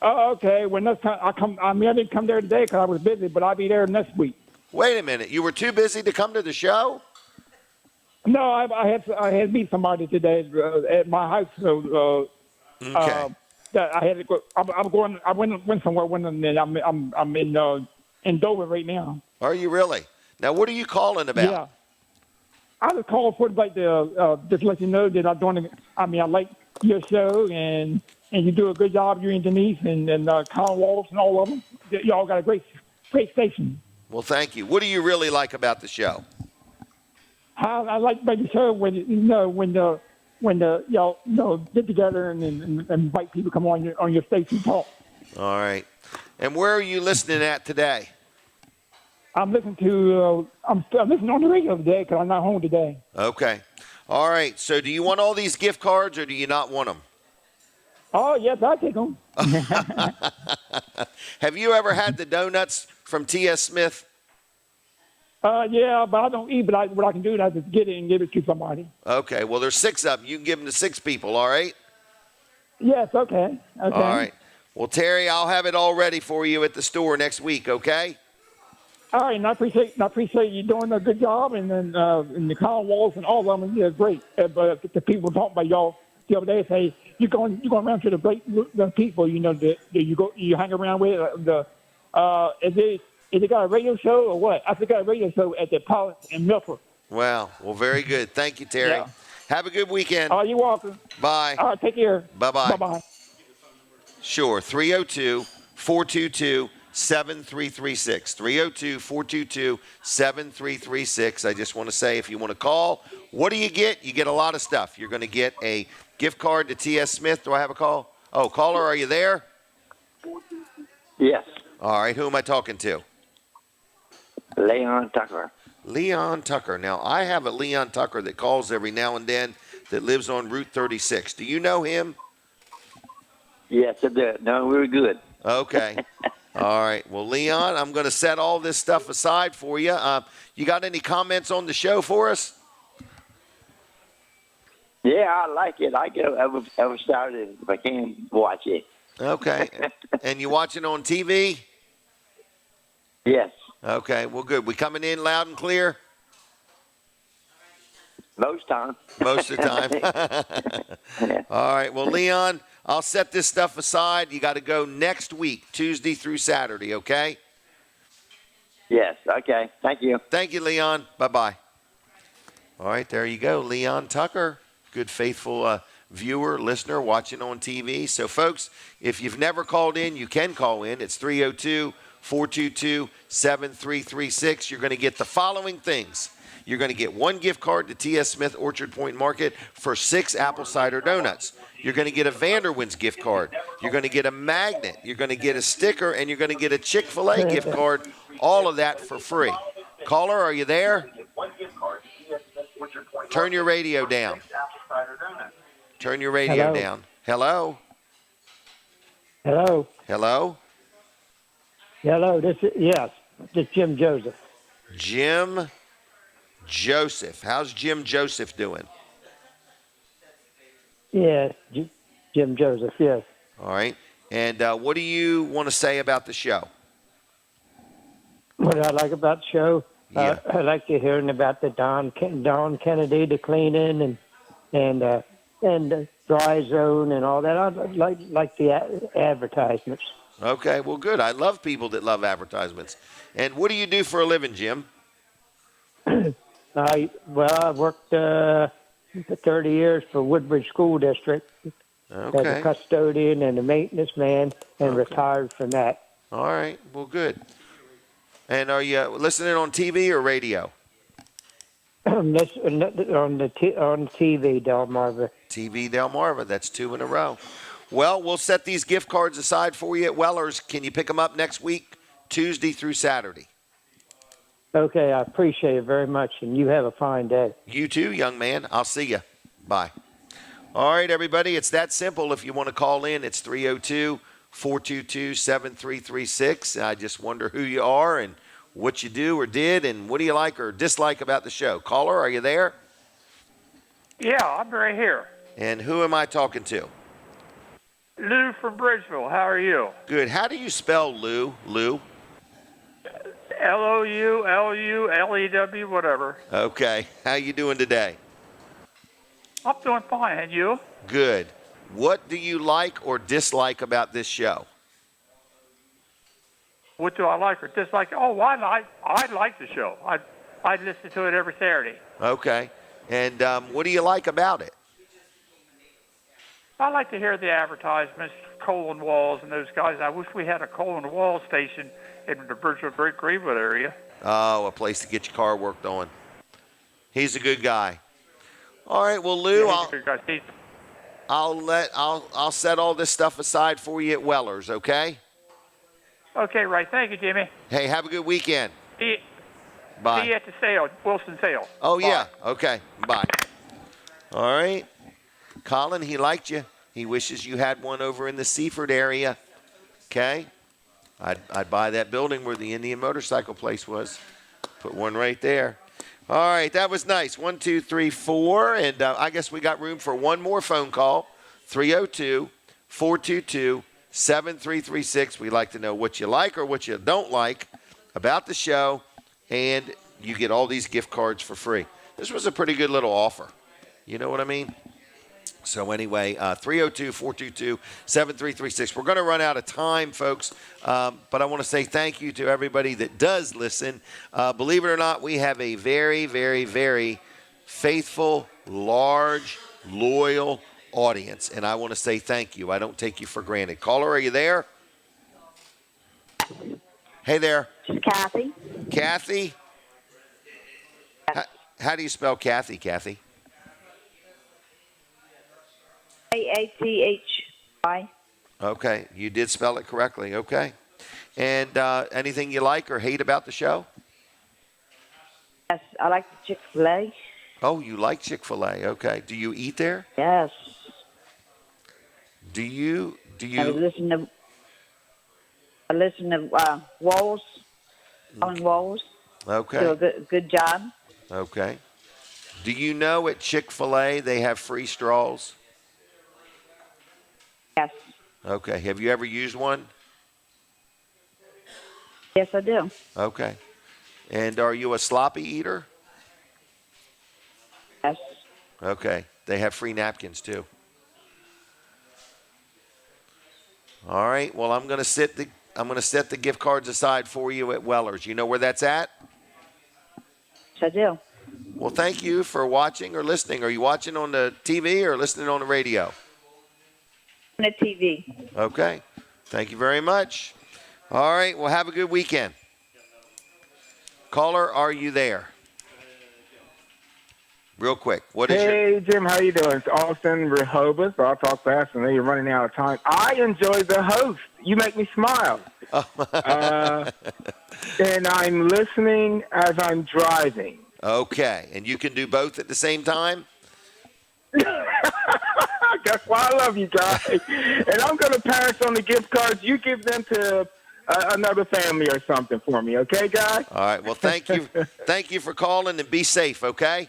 Oh, okay. Well, next time I didn't come there today because I was busy, but I'll be there next week. Wait a minute. You were too busy to come to the show? No, I had to meet somebody today at my house. So, okay. I had to go. I went somewhere. And I'm in Dover right now. Are you really? Now, what are you calling about? Yeah. I just called for just let you know that I like your show and you do a good job. You and Denise and Colin Walsh and all of them. Y'all got a great station. Well, thank you. What do you really like about the show? I like the show when y'all get together and invite people to come on your station talk. All right. And where are you listening at today? I'm listening to I'm listening on the radio today because I'm not home today. Okay. All right. So do you want all these gift cards or do you not want them? Oh, yes, I take them. Have you ever had the donuts from T.S. Smith? Yeah, but I don't eat. But what I can do is I just get it and give it to somebody. Okay. Well, there's 6 of them. You can give them to 6 people. All right. Yes. Okay. All right. Well, Terry, I'll have it all ready for you at the store next week. Okay. All right, and I appreciate you doing a good job, and then and the Colin Walsh and all of them, yeah, great. But the people talking about y'all the other day say you're going around to the people, that you hang around with. Is it got a radio show or what? I think got a radio show at the Palace in Milford. Well, very good. Thank you, Terry. Yeah. Have a good weekend. Oh, you're welcome. Bye. All right, take care. Bye-bye. Bye-bye. Sure. 302-422-7336. 302-422-7336. I just want to say, if you want to call, what do you get? You get a lot of stuff. You're going to get a gift card to T.S. Smith. Do I have a call? Oh, caller, are you there? Yes. All right. Who am I talking to? Leon Tucker. Leon Tucker. Now, I have a Leon Tucker that calls every now and then that lives on Route 36. Do you know him? Yes, I do. No, we're good. Okay. All right. Well, Leon, I'm going to set all this stuff aside for you. You got any comments on the show for us? Yeah, I like it. I go every Saturday if I can watch it. Okay. And you watching on TV? Yes. Okay. Well, good. We coming in loud and clear? Most time. Most of the time. All right. Well, Leon, I'll set this stuff aside. You got to go next week, Tuesday through Saturday, okay? Yes. Okay. Thank you. Thank you, Leon. Bye-bye. All right. There you go. Leon Tucker. Good, faithful viewer, listener, watching on TV. So, folks, if you've never called in, you can call in. It's 302-422-7336. You're going to get the following things. You're going to get 1 gift card to T.S. Smith Orchard Point Market for 6 apple cider donuts. You're going to get a Vanderwins gift card. You're going to get a magnet. You're going to get a sticker, and you're going to get a Chick-fil-A gift card. All of that for free. Caller, are you there? Turn your radio down. Turn your radio down. Hello? Hello? Hello? Hello, this is Jim Joseph. Jim Joseph. How's Jim Joseph doing? Yeah, Jim Joseph, yes. All right. And what do you want to say about the show? What I like about the show, I like to hearing about the Don Kennedy, the cleaning, and the dry zone and all that. I like the advertisements. Okay, well, good. I love people that love advertisements. And what do you do for a living, Jim? I worked for 30 years for Woodbridge School District as a custodian and a maintenance man, and retired from that. All right, well, good. And are you listening on TV or radio? On TV Delmarva. TV Delmarva. That's 2 in a row. Well, we'll set these gift cards aside for you at Weller's. Can you pick them up next week, Tuesday through Saturday? Okay, I appreciate it very much, and you have a fine day. You too, young man. I'll see you. Bye. All right, everybody, it's that simple. If you want to call in, it's 302-422-7336. I just wonder who you are and what you do or did, and what do you like or dislike about the show. Caller, are you there? Yeah, I'm right here. And who am I talking to? Lou from Bridgeville. How are you? Good. How do you spell Lou? Lou? Loulew, whatever. Okay. How you doing today? I'm doing fine. And you? Good. What do you like or dislike about this show? What do I like or dislike? Oh, I like the show. I listen to it every Saturday. Okay. And what do you like about it? I like to hear the advertisements, Colin Walls and those guys. I wish we had a Colin Walls station in the Bridgeville Great Greenwood area. Oh, a place to get your car worked on. He's a good guy. All right, well, Lou, yeah, I'll set all this stuff aside for you at Weller's, okay? Okay, right. Thank you, Jimmy. Hey, have a good weekend. Bye. See you at the sale, Wilson sale. Oh, Bye. yeah. Okay. Bye. All right. Colin, he liked you. He wishes you had one over in the Seaford area. Okay? I'd buy that building where the Indian motorcycle place was. Put one right there. All right. That was nice. 1, 2, 3, 4. And I guess we got room for one more phone call. 302-422-7336. We'd like to know what you like or what you don't like about the show. And you get all these gift cards for free. This was a pretty good little offer. You know what I mean? So anyway, 302-422-7336. We're going to run out of time, folks, but I want to say thank you to everybody that does listen. Believe it or not, we have a very, very, very faithful, large, loyal audience, and I want to say thank you. I don't take you for granted. Caller, are you there? Hey there. Kathy. Kathy? How do you spell Kathy, Kathy? Kathy. Okay, you did spell it correctly. Okay. And anything you like or hate about the show? Yes, I like the Chick-fil-A. Oh, you like Chick-fil-A. Okay. Do you eat there? Yes. Do you? I was listening to... I listen to Walls on Walls. Okay. Do a good job. Okay. Do you know at Chick-fil-A they have free straws? Yes. Okay. Have you ever used one? Yes, I do. Okay. And are you a sloppy eater? Yes. Okay. They have free napkins too. All right. Well, I'm going to set the gift cards aside for you at Weller's. You know where that's at? Yes, I do. Well, thank you for watching or listening. Are you watching on the TV or listening on the radio? On the TV. Okay. Thank you very much. All right. Well, have a good weekend. Caller, are you there? Real quick. What is Hey, Jim, how you doing? It's Austin Rehoboth. I'll talk fast, and then you're running out of time. I enjoy the host. You make me smile. And I'm listening as I'm driving. Okay. And you can do both at the same time? That's why I love you guys. And I'm going to pass on the gift cards. You give them to another family or something for me. Okay, guys? All right. Well, thank you. Thank you for calling, and be safe, okay?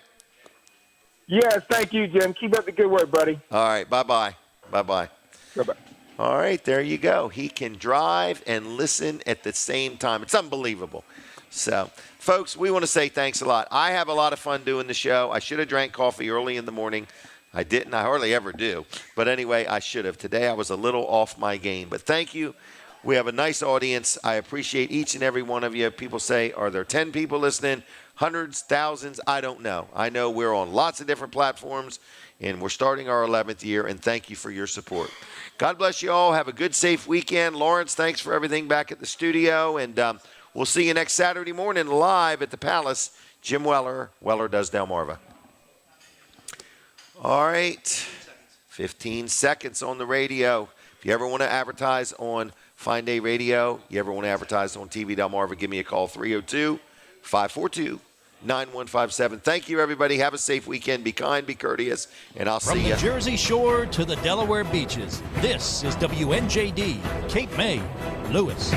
Yes, thank you, Jim. Keep up the good work, buddy. All right. Bye-bye. Bye-bye. Bye-bye. All right. There you go. He can drive and listen at the same time. It's unbelievable. So, folks, we want to say thanks a lot. I have a lot of fun doing the show. I should have drank coffee early in the morning. I didn't. I hardly ever do. But anyway, I should have. Today I was a little off my game. But thank you. We have a nice audience. I appreciate each and every one of you. People say, are there 10 people listening? Hundreds, thousands? I don't know. I know we're on lots of different platforms, and we're starting our 11th year, and thank you for your support. God bless you all. Have a good, safe weekend. Lawrence, thanks for everything back at the studio, and we'll see you next Saturday morning live at the Palace. Jim Weller, Weller Does Delmarva. All right, 15 seconds on the radio. If you ever want to advertise on Fine Day Radio, you ever want to advertise on TV Delmarva, give me a call, 302-542-9157. Thank you, everybody. Have a safe weekend. Be kind, be courteous, and I'll see you. From the Jersey Shore to the Delaware beaches, this is WNJD, Cape May, Lewis.